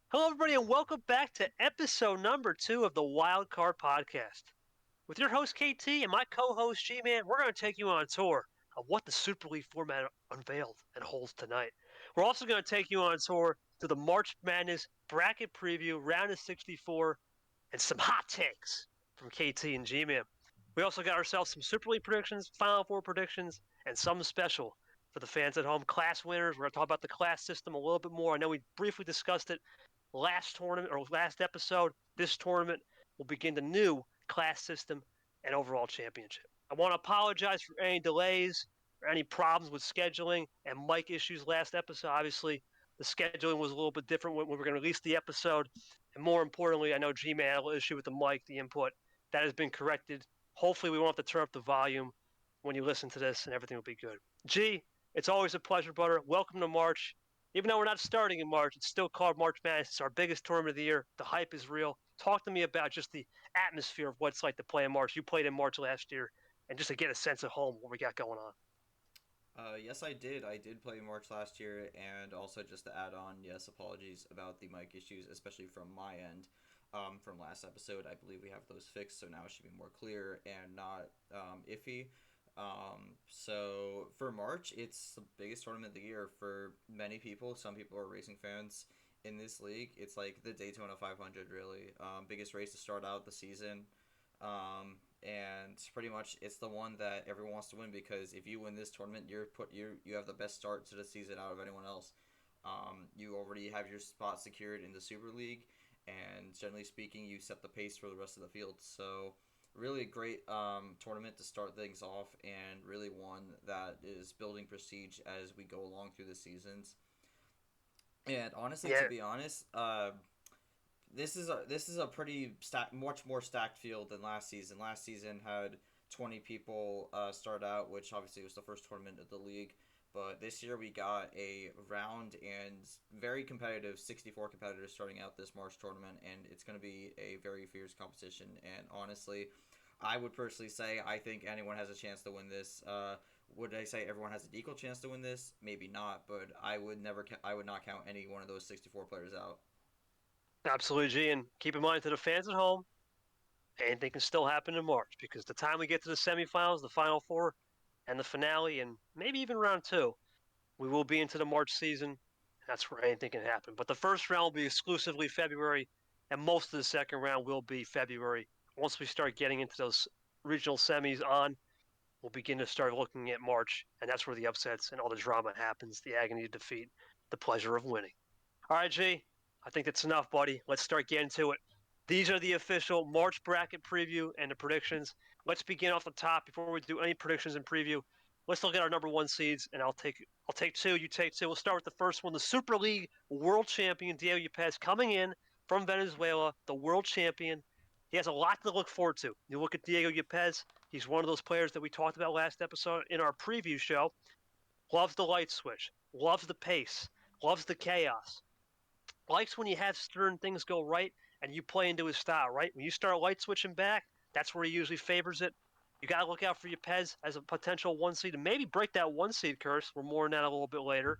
Hello, everybody, and welcome back to episode number 2 of the Wildcard Podcast. With your host, KT, and my co host, Gman, we're going to take you on a tour of what the Super League format unveiled and holds tonight. We're also going to take you on a tour to the March Madness bracket preview, round of 64, and some hot takes from KT and Gman. We also got ourselves some Super League predictions, Final Four predictions, and some special for the fans at home. Class winners. We're going to talk about the class system a little bit more. I know we briefly discussed it last tournament or last episode. This tournament will begin the new class system and overall championship. I want to apologize for any delays or any problems with scheduling and mic issues last episode. Obviously, the scheduling was a little bit different when we were going to release the episode. And more importantly, I know Gman had an issue with the mic, the input. That has been corrected. Hopefully, we won't have to turn up the volume when you listen to this and everything will be good. G, it's always a pleasure, brother. Welcome to March. Even though we're not starting in March, it's still called March Madness. It's our biggest tournament of the year. The hype is real. Talk to me about just the atmosphere of what it's like to play in March. You played in March last year, and just to get a sense of home what we got going on. Yes, I did. I did play March last year, and also just to add on, yes, apologies about the mic issues, especially from my end. From last episode, I believe we have those fixed, so now it should be more clear and not iffy. So for March, it's the biggest tournament of the year for many people. Some people are racing fans in this league. It's like the Daytona 500, really. Biggest race to start out the season. And pretty much it's the one that everyone wants to win because if you win this tournament, you have the best start to the season out of anyone else. You already have your spot secured in the Super League, and generally speaking, you set the pace for the rest of the field. So really great tournament to start things off, and really one that is building prestige as we go along through the seasons. And honestly, to Yeah, be honest, this is a pretty much more stacked field than last season. Last season had 20 people start out, which obviously was the first tournament of the league. But this year we got a round and very competitive 64 competitors starting out this March tournament, and it's going to be a very fierce competition. And honestly, I would personally say I think anyone has a chance to win this. Would I say everyone has an equal chance to win this? Maybe not, but I would not count any one of those 64 players out. absolutely, G. And keep in mind to the fans at home, anything can still happen in March because the time we get to the semifinals, the Final Four, and the finale, and maybe even round 2, we will be into the March season. That's where anything can happen. But the first round will be exclusively February, and most of the second round will be February. Once we start getting into those regional semis on, we'll begin to start looking at March, and that's where the upsets and all the drama happens, the agony of defeat, the pleasure of winning. All right, G, I think that's enough, buddy. Let's start getting to it. These are the official March bracket preview and the predictions. Let's begin off the top before we do any predictions and preview. Let's look at our number 1 seeds, and I'll take two. You take two. We'll start with the first one, the Super League world champion Diego Yepes coming in from Venezuela, the world champion. He has a lot to look forward to. You look at Diego Yepes. He's one of those players that we talked about last episode in our preview show. Loves the light switch, loves the pace, loves the chaos, likes when you have certain things go right and you play into his style, right? When you start light switching back, that's where he usually favors it. You got to look out for Yepes as a potential 1 seed and maybe break that 1 seed curse. We're more on that a little bit later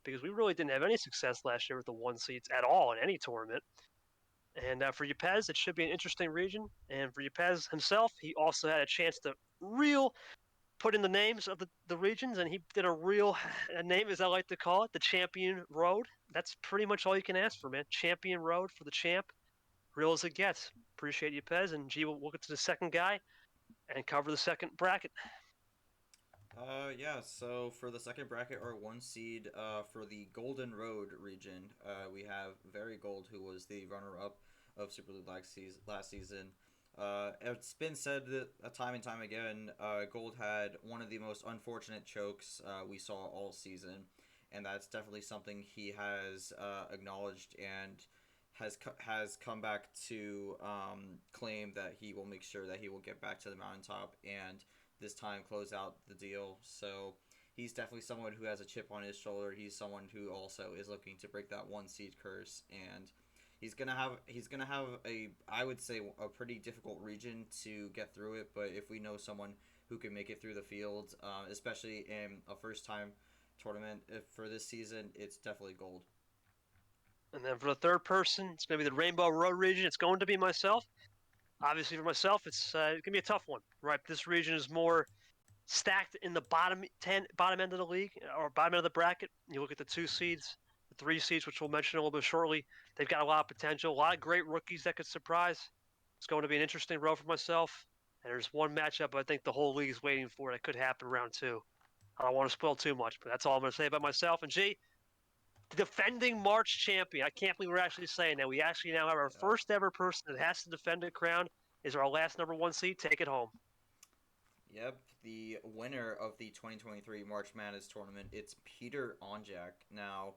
because we really didn't have any success last year with the 1 seeds at all in any tournament. And for Yepes, it should be an interesting region. And for Yepes himself, he also had a chance to real put in the names of the regions, and he did a name, as I like to call it, the Champion Road. That's pretty much all you can ask for, man. Champion Road for the champ, real as it gets. Appreciate you, Pez, and G, we'll get to the second guy and cover the second bracket. Yeah, so for the second bracket, our 1 seed for the Golden Road region, we have Very Gold, who was the runner up of Super League last season. It's been said that time and time again, Gold had one of the most unfortunate chokes we saw all season, and that's definitely something he has acknowledged and has come back to claim that he will make sure that he will get back to the mountaintop and this time close out the deal. So he's definitely someone who has a chip on his shoulder. He's someone who also is looking to break that 1 seed curse, and he's gonna have a, I would say, a pretty difficult region to get through it. But if we know someone who can make it through the field, especially in a first time tournament for this season, it's definitely Gold. And then for the third person, it's going to be the Rainbow Road region. It's going to be myself. Obviously, for myself, it's going to be a tough one, right? This region is more stacked in the bottom end of the league or bottom end of the bracket. You look at the 2 seeds, the 3 seeds, which we'll mention a little bit shortly. They've got a lot of potential, a lot of great rookies that could surprise. It's going to be an interesting road for myself. And there's one matchup I think the whole league is waiting for that could happen round 2. I don't want to spoil too much, but that's all I'm going to say about myself. And G, the defending March champion. I can't believe we're actually saying that. We actually now have our first ever person that has to defend a crown. Is our last number 1 seed. Take it home. Yep, the winner of the 2023 March Madness tournament, it's Peter Onjak. Now,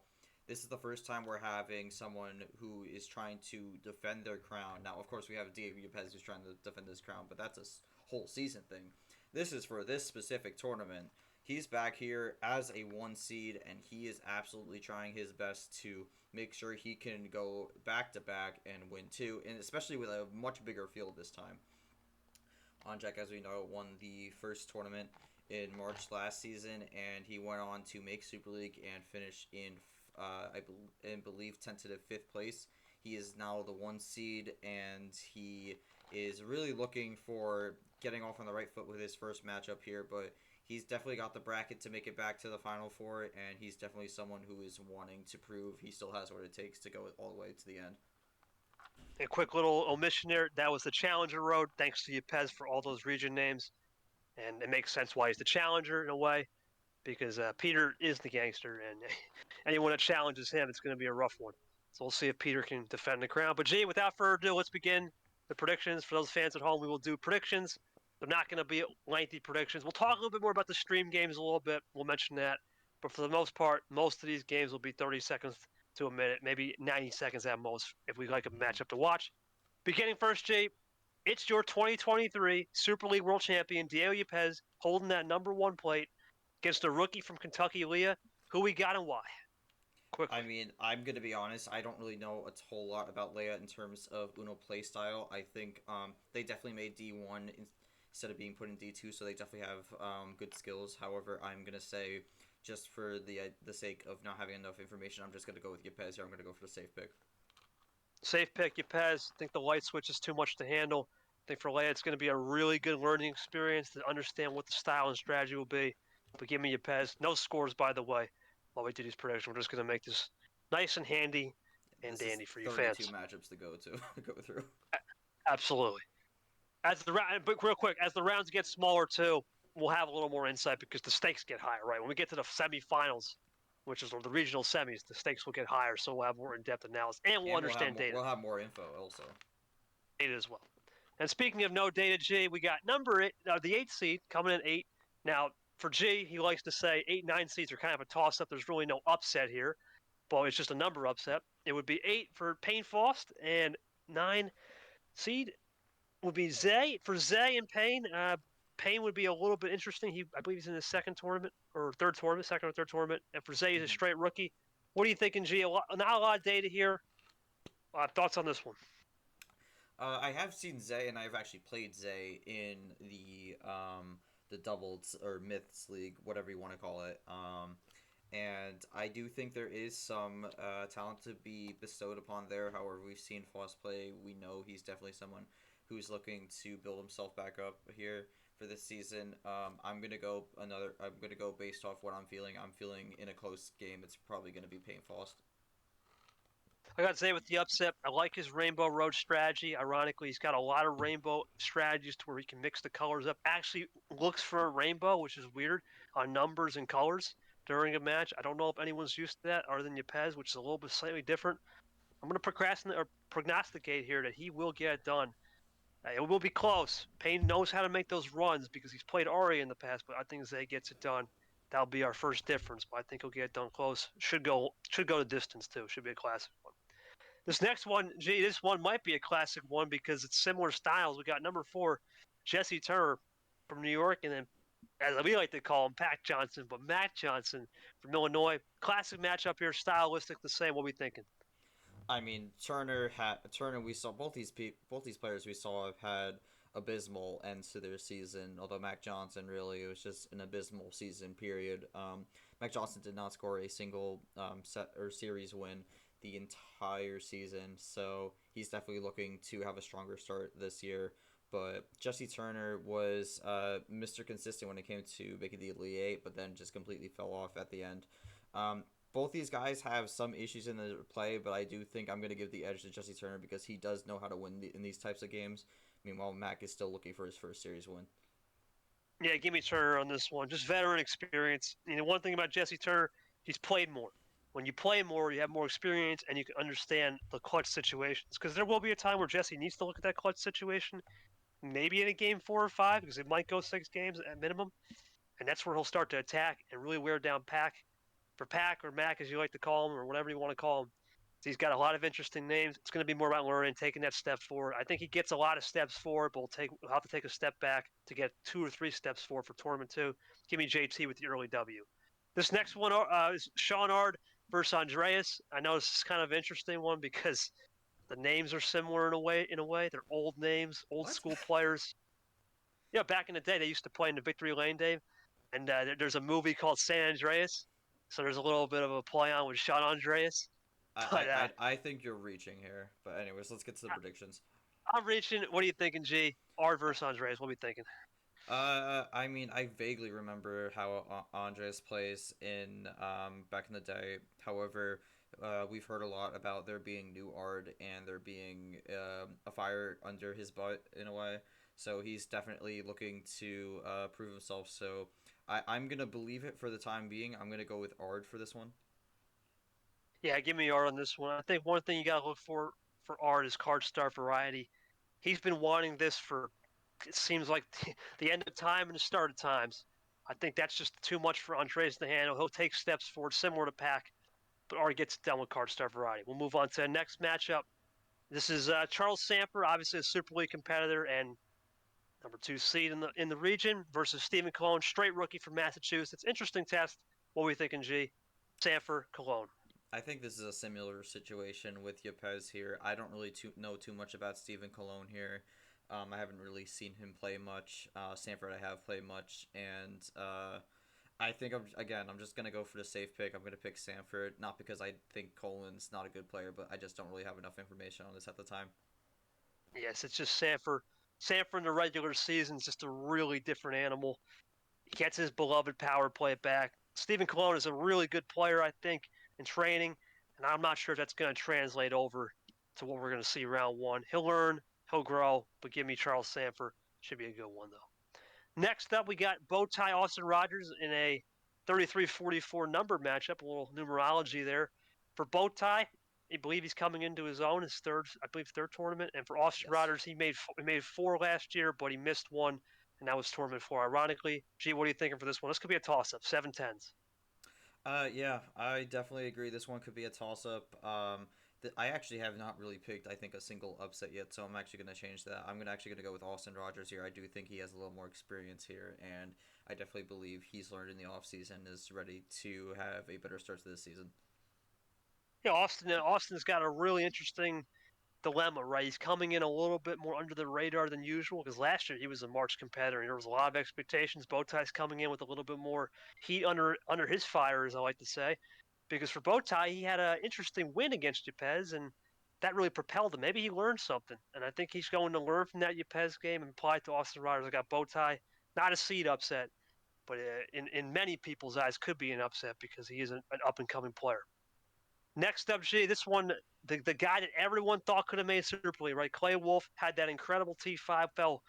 this is the first time we're having someone who is trying to defend their crown. Now, of course, we have Diego Yepes who's trying to defend his crown, but that's a whole season thing. This is for this specific tournament. He's back here as a 1 seed, and he is absolutely trying his best to make sure he can go back-to-back and win 2, and especially with a much bigger field this time. Onjak, as we know, won the first tournament in March last season, and he went on to make Super League and finish in, I believe, tentative 5th place. He is now the 1 seed, and he is really looking for getting off on the right foot with his first matchup here, but he's definitely got the bracket to make it back to the Final Four, and he's definitely someone who is wanting to prove he still has what it takes to go all the way to the end. A quick little omission there. That was the Challenger Road. Thanks to Yepes for all those region names. And it makes sense why he's the Challenger in a way, because Peter is the gangster, and anyone that challenges him, it's going to be a rough one. So we'll see if Peter can defend the crown. But G, without further ado, let's begin the predictions. For those fans at home, we will do predictions. They're not going to be lengthy predictions. We'll talk a little bit more about the stream games a little bit. We'll mention that. But for the most part, most of these games will be 30 seconds to a minute, maybe 90 seconds at most if we like a matchup to watch. Beginning first, G, it's your 2023 Super League World Champion, Diego Yepes, holding that number 1 plate against a rookie from Kentucky, Leah. Who we got and why? Quickly. I mean, I'm going to be honest, I don't really know a whole lot about Leia in terms of Uno playstyle. I think they definitely made D1 instead of being put in D2, so they definitely have good skills. However, I'm going to say, just for the sake of not having enough information, I'm just going to go with Yepes here. I'm going to go for the safe pick. Safe pick, Yepes. I think the light switch is too much to handle. I think for Leia, it's going to be a really good learning experience to understand what the style and strategy will be. But give me Yepes. No scores, by the way. While we do these predictions, we're just going to make this nice and handy and dandy for you fans. 32 matchups to go through. Absolutely. But real quick, as the rounds get smaller too, we'll have a little more insight because the stakes get higher, right? When we get to the semifinals, which is the regional semis, the stakes will get higher, so we'll have more in-depth analysis, and we'll understand data. We'll have more info also. Data as well. And speaking of no data, G, we got the 8th seed coming in 8. Now, for G, he likes to say 8, 9 seeds are kind of a toss-up. There's really no upset here, but it's just a number upset. It would be 8 for Payne Faust, and 9 seed would be Zay. For Zay and Payne, Payne would be a little bit interesting. I believe he's in his second or third tournament. And for Zay, he's a straight rookie. What are you thinking, G? Not a lot of data here. Thoughts on this one? I have seen Zay, and I've actually played Zay in the doubles or myths league, whatever you want to call it. And I do think there is some talent to be bestowed upon there. However, we've seen Foss play. We know he's definitely someone who's looking to build himself back up here for this season. I'm gonna go based off what I'm feeling. I'm feeling in a close game, it's probably gonna be Payne Faust. I got to say with the upset, I like his Rainbow Road strategy. Ironically, he's got a lot of rainbow strategies to where he can mix the colors up. Actually looks for a rainbow, which is weird, on numbers and colors during a match. I don't know if anyone's used to that other than Yepes, which is a little bit slightly different. I'm going to prognosticate here that he will get it done. It will be close. Payne knows how to make those runs because he's played Ari in the past, but I think Zay gets it done. That'll be our first difference, but I think he'll get it done close. Should go the distance, too. Should be a classic one. This next one, this one might be a classic one because it's similar styles. We got number 4, Jesse Turner from New York, and then, as we like to call him, Pat Johnson, but Matt Johnson from Illinois. Classic matchup here, stylistic the same. What are we thinking? I mean, Turner. We saw both these players we saw have had abysmal ends to their season. Although Mac Johnson, really, it was just an abysmal season period. Mac Johnson did not score a single set or series win the entire season, so he's definitely looking to have a stronger start this year. But Jesse Turner was Mr. Consistent when it came to making the Elite Eight, but then just completely fell off at the end. Um, both these guys have some issues in their play, but I do think I'm going to give the edge to Jesse Turner because he does know how to win in these types of games. Meanwhile, Mac is still looking for his first series win. Yeah, give me Turner on this one. Just veteran experience. One thing about Jesse Turner, he's played more. When you play more, you have more experience and you can understand the clutch situations. Because there will be a time where Jesse needs to look at that clutch situation, maybe in a game 4 or 5, because it might go 6 games at minimum. And that's where he'll start to attack and really wear down Pack or Mac, as you like to call him, or whatever you want to call him. He's got a lot of interesting names. It's going to be more about learning, taking that step forward. I think he gets a lot of steps forward, but we'll have to take a step back to get 2 or 3 steps forward for tournament 2. Give me JT with the early W. This next one is Sean Ard versus Andreas. I know this is kind of an interesting one because the names are similar in a way. They're old names, old What? school players. Back in the day, they used to play in the Victory Lane, Dave. And there's a movie called San Andreas. So there's a little bit of a play on with Sean Andreas. I, But I think you're reaching here. But anyways, let's get to the predictions. I'm reaching. What are you thinking, G? Art versus Andreas. What are we thinking? I mean, I vaguely remember how Andres plays in back in the day. However, we've heard a lot about there being new art and there being a fire under his butt in a way. So he's definitely looking to prove himself. So I'm gonna believe it for the time being. I'm gonna go with Ard for this one. Yeah, give me Art on this one. I think one thing you got to look for Art is card start variety. He's been wanting this for it seems like the end of time and the start of times. I think that's just too much for Andres to handle. He'll take steps forward, similar to Pack, but Art gets it done with card start variety. We'll move on to the next matchup. This is Charles Samper, obviously a Super League competitor and number 2 seed in the region, versus Stephen Cologne, straight rookie from Massachusetts. Interesting test. What are we thinking, G? Sanford, Cologne. I think this is a similar situation with Yepes here. I don't really know too much about Stephen Cologne here. I haven't really seen him play much. Sanford, I have played much, and I think I'm just gonna go for the safe pick. I'm gonna pick Sanford, not because I think Colin's not a good player, but I just don't really have enough information on this at the time. Yes, it's just Sanford. Sanford in the regular season is just a really different animal. He gets his beloved power play back. Stephen Cologne is a really good player, I think, in training, and I'm not sure if that's going to translate over to what we're going to see round 1. He'll learn, he'll grow, but give me Charles Sanford. Should be a good one, though. Next up, we got Bowtie Austin Rogers in a 33-44 number matchup. A little numerology there. For Bowtie, I believe he's coming into his own, his third tournament. And for Austin Yes. Rogers, he made 4 last year, but he missed one, and that was tournament 4. Ironically, G, what are you thinking for this one? This could be a toss-up, 7-10s. Yeah, I definitely agree. This one could be a toss up. I actually have not really picked, I think, a single upset yet, so I'm actually going to change that. Actually going to go with Austin Rogers here. I do think he has a little more experience here, and I definitely believe he's learned in the offseason and is ready to have a better start to this season. Yeah, Austin's got a really interesting dilemma, right? He's coming in a little bit more under the radar than usual because last year he was a March competitor and there was a lot of expectations. Bowtie's coming in with a little bit more heat under his fire, as I like to say, because for Bowtie he had an interesting win against Yepes and that really propelled him. Maybe he learned something, and I think he's going to learn from that Yepes game and apply it to Austin Riders. I got Bowtie, not a seed upset, but in many people's eyes could be an upset because he is an up and coming player. Next up, G, this one, the guy that everyone thought could have made Super League, right? Clay Wolf had that incredible T5, fell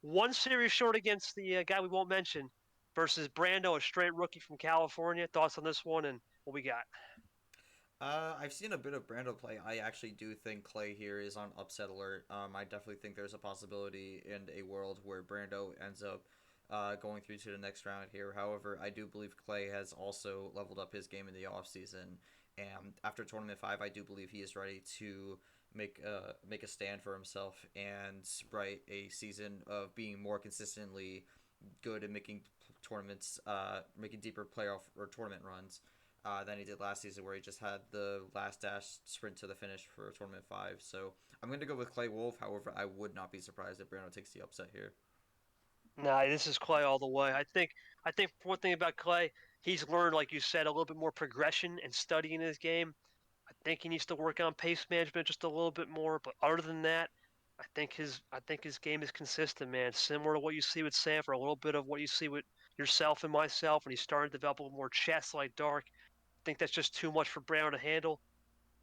one series short against the guy we won't mention versus Brando, a straight rookie from California. Thoughts on this one and what we got? I've seen a bit of Brando play. I actually do think Clay here is on upset alert. I definitely think there's a possibility in a world where Brando ends up going through to the next round here. However, I do believe Clay has also leveled up his game in the offseason. And after Tournament 5, I do believe he is ready to make a stand for himself and write a season of being more consistently good at making tournaments, making deeper playoff or tournament runs than he did last season, where he just had the last dash sprint to the finish for Tournament 5. So I'm going to go with Clay Wolf. However, I would not be surprised if Brando takes the upset here. Nah, this is Clay all the way. I think one thing about Clay, he's learned, like you said, a little bit more progression and studying his game. I think he needs to work on pace management just a little bit more. But other than that, I think his game is consistent, man. Similar to what you see with Sanford, a little bit of what you see with yourself and myself when he's starting to develop a little more chest-like dark. I think that's just too much for Brown to handle.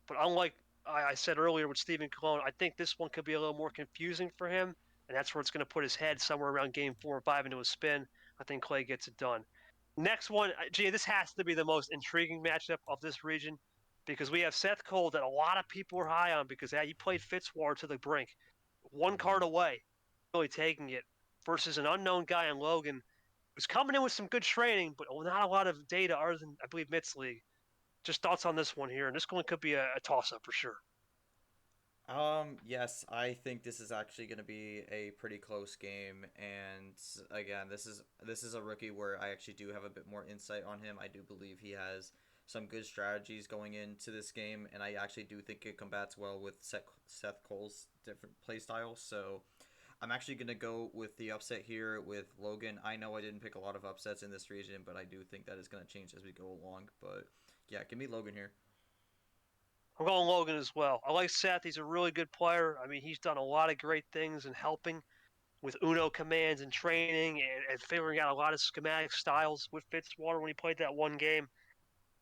But unlike I said earlier with Stephen Cologne, I think this one could be a little more confusing for him, and that's where it's going to put his head somewhere around game 4 or 5 into a spin. I think Clay gets it done. Next one, gee, this has to be the most intriguing matchup of this region because we have Seth Cole that a lot of people are high on because he played Fitzwater to the brink, one card Hmm. away, really taking it, versus an unknown guy in Logan who's coming in with some good training, but not a lot of data other than, I believe, Mitz League. Just thoughts on this one here, and this one could be a toss up for sure. Yes, I think this is actually going to be a pretty close game, and again, this is a rookie where I actually do have a bit more insight on him. I do believe he has some good strategies going into this game, and I actually do think it combats well with Seth Cole's different play style. So I'm actually going to go with the upset here with Logan. I know I didn't pick a lot of upsets in this region, but I do think that is going to change as we go along. But yeah, give me Logan here. I'm going Logan as well. I like Seth. He's a really good player. I mean, he's done a lot of great things in helping with Uno commands and training and figuring out a lot of schematic styles with Fitzwater when he played that one game.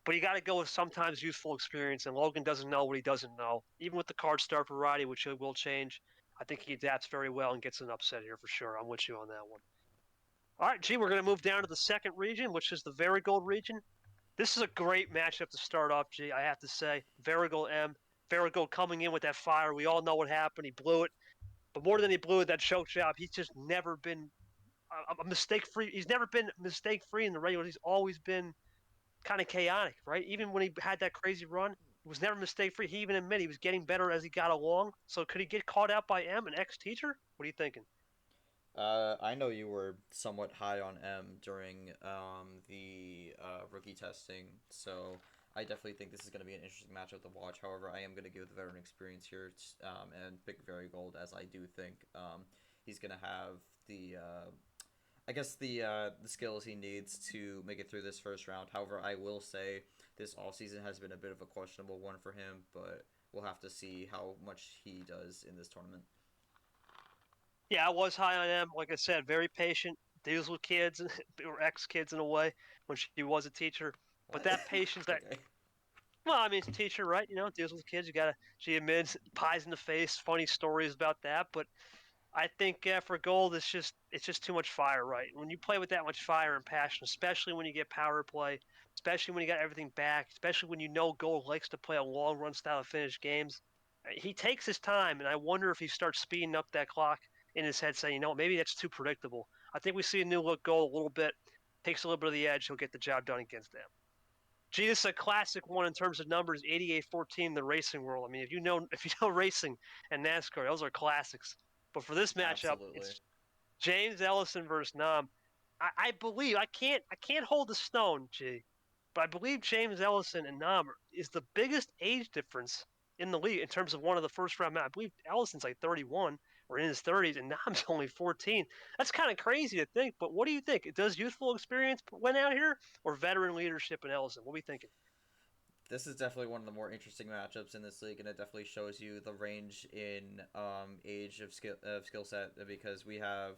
But you got to go with sometimes youthful experience, and Logan doesn't know what he doesn't know. Even with the card start variety, which will change, I think he adapts very well and gets an upset here for sure. I'm with you on that one. All right, G, we're going to move down to the second region, which is the Varigold region. This is a great matchup to start off, G, I have to say. Varigold M. Varigold coming in with that fire. We all know what happened. He blew it. But more than he blew it, that choke job, he's just never been a mistake free. He's never been mistake free in the regular. He's always been kind of chaotic, right? Even when he had that crazy run, it was never mistake free. He even admitted he was getting better as he got along. So could he get caught out by M, an ex teacher? What are you thinking? I know you were somewhat high on M during the rookie testing, so I definitely think this is going to be an interesting matchup to watch. However, I am going to give the veteran experience here and pick Very Gold, as I do think he's going to have I guess the skills he needs to make it through this first round. However, I will say this off season has been a bit of a questionable one for him, but we'll have to see how much he does in this tournament. Yeah, I was high on M. Like I said, very patient, deals with kids or ex kids in a way when she was a teacher. But What? that patience, that Okay. well, I mean, it's a teacher, right? You know, deals with kids. You gotta. She admits pies in the face, funny stories about that. But I think for gold, it's just too much fire, right? When you play with that much fire and passion, especially when you get power play, especially when you got everything back, especially when you know gold likes to play a long run style of finish games, he takes his time, and I wonder if he starts speeding up that clock in his head, saying, you know, maybe that's too predictable. I think we see a new look gold a little bit, takes a little bit of the edge, he'll get the job done against them. Gee, this is a classic one in terms of numbers, 88-14 in the racing world. I mean, if you know racing and NASCAR, those are classics. But for this matchup, Absolutely. it's James Ellison versus Nam. I believe I can't hold the stone, G, but I believe James Ellison and Nam is the biggest age difference in the league in terms of one of the first round matches. I believe Ellison's like 31 or in his 30s, and Nam's only 14. That's kind of crazy to think. But what do you think? Does youthful experience win out here, or veteran leadership in Ellison? What are we thinking? This is definitely one of the more interesting matchups in this league, and it definitely shows you the range in age of skill set because we have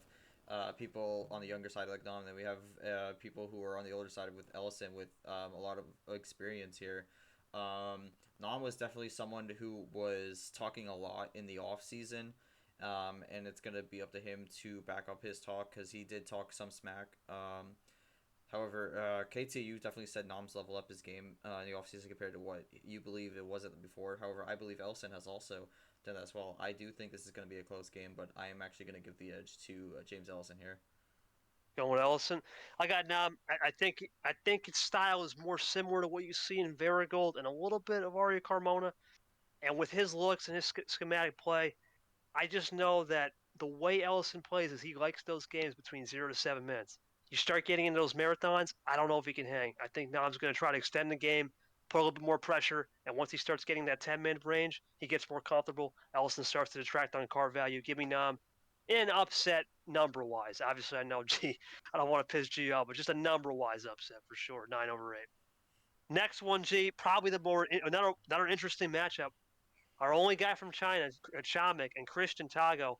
people on the younger side like Dom, and then we have people who are on the older side with Ellison with a lot of experience here. Nam was definitely someone who was talking a lot in the off season, and it's gonna be up to him to back up his talk because he did talk some smack. However, KTU definitely said Nom's level up his game in the offseason compared to what you believe it was at before. However, I believe Elson has also done that as well. I do think this is going to be a close game, but I am actually going to give the edge to James Ellison here. Going with Ellison. I got Nam. I think its style is more similar to what you see in Varigold and a little bit of Aria Carmona. And with his looks and his schematic play, I just know that the way Ellison plays is he likes those games between 0 to 7 minutes. You start getting into those marathons, I don't know if he can hang. I think Nam's going to try to extend the game, put a little bit more pressure, and once he starts getting that 10-minute range, he gets more comfortable. Ellison starts to detract on car value. Give me Nam in upset number wise. Obviously, I know G. I don't want to piss G off, but just a number wise upset for sure. 9/8. Next one, G, probably the more another interesting matchup. Our only guy from China, Chamek, and Christian Tago.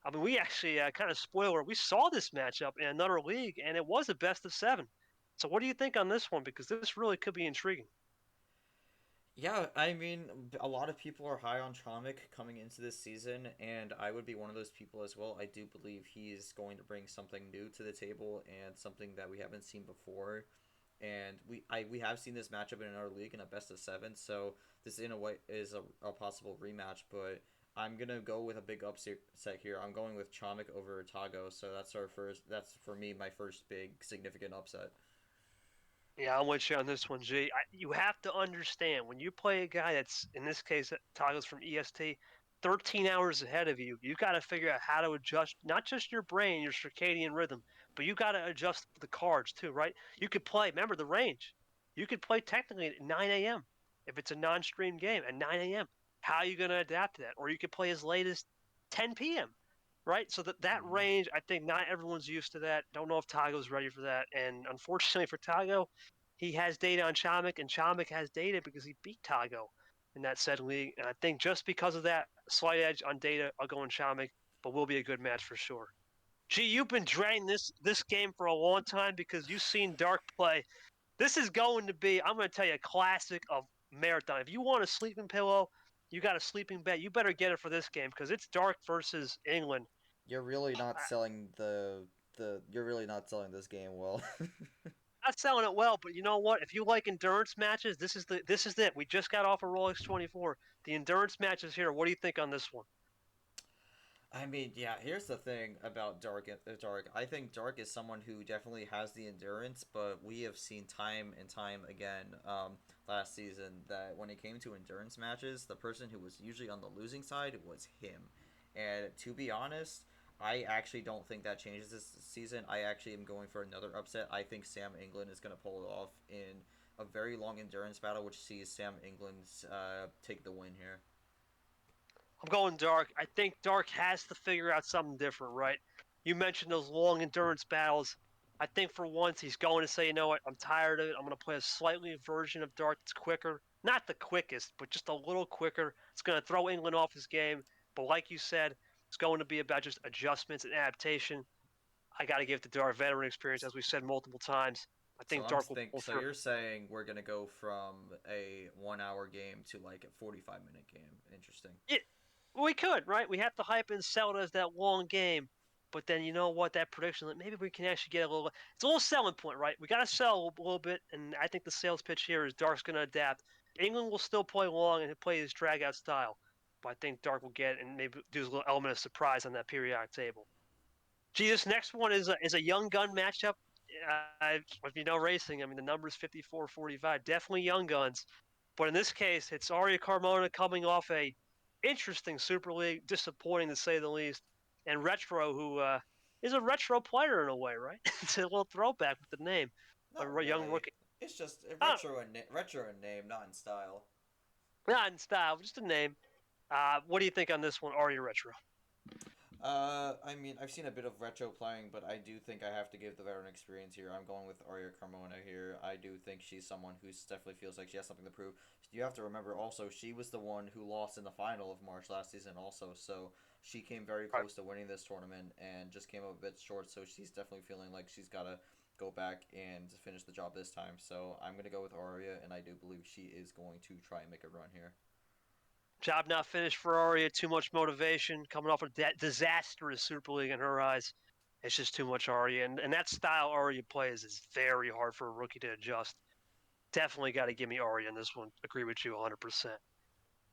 I mean, we actually kind of spoiler. We saw this matchup in another league, and it was a best of 7. So, what do you think on this one? Because this really could be intriguing. Yeah, I mean, a lot of people are high on Chomik coming into this season, and I would be one of those people as well. I do believe he's going to bring something new to the table and something that we haven't seen before. And we have seen this matchup in our league in a best of 7, so this in a way is a possible rematch. But I'm gonna go with a big upset here. I'm going with Chomik over Tago, so that's our first. That's for me my first big significant upset. Yeah, I'm with you on this one, G. You have to understand when you play a guy that's, in this case, Tago's from EST, 13 hours ahead of you. You got to figure out how to adjust not just your brain, your circadian rhythm, but you got to adjust the cards too, right? You could play. Remember the range. You could play technically at 9 a.m. if it's a non-stream game at 9 a.m. How are you going to adapt to that? Or you could play as late as 10 p.m. Right, so that Mm-hmm. range, I think not everyone's used to that. Don't know if Tago's ready for that, and unfortunately for Tago, he has data on Chomik, and Chomik has data because he beat Tago in that said league. And I think just because of that slight edge on data, I'll go in Chomik, but will be a good match for sure. Gee, you've been dreading this game for a long time because you've seen Dark play. This is going to be, I'm going to tell you, a classic of marathon. If you want a sleeping pillow, you got a sleeping bed. You better get it for this game because it's Dark versus England. You're really not selling the. You're really not selling this game well. Not selling it well, but you know what? If you like endurance matches, this is it. We just got off of Rolex 24. The endurance matches here. What do you think on this one? I mean, yeah. Here's the thing about Dark. Dark. I think Dark is someone who definitely has the endurance, but we have seen time and time again last season that when it came to endurance matches, the person who was usually on the losing side was him. And to be honest, I actually don't think that changes this season. I actually am going for another upset. I think Sam England is going to pull it off in a very long endurance battle, which sees Sam England take the win here. I'm going Dark. I think Dark has to figure out something different, right? You mentioned those long endurance battles. I think for once he's going to say, you know what, I'm tired of it. I'm going to play a slightly version of Dark that's quicker. Not the quickest, but just a little quicker. It's going to throw England off his game. But like you said, it's going to be about just adjustments and adaptation. I got to give it to Dark veteran experience, as we said multiple times. I think Dark will pull So through. you're saying we're gonna go from a 1 hour game to like a 45-minute game. Interesting. Yeah, we could, right? We have to hype and sell it as that long game. But then you know what? That prediction, maybe we can actually get a little. It's a little selling point, right? We got to sell a little bit, and I think the sales pitch here is Dark's going to adapt. England will still play long and play his drag out style, but I think Dark will get and maybe do a little element of surprise on that periodic table. Gee, this next one is a young gun matchup. If you know racing, I mean the number is 54-45. Definitely young guns, but in this case, it's Aria Carmona coming off a interesting Super League, disappointing to say the least, and Retro, who is a retro player in a way, right? It's a little throwback with the name, Not a young really. rookie. It's just Ah, retro in name, not in style. not in style, just a name. What do you think on this one, Aria Retro? I mean, I've seen a bit of retro playing, but I do think I have to give the veteran experience here. I'm going with Arya Carmona here. I do think she's someone who definitely feels like she has something to prove. You have to remember also, she was the one who lost in the final of March last season, also, so she came very Right. close to winning this tournament and just came up a bit short, so she's definitely feeling like she's got to go back and finish the job this time. So I'm going to go with Arya, and I do believe she is going to try and make a run here. Job not finished for Aria. Too much motivation coming off a disastrous Super League in her eyes. It's just too much Aria, and that style Aria plays is very hard for a rookie to adjust. Definitely got to give me Aria in this one. Agree with you 100%.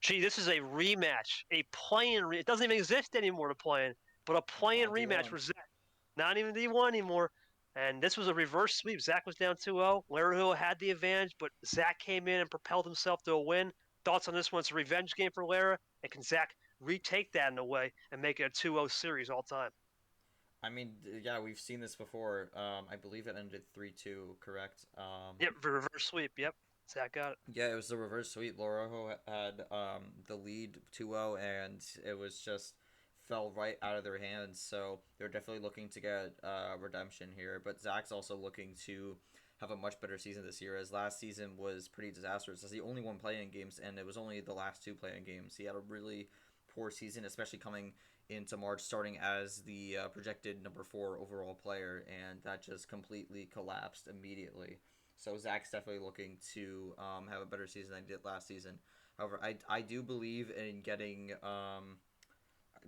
Gee, this is a rematch, a play-in. It doesn't even exist anymore to play in, but a play-in Not rematch D1. for Zach. Not even D1 anymore. And this was a reverse sweep. Zach was down 2-0. Larry Hill had the advantage, but Zach came in and propelled himself to a win. Thoughts on this one? It's a revenge game for Lara. And can Zach retake that in a way and make it a 2-0 series all time? I mean, yeah, we've seen this before. I believe it ended 3-2, correct? Yep, reverse sweep. Yep, Zach got it. Yeah, it was the reverse sweep. Lorojo had the lead 2-0, and it was just fell right out of their hands. So they're definitely looking to get redemption here. But Zach's also looking to have a much better season this year, as last season was pretty disastrous. As the only one playing games, and it was only the last two playing games. He had a really poor season, especially coming into March, starting as the projected number 4 overall player, and that just completely collapsed immediately. So Zach's definitely looking to have a better season than he did last season. However, I do believe in getting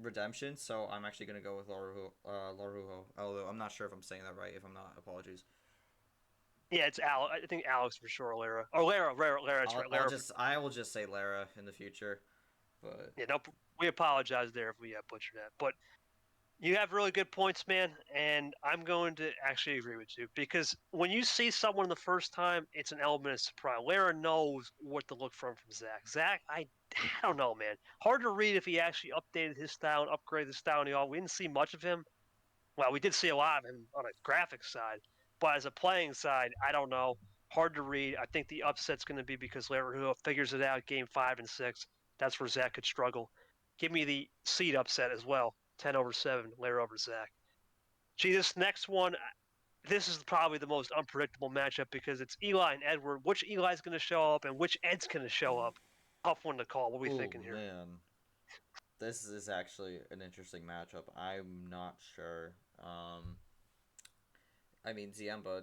redemption, so I'm actually going to go with Larujo, although I'm not sure if I'm saying that right. If I'm not, apologies. Yeah, it's Al. I think Alex for sure, Lara. Or Lara. That's right, Lara. I will just say Lara in the future, but Yeah, no, we apologize there if we butchered that. But you have really good points, man, and I'm going to actually agree with you because when you see someone the first time, it's an element of surprise. Lara knows what to look from Zach. Zach, I don't know, man. Hard to read if he actually updated his style and upgraded his style and all. We didn't see much of him. Well, we did see a lot of him on a graphics side, but as a playing side, I don't know. Hard to read. I think the upset's going to be because Lara figures it out game 5 and 6. That's where Zach could struggle. Give me the seed upset as well. 10-7, Lara over Zach. Gee, this next one, this is probably the most unpredictable matchup because it's Eli and Edward. Which Eli's going to show up and which Ed's going to show up? Tough one to call. What are we oh thinking here? man, this is actually an interesting matchup. I'm not sure. I mean, Ziemba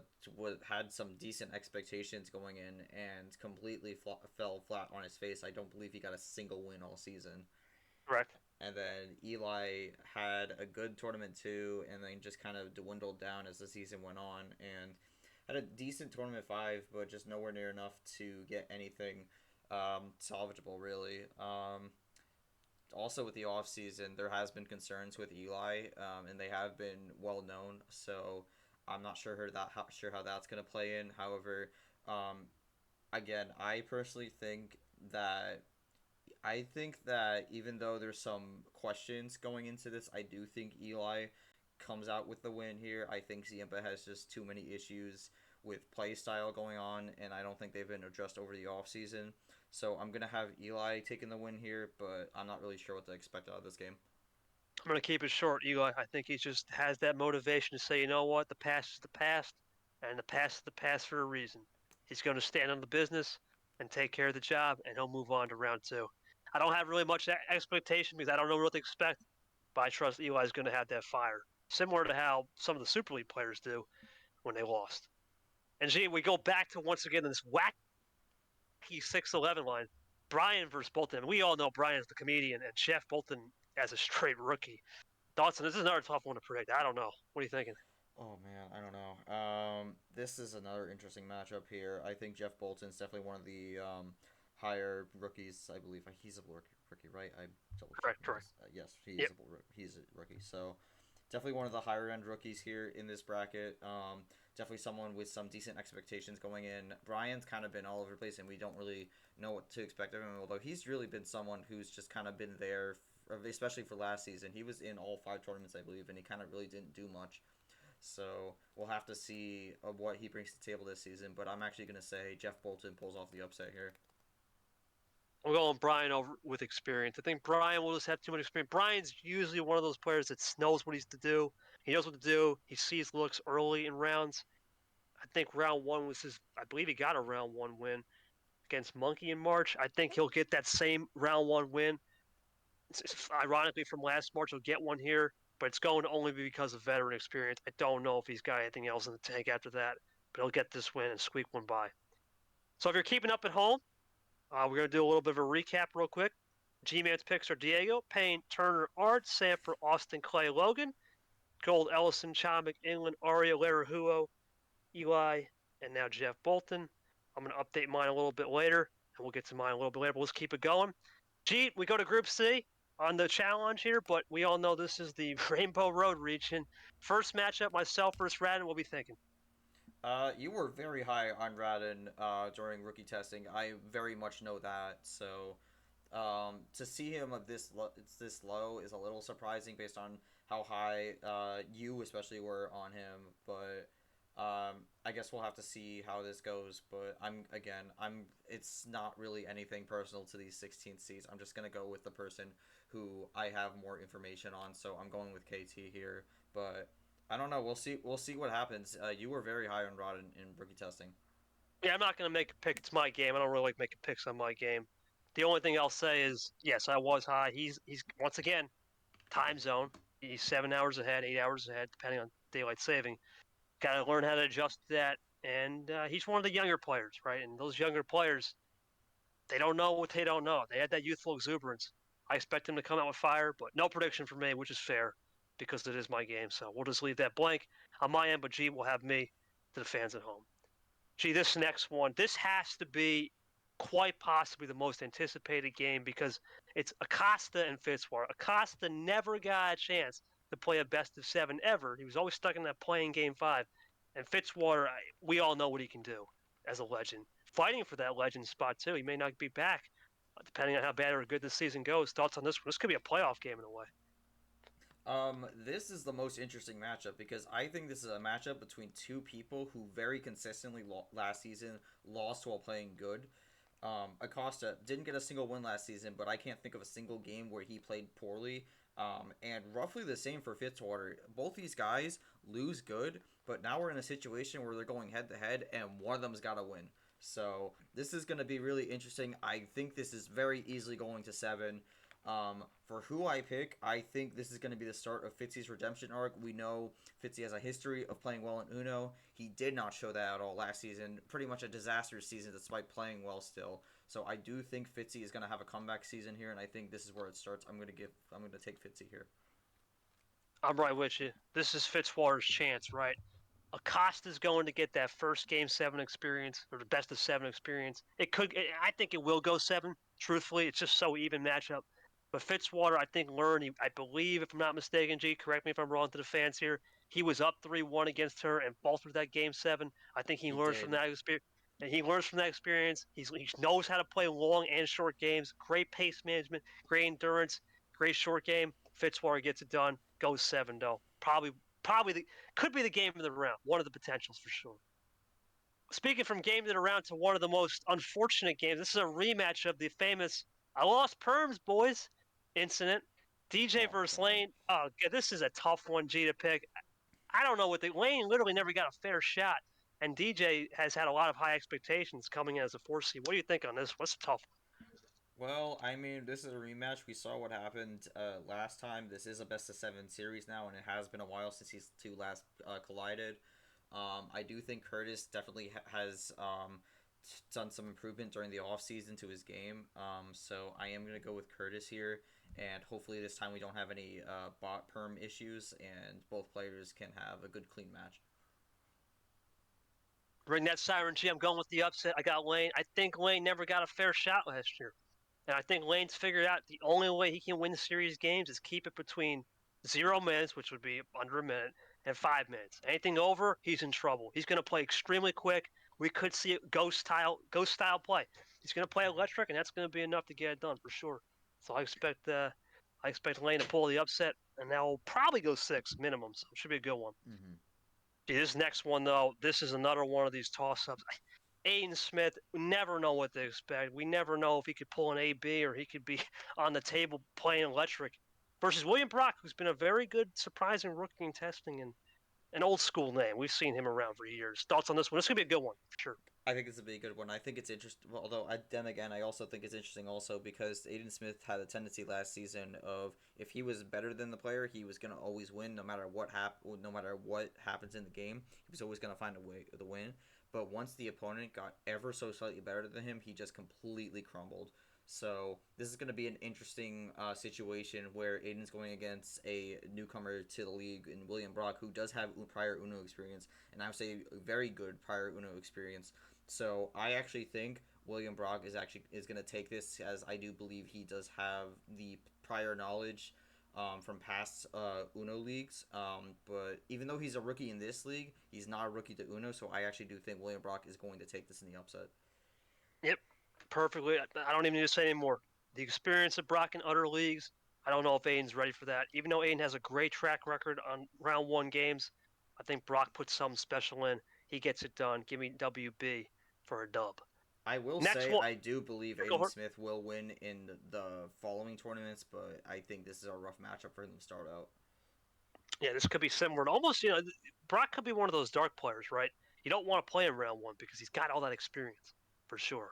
had some decent expectations going in and completely fell flat on his face. I don't believe he got a single win all season. Correct. And then Eli had a good tournament too, and then just kind of dwindled down as the season went on, and had a decent tournament 5, but just nowhere near enough to get anything salvageable really. Also with the off season, there has been concerns with Eli, and they have been well known. So I'm not sure how that's gonna play in. However, um, again, that I think that even though there's some questions going into this, I do think Eli comes out with the win here. I think Ziemba has just too many issues with play style going on, and I don't think they've been addressed over the offseason. So I'm going to have Eli taking the win here, but I'm not really sure what to expect out of this game. I'm going to keep it short, Eli. I think he just has that motivation to say, you know what, the past is the past, and the past is the past for a reason. He's going to stand on the business and take care of the job, and he'll move on to round 2. I don't have really much expectation because I don't know what to expect, but I trust Eli's going to have that fire, similar to how some of the Super League players do when they lost. And gee, we go back to once again this wacky 6-11 line. Brian versus Bolton. We all know Brian's the comedian, and Jeff Bolton as a straight rookie. Dawson, this is another tough one to predict. I don't know. What are you thinking? Oh man, I don't know. This is another interesting matchup here. I think Jeff Bolton's definitely one of the higher rookies. I believe he's a rookie, right? I double Correct, checking correct. this. Yes, Yep. he's a rookie. So definitely one of the higher end rookies here in this bracket. Definitely someone with some decent expectations going in. Brian's kind of been all over the place, and we don't really know what to expect of him. Although he's really been someone who's just kind of been there, especially for last season. He was in all 5 tournaments, I believe, and he kind of really didn't do much. So we'll have to see what he brings to the table this season. But I'm actually going to say Jeff Bolton pulls off the upset here. I'm going Brian over with experience. I think Brian will just have too much experience. Brian's usually one of those players that knows what he's to do. He knows what to do. He sees looks early in rounds. I think round 1 was his. I believe he got a round 1 win against Monkey in March. I think he'll get that same round 1 win. Ironically, from last March, he'll get one here, but it's going to only be because of veteran experience. I don't know if he's got anything else in the tank after that, but he'll get this win and squeak one by. So if you're keeping up at home, we're going to do a little bit of a recap real quick. G-Man's picks are Diego, Payne, Turner, Art, Sanford, Austin, Clay, Logan, Gold, Ellison, Chomik, England, Aria, Larahuo, Eli, and now Jeff Bolton. I'm going to update mine a little bit later, and we'll get to mine a little bit later, but let's keep it going. G, we go to Group C on the challenge here, but we all know this is the Rainbow Road region. First matchup, myself versus Radin. What are we thinking? You were very high on Radin during rookie testing. I very much know that. So to see him of this low is a little surprising based on how high you especially were on him. But I guess we'll have to see how this goes. But it's not really anything personal to these 16th seeds. I'm just gonna go with the person who I have more information on. So I'm going with KT here. But I don't know. We'll see. We'll see what happens. You were very high on Rod in rookie testing. Yeah, I'm not going to make a pick. It's my game. I don't really like making picks on my game. The only thing I'll say is, yes, I was high. He's once again time zone. He's 7 hours ahead, 8 hours ahead, depending on daylight saving. Got to learn how to adjust to that. And he's one of the younger players, right? And those younger players, they don't know what they don't know. They had that youthful exuberance. I expect him to come out with fire, but no prediction for me, which is fair because it is my game. So we'll just leave that blank on my end, but G will have me to the fans at home. Gee, this next one, this has to be quite possibly the most anticipated game because it's Acosta and Fitzwater. Acosta never got a chance to play a best of seven ever. He was always stuck in that playing game five. And Fitzwater, we all know what he can do as a legend. Fighting for that legend spot, too. He may not be back, depending on how bad or good this season goes. Thoughts on this one? This could be a playoff game in a way. This is the most interesting matchup because I think this is a matchup between two people who very consistently last season lost while playing good. Acosta didn't get a single win last season, but I can't think of a single game where he played poorly. And roughly the same for Fitzwater. Both these guys lose good, but now we're in a situation where they're going head to head, and one of them's got to win. So this is going to be really interesting. I think this is very easily going to 7. For who I pick, I think this is going to be the start of Fitzy's redemption arc. We know Fitzy has a history of playing well in Uno. He did not show that at all last season. Pretty much a disastrous season despite playing well still. So I do think Fitzy is going to have a comeback season here, and I think this is where it starts. I'm going to take Fitzy here. I'm right with you. This is Fitzwater's chance, right? Acosta's going to get that first game 7 experience or the best of 7 experience. I think it will go 7. Truthfully, it's just so even matchup. But Fitzwater, I think, learned. I believe, if I'm not mistaken, G, correct me if I'm wrong to the fans here. He was up 3-1 against her and faltered that game 7. I think he learns from that experience. And he learns from that experience. He knows how to play long and short games. Great pace management, great endurance, great short game. Fitzwater gets it done. Goes 7 though. Probably could be the game of the round. One of the potentials for sure. Speaking from game of the round to one of the most unfortunate games, this is a rematch of the famous "I lost perms, boys" incident. DJ versus Lane. Oh, this is a tough one, G, to pick. I don't know what Lane literally never got a fair shot, and DJ has had a lot of high expectations coming in as a 4 seed. What do you think on this? What's tough? Well, I mean, this is a rematch. We saw what happened last time. This is a best of 7 series now, and it has been a while since these two last collided. I do think Curtis definitely has done some improvement during the off season to his game. So I am gonna go with Curtis here, and hopefully this time we don't have any bot perm issues, and both players can have a good clean match. Bring that siren, G. I'm going with the upset. I got Lane. I think Lane never got a fair shot last year. And I think Lane's figured out the only way he can win the series games is keep it between 0 minutes, which would be under a minute, and 5 minutes. Anything over, he's in trouble. He's going to play extremely quick. We could see it ghost style play. He's going to play electric, and that's going to be enough to get it done for sure. So I expect Lane to pull the upset, and that will probably go 6 minimum. So it should be a good one. Mm-hmm. See, this next one though, this is another one of these toss-ups. Aiden Smith, we never know what to expect. We never know if he could pull an AB or he could be on the table playing electric. Versus William Brock, who's been a very good, surprising rookie in testing and an old school name. We've seen him around for years. Thoughts on this one? This could be a good one, for sure. I think it's a good one. I think it's interesting. Although, then again, I also think it's interesting also because Aiden Smith had a tendency last season of if he was better than the player, he was gonna always win no matter what no matter what happens in the game. He was always gonna find a way to win. But once the opponent got ever so slightly better than him, he just completely crumbled. So this is going to be an interesting situation where Aiden's going against a newcomer to the league in William Brock, who does have prior Uno experience, and I would say very good prior Uno experience. So I actually think William Brock is going to take this, as I do believe he does have the prior knowledge from past Uno leagues. But even though he's a rookie in this league, he's not a rookie to Uno. So I actually do think William Brock is going to take this in the upset. Yep, perfectly. I don't even need to say anymore. The experience of Brock in other leagues, I don't know if Aiden's ready for that. Even though Aiden has a great track record on round 1 games, I think Brock puts something special in. He gets it done. Give me WB for a dub. I will say I do believe Aiden Smith will win in the following tournaments, but I think this is a rough matchup for him to start out. Yeah, this could be similar. Almost, Brock could be one of those dark players, right? You don't want to play him round one because he's got all that experience, for sure.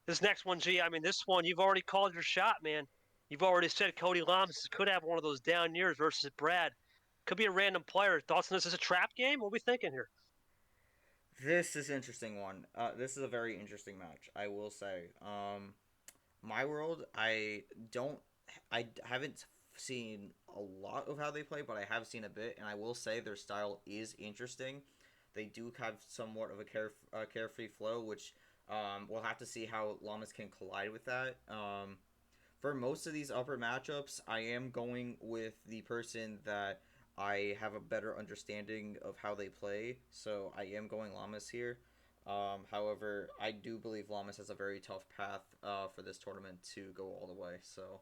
This next one, G, I mean, this one, you've already called your shot, man. You've already said Cody Lamas could have one of those down years versus Brad. Could be a random player. Thoughts on this? Is a trap game? What are we thinking here? This is an interesting one. This is a very interesting match, I will say. My World, don't, I haven't seen a lot of how they play, but I have seen a bit, and I will say their style is interesting. They do have somewhat of a carefree flow, which we'll have to see how Llamas can collide with that. For most of these upper matchups, I am going with the person that I have a better understanding of how they play, so I am going Llamas here. However, I do believe Llamas has a very tough path for this tournament to go all the way. So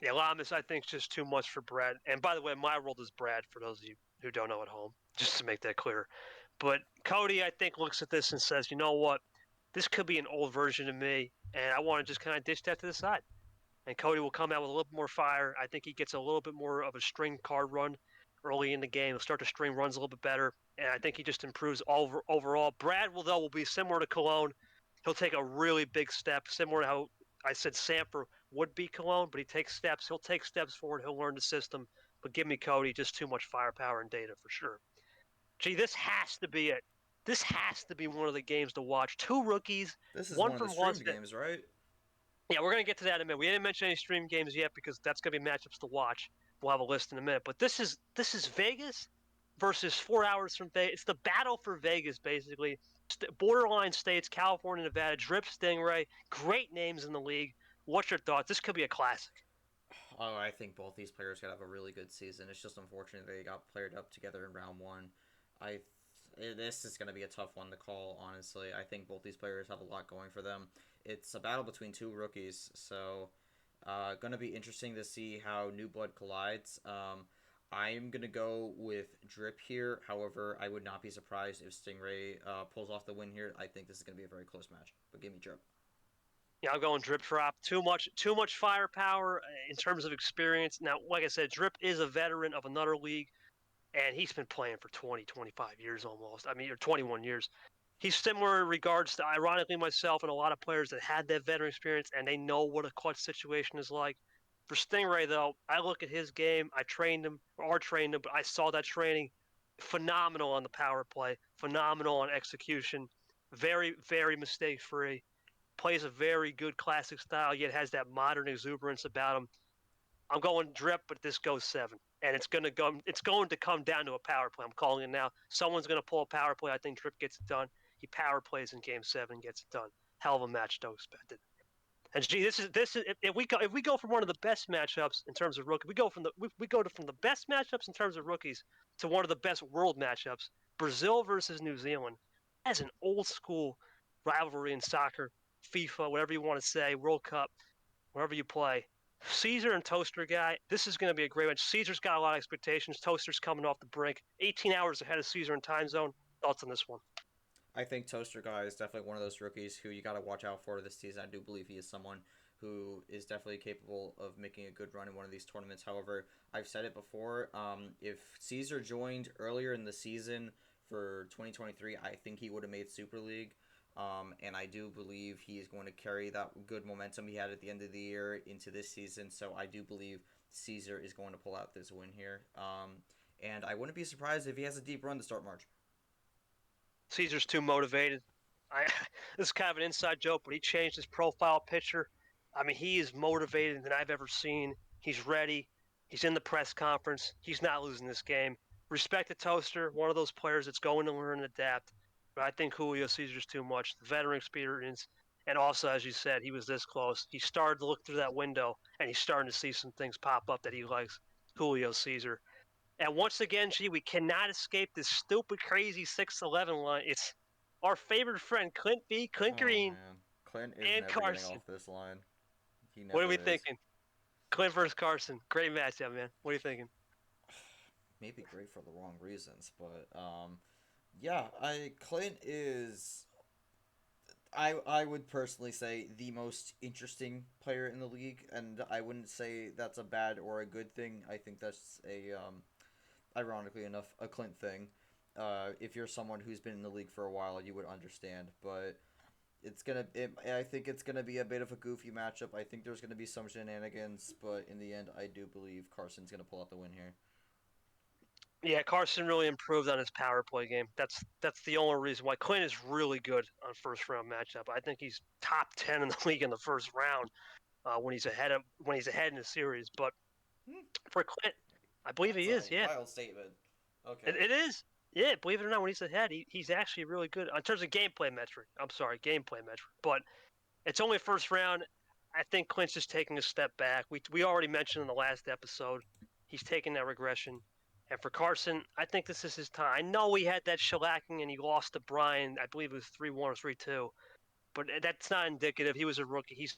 Yeah, Lamas, I think, is just too much for Brad. And by the way, my world is Brad, for those of you who don't know at home, just to make that clear. But Cody, I think, looks at this and says, you know what? This could be an old version of me, and I want to just kind of dish that to the side. And Cody will come out with a little bit more fire. I think he gets a little bit more of a string card run early in the game. He'll start to string runs a little bit better, and I think he just improves overall. Brad will be similar to Cologne. He'll take a really big step, similar to how I said Sanford would be Cologne, but he takes steps. He'll take steps forward. He'll learn the system. But give me Cody, just too much firepower and data for sure. Gee, this has to be it. This has to be one of the games to watch. Two rookies, this is one one of the from Las streamed Vegas. games, right? Yeah, we're gonna get to that in a minute. We didn't mention any stream games yet because that's gonna be matchups to watch. We'll have a list in a minute. But this is Vegas versus 4 hours from Vegas. It's the battle for Vegas, basically. Borderline states: California, Nevada, Drip, Stingray. Great names in the league. What's your thoughts? This could be a classic. Oh, I think both these players could have a really good season. It's just unfortunate they got paired up together in round one. I this is going to be a tough one to call, honestly. I think both these players have a lot going for them. It's a battle between two rookies, so going to be interesting to see how New Blood collides. I'm going to go with Drip here. However, I would not be surprised if Stingray pulls off the win here. I think this is going to be a very close match, but give me Drip. Yeah, I'm going Drip Drop. Too much firepower in terms of experience. Now, like I said, Drip is a veteran of another league, and he's been playing for 20, 25 years almost. I mean, or 21 years. He's similar in regards to, ironically, myself and a lot of players that had that veteran experience and they know what a clutch situation is like. For Stingray, though, I look at his game. I trained him, or trained him, but I saw that training. Phenomenal on the power play, phenomenal on execution, very, very mistake free. Plays a very good classic style, yet has that modern exuberance about him. I'm going Drip, but this goes 7. And it's going to go. It's going to come down to a power play. I'm calling it now. Someone's going to pull a power play. I think Drip gets it done. He power plays in Game 7, gets it done. Hell of a match, though, expected. And gee, this is if we go from one of the best matchups in terms of rookie, we go from the best matchups in terms of rookies to one of the best world matchups. Brazil versus New Zealand as an old school rivalry in soccer, FIFA, whatever you want to say, World Cup, wherever you play. Caesar and Toaster guy, this is going to be a great match. Caesar's got a lot of expectations. Toaster's coming off the brink, 18 hours ahead of Caesar in time zone. Thoughts on this one? I think Toaster Guy is definitely one of those rookies who you got to watch out for this season. I do believe he is someone who is definitely capable of making a good run in one of these tournaments. However, I've said it before. If Caesar joined earlier in the season for 2023, I think he would have made Super League. And I do believe he is going to carry that good momentum he had at the end of the year into this season. So I do believe Caesar is going to pull out this win here. And I wouldn't be surprised if he has a deep run to start March. Caesar's too motivated. I this is kind of an inside joke, but he changed his profile picture. I mean, he is motivated than I've ever seen. He's ready. He's in the press conference. He's not losing this game. Respect the Toaster, one of those players that's going to learn and adapt. But I think Julio Caesar's too much. The veteran experience, and also, as you said, he was this close. He started to look through that window, and he's starting to see some things pop up that he likes. Julio Caesar. And once again, G, we cannot escape this stupid, crazy 6-11 line. It's our favorite friend, Clint B, Clint Oh Green, man, Clint is and never getting Carson. off this line. He What are never we is. thinking? Clint versus Carson. Great matchup, man. What are you thinking? Maybe great for the wrong reasons, but yeah, I Clint is. I would personally say the most interesting player in the league, and I wouldn't say that's a bad or a good thing. I think that's ironically enough, a Clint thing. If you're someone who's been in the league for a while, you would understand. But I think it's gonna be a bit of a goofy matchup. I think there's gonna be some shenanigans, but in the end, I do believe Carson's gonna pull out the win here. Yeah, Carson really improved on his power play game. That's the only reason why Clint is really good on first round matchup. I think he's top 10 in the league in the first round when he's ahead in the series. But Hmm, for Clint, I believe that's he a is. Yeah, wild statement. it, Okay. it is. Yeah, believe it or not, when he's ahead, he's actually really good in terms of gameplay metric. I'm sorry, gameplay metric. But it's only first round. I think Clint's just taking a step back. We already mentioned in the last episode, he's taking that regression. And for Carson, I think this is his time. I know he had that shellacking and he lost to Brian. I believe it was 3-1 or 3-2. But that's not indicative. He was a rookie. He's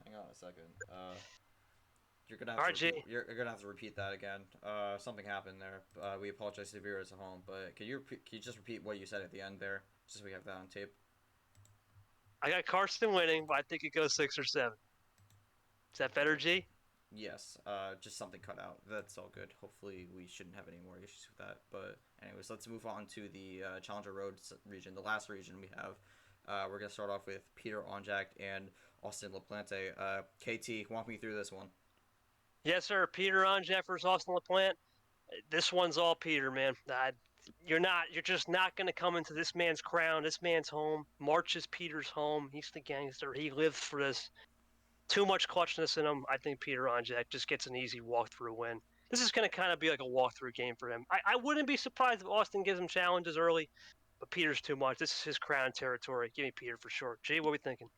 Hang on a second. You're gonna have to RG. repeat. You're gonna have to repeat that again. Something happened there. We apologize to the viewers at home, but can you just repeat what you said at the end there, just so we have that on tape? I got Carson winning, but I think it goes 6 or 7. Is that better, G? Yes, just something cut out. That's all good. Hopefully, we shouldn't have any more issues with that. But anyways, let's move on to the Challenger Road region, the last region we have. We're gonna start off with Peter Onjak and Austin LaPlante. KT, walk me through this one. Yes, sir. Peter on Jeffers, Austin LaPlante. This one's all Peter, man. You're just not going to come into this man's crown, this man's home. March is Peter's home. He's the gangster. He lived for this. Too much clutchness in him. I think Peter Onjak just gets an easy walkthrough win. This is going to kind of be like a walkthrough game for him. I wouldn't be surprised if Austin gives him challenges early, but Peter's too much. This is his crown territory. Give me Peter for sure. G, what are we thinking?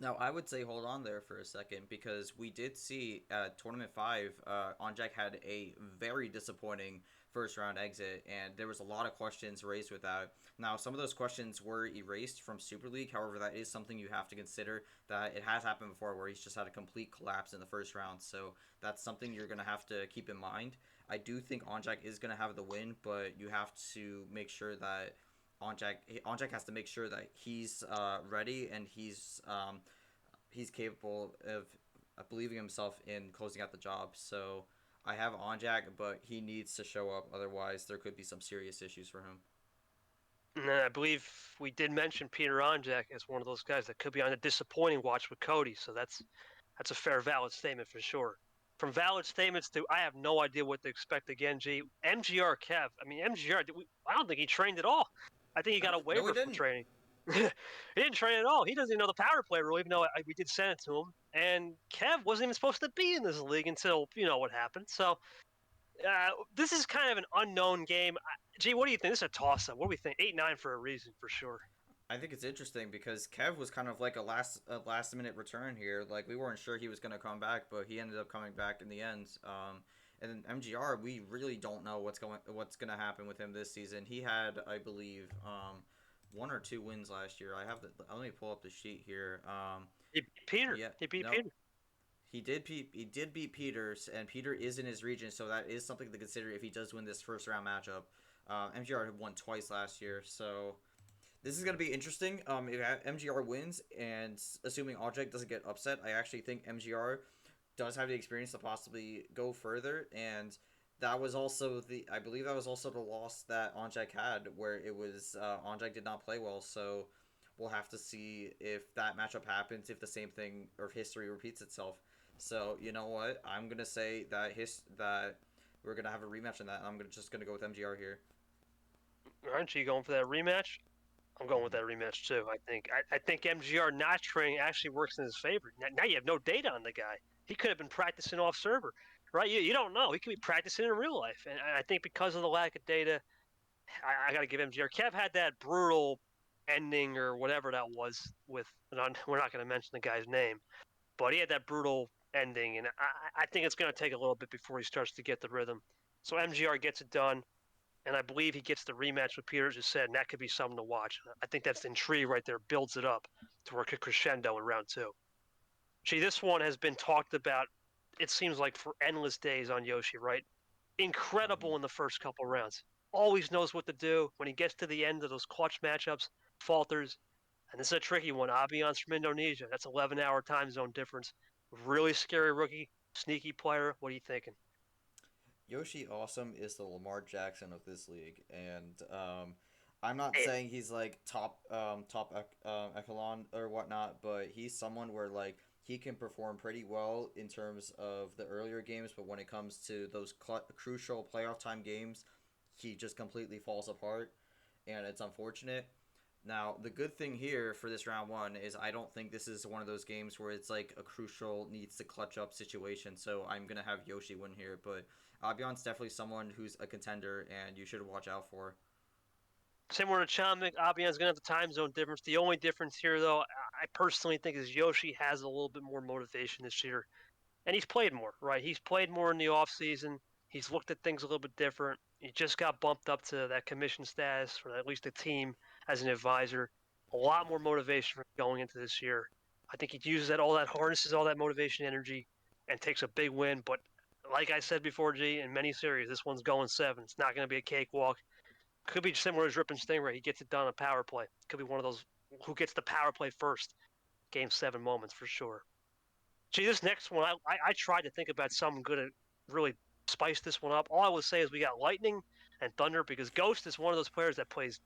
Now, I would say hold on there for a second because we did see at Tournament 5, Onjak had a very disappointing first round exit, and there was a lot of questions raised with that. Now, some of those questions were erased from Super League. However, that is something you have to consider that it has happened before where he's just had a complete collapse in the first round. So that's something you're going to have to keep in mind. I do think Onjak is going to have the win, but you have to make sure that Onjak has to make sure that he's ready and he's capable of believing himself in closing out the job. So I have Onjak, but he needs to show up. Otherwise, there could be some serious issues for him. And I believe we did mention Peter Onjak as one of those guys that could be on a disappointing watch with Cody. So that's a fair, valid statement for sure. From valid statements to I have no idea what to expect again, G. MGR Kev. I mean, MGR, I don't think he trained at all. I think he got a No, he waiver from didn't. training. He didn't train at all. He doesn't even know the power play rule, even though we did send it to him. And Kev wasn't even supposed to be in this league until you know what happened. So this is kind of an unknown game. Gee, what do you think? This is a toss-up. What do we think? 8-9 for a reason, for sure. I think it's interesting because Kev was kind of like a last minute return here. Like we weren't sure he was going to come back, but he ended up coming back in the end. And then MGR, we really don't know what's going to happen with him this season. He had, I believe, one or two wins last year. Let me pull up the sheet here. He beat Peter. Yeah, He beat no, Peter. he did beat Peters, and Peter is in his region, so that is something to consider if he does win this first round matchup. MGR had won twice last year, so this is going to be interesting. If MGR wins, and assuming Object doesn't get upset, I actually think MGR does have the experience to possibly go further. And I believe that was also the loss that Onjak had, where it was Onjak did not play well. So we'll have to see if that matchup happens, if the same thing or history repeats itself. So you know what? I'm gonna say that we're gonna have a rematch in that. And just gonna go with MGR here. Aren't you going for that rematch? I'm going with Mm-hmm. that rematch too. I think MGR not training actually works in his favor. Now you have no data on the guy. He could have been practicing off server, right? You don't know. He could be practicing in real life. And I think because of the lack of data, I got to give MGR. Kev had that brutal ending or whatever that was with. We're not going to mention the guy's name, but he had that brutal ending, and I think it's going to take a little bit before he starts to get the rhythm. So MGR gets it done, and I believe he gets the rematch with Peter, as you said, and that could be something to watch. I think that's the intrigue right there, builds it up to where it could crescendo in round two. Gee, this one has been talked about, it seems like, for endless days on Yoshi, right? incredible Hmm. in the first couple rounds. Always knows what to do. When he gets to the end of those clutch matchups, falters. And this is a tricky one. Abion's from Indonesia. That's 11-hour time zone difference. Really scary rookie, sneaky player. What are you thinking? Yoshi Awesome is the Lamar Jackson of this league, and I'm not And saying he's like top echelon or whatnot, but he's someone where like he can perform pretty well in terms of the earlier games, but when it comes to those crucial playoff time games, he just completely falls apart, and it's unfortunate. Now, the good thing here for this round one is I don't think this is one of those games where it's like a crucial needs to clutch up situation. So I'm gonna have Yoshi win here, but Abion's definitely someone who's a contender and you should watch out for. similar to Chomik, Abion's going to have the time zone difference. The only difference here, though, I personally think is Yoshi has a little bit more motivation this year. And he's played more, right? He's played more in the offseason. He's looked at things a little bit different. He just got bumped up to that commission status, or at least a team as an advisor. A lot more motivation going into this year. I think he uses that all that harnesses all that motivation energy and takes a big win. But like I said before, G, in many series, this one's going 7. It's not going to be a cakewalk. Could be similar to Ripon Stingray. He gets it done on power play. Could be one of those who gets the power play first. Game 7 moments for sure. Gee, this next one, I tried to think about something good to really spice this one up. All I would say is we got Lightning and Thunder because Ghost is one of those players that plays.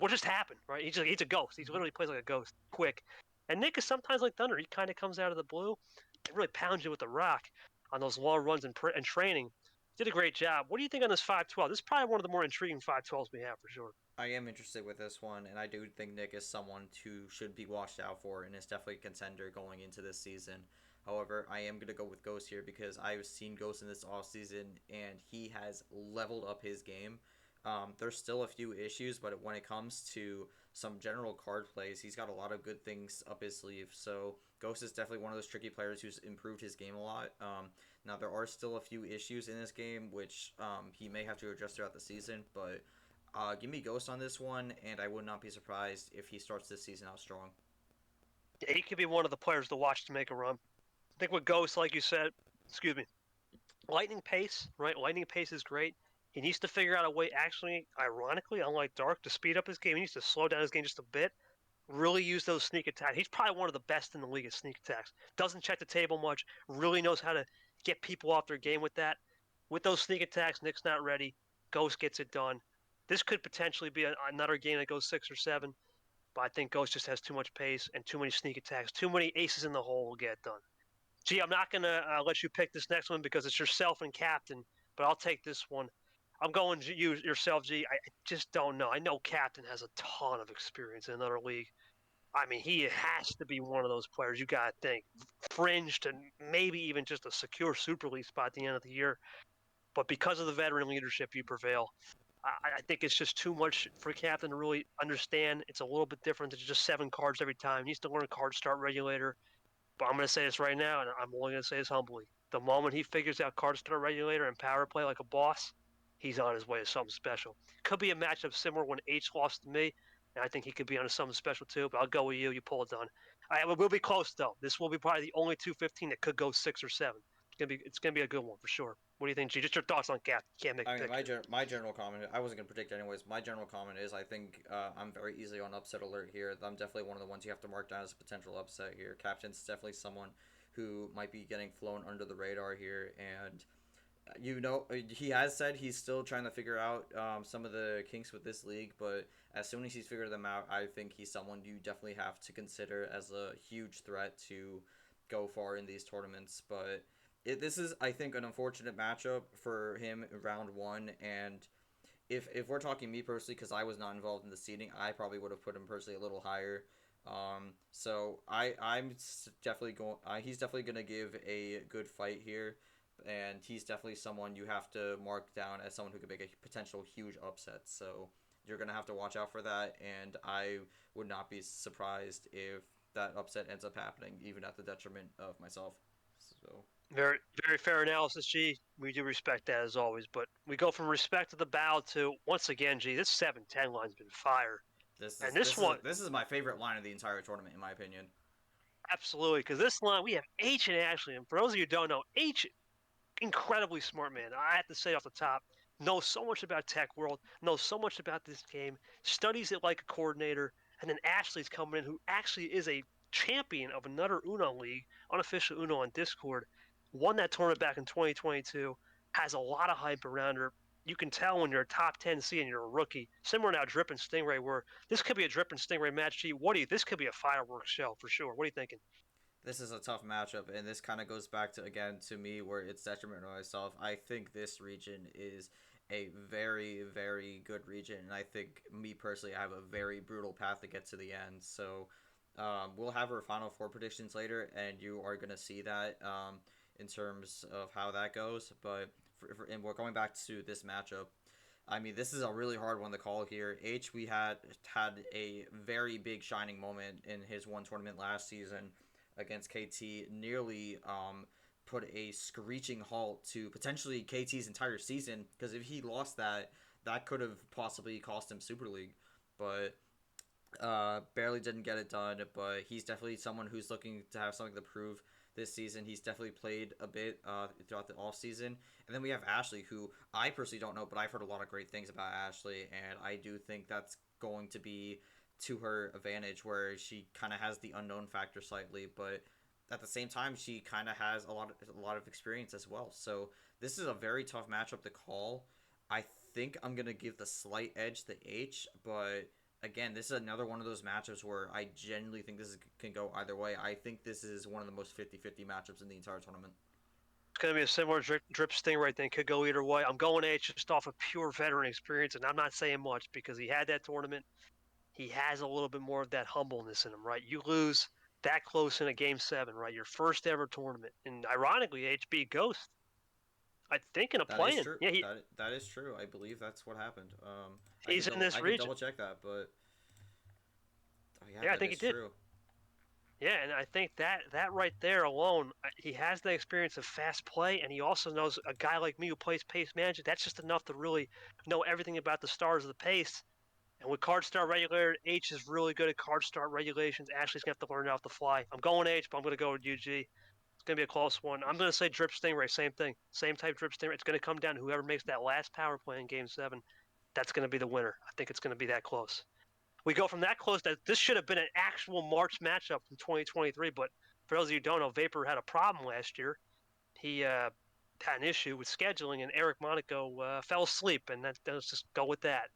What just happened, right? He's a ghost. He literally plays like a ghost, quick. And Nick is sometimes like Thunder. He kind of comes out of the blue and really pounds you with the rock on those long runs and training. Did a great job. What do you think on this 5-12? This is probably one of the more intriguing 5-12s we have for sure. I am interested with this one, and I do think Nick is someone who should be watched out for and is definitely a contender going into this season. However, I am going to go with Ghost here because I've seen Ghost in this offseason and he has leveled up his game. There's still a few issues, but when it comes to some general card plays, he's got a lot of good things up his sleeve. So Ghost is definitely one of those tricky players who's improved his game a lot. Now there are still a few issues in this game, which he may have to address throughout the season, but give me Ghost on this one, and I would not be surprised if he starts this season out strong. Yeah, he could be one of the players to watch to make a run. I think with Ghost, like you said, excuse me, lightning pace, right? Lightning pace is great. He needs to figure out a way, actually, ironically, unlike Dark, to speed up his game. He needs to slow down his game just a bit. Really use those sneak attacks. He's probably one of the best in the league at sneak attacks. Doesn't check the table much. Really knows how to get people off their game with that. With those sneak attacks, Nick's not ready. Ghost gets it done. This could potentially be another game that goes 6 or 7, but I think Ghost just has too much pace and too many sneak attacks. Too many aces in the hole will get done. Gee, I'm not going to let you pick this next one because it's yourself and Captain, but I'll take this one. I'm going you yourself, G. I just don't know. I know Captain has a ton of experience in another league. I mean, he has to be one of those players you got to think fringe to maybe even just a secure Super League spot at the end of the year. But because of the veteran leadership, you prevail. I think it's just too much for Captain to really understand. It's a little bit different than just 7 cards every time. He needs to learn a card start regulator. But I'm going to say this right now, and I'm only going to say this humbly. The moment he figures out card start regulator and power play like a boss, he's on his way to something special. Could be a matchup similar when H lost to me, and I think he could be on something special too. But I'll go with you. You pull it done. We'll be close though. This will be probably the only 215 that could go 6 or 7. It's gonna be a good one for sure. What do you think, G? Just your thoughts on Cap. Can't make a I mean, pick here. my general comment, I wasn't going to predict anyways. My general comment is I think I'm very easily on upset alert here. I'm definitely one of the ones you have to mark down as a potential upset here. Captain's definitely someone who might be getting flown under the radar here. And, he has said he's still trying to figure out some of the kinks with this league. But as soon as he's figured them out, I think he's someone you definitely have to consider as a huge threat to go far in these tournaments. But this is, I think, an unfortunate matchup for him in round one. And if we're talking me personally, because I was not involved in the seeding, I probably would have put him personally a little higher. So I'm definitely going. He's definitely going to give a good fight here, and he's definitely someone you have to mark down as someone who could make a potential huge upset. So you're going to have to watch out for that, and I would not be surprised if that upset ends up happening, even at the detriment of myself. So. Very, very fair analysis, G. We do respect that as always, but we go from respect to the bow to once again, G. This 7-10 line's been fire, This and is this this is one this is my favorite line of the entire tournament, in my opinion. absolutely because this line we have H and Ashley, and for those of you who don't know, H incredibly smart man. I have to say off the top, knows so much about tech world, knows so much about this game, studies it like a coordinator, and then Ashley's coming in, who actually is a champion of another Uno League, unofficial Uno on Discord, won that tournament back in 2022, has a lot of hype around her. You can tell when you're a top 10 seed and you're a rookie. Similar now, Drip and Stingray, where this could be a Drip and Stingray match. This could be a fireworks show for sure. What are you thinking? This is a tough matchup, and this kind of goes back to again to me where it's detriment to myself. I think this region is a very very good region, and I think me personally I have a very brutal path to get to the end. So we'll have our final four predictions later, and you are gonna see that in terms of how that goes. But and we're going back to this matchup. I mean, this is a really hard one to call here. We had a very big shining moment in his one tournament last season against KT, nearly put a screeching halt to potentially KT's entire season. Because if he lost that, that could have possibly cost him Super League. But barely didn't get it done. But he's definitely someone who's looking to have something to prove this season. He's definitely played a bit throughout the off season. And then we have Ashley, who I personally don't know, but I've heard a lot of great things about Ashley, and I do think that's going to be to her advantage, where she kind of has the unknown factor slightly, but at the same time she kind of has a lot of experience as well. So this is a very tough matchup to call. I think I'm gonna give the slight edge to H, but again, this is another one of those matchups where I genuinely think can go either way. I think this is one of the most 50-50 matchups in the entire tournament. It's going to be a similar drip Stingray thing. Could go either way. I'm going H just off of pure veteran experience, and I'm not saying much because he had that tournament. He has a little bit more of that humbleness in him, right? You lose that close in a game 7, right? Your first ever tournament. And ironically, HB Ghost, I think in a That is play-in. true. Yeah, That is true. I believe that's what happened. he's in this I can region. double check that, but oh yeah, Yeah, I that think he is did. true. Yeah, and I think that right there alone, he has the experience of fast play, and he also knows a guy like me who plays pace management. That's just enough to really know everything about the stars of the pace. And with card start regulator, H is really good at card start regulations. Ashley's gonna have to learn it off the fly. I'm going H, but I'm gonna go with UG. It's gonna be a close one. I'm gonna say Drip Stingray, same thing, same type Drip Stingray. It's gonna come down to whoever makes that last power play in Game 7. That's gonna be the winner. I think it's gonna be that close. We go from that close that this should have been an actual March matchup from 2023. But for those of you who don't know, Vapor had a problem last year. He had an issue with scheduling, and Eric Monaco fell asleep, and let's just go with that.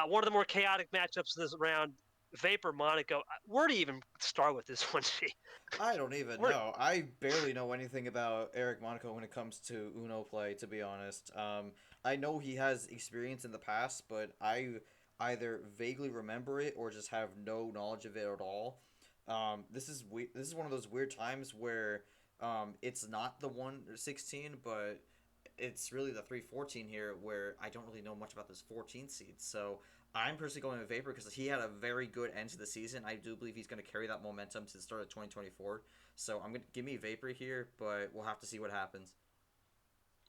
One of the more chaotic matchups in this round, Vapor Monaco. Where do you even start with this one, G? I don't even know. I barely know anything about Eric Monaco when it comes to Uno play, to be honest. I know he has experience in the past, but I either vaguely remember it or just have no knowledge of it at all. This is one of those weird times where it's not the 1/16, but it's really the 3/14 here, where I don't really know much about this 14 seed. So I'm personally going with Vapor because he had a very good end to the season. I do believe he's going to carry that momentum to the start of 2024. So I'm going to give me Vapor here, but we'll have to see what happens.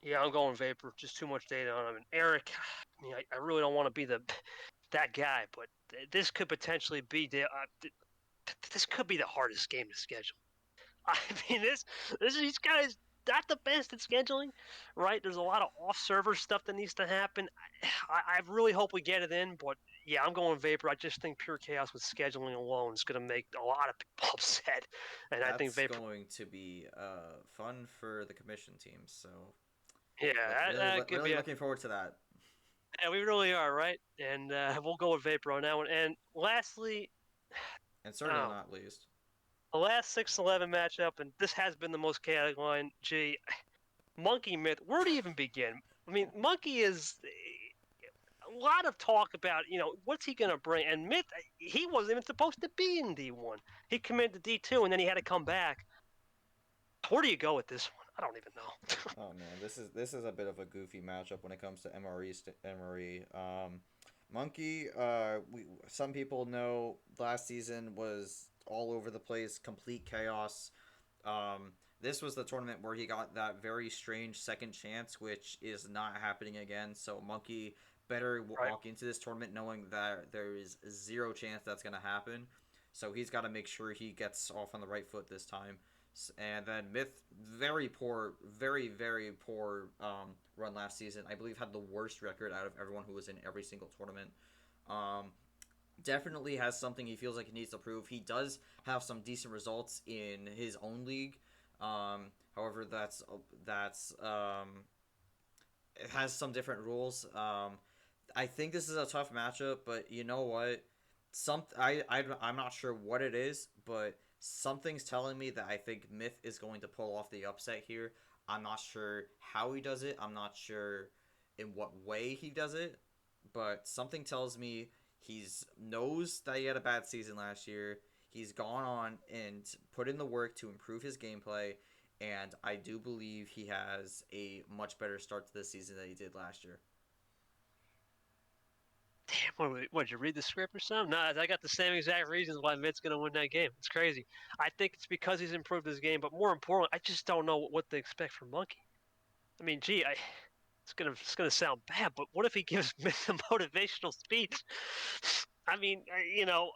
Yeah, I'm going Vapor. Just too much data on him. And Eric, I really don't want to be that guy, but this could potentially be this could be the hardest game to schedule. I mean, these guys not the best at scheduling, right? There's a lot of off-server stuff that needs to happen. I really hope we get it in, but yeah, I'm going Vapor. I just think pure chaos with scheduling alone is going to make a lot of people upset, and I think That's Vapor. going to be fun for the commission teams. So Yeah, that could really be. looking forward to that. Yeah, we really are, right? And we'll go with Vapor on that one. And lastly, And certainly not least. the last 6-11 matchup, and this has been the most chaotic line. Gee, Monkey Myth, where do you even begin? I mean, Monkey is a lot of talk about, what's he going to bring? And Myth, he wasn't even supposed to be in D1. He committed to D2, and then he had to come back. Where do you go with this one? I don't even know. Oh man, this is a bit of a goofy matchup when it comes to MRE. Monkey, some people know last season was all over the place, complete chaos. This was the tournament where he got that very strange second chance, which is not happening again. So Monkey better walk into this tournament knowing that there is zero chance that's going to happen. So he's got to make sure he gets off on the right foot this time. And then Myth, very poor, very very poor run last season. I believe had the worst record out of everyone who was in every single tournament. Um, Definitely has something he feels like he needs to prove. He does have some decent results in his own league. However, that's it has some different rules. I think this is a tough matchup, but you know what? I'm not sure what it is, but something's telling me that I think Myth is going to pull off the upset here. I'm not sure how he does it. I'm not sure in what way he does it, but something tells me he's knows that he had a bad season last year. He's gone on and put in the work to improve his gameplay, and I do believe he has a much better start to this season than he did last year. Damn, what, did you read the script or something? Nah, I got the same exact reasons why Mitt's going to win that game. It's crazy. I think it's because he's improved his game, but more importantly, I just don't know what to expect from Monkey. I mean, gee, it's gonna sound bad, but what if he gives Mitt a motivational speech? I mean,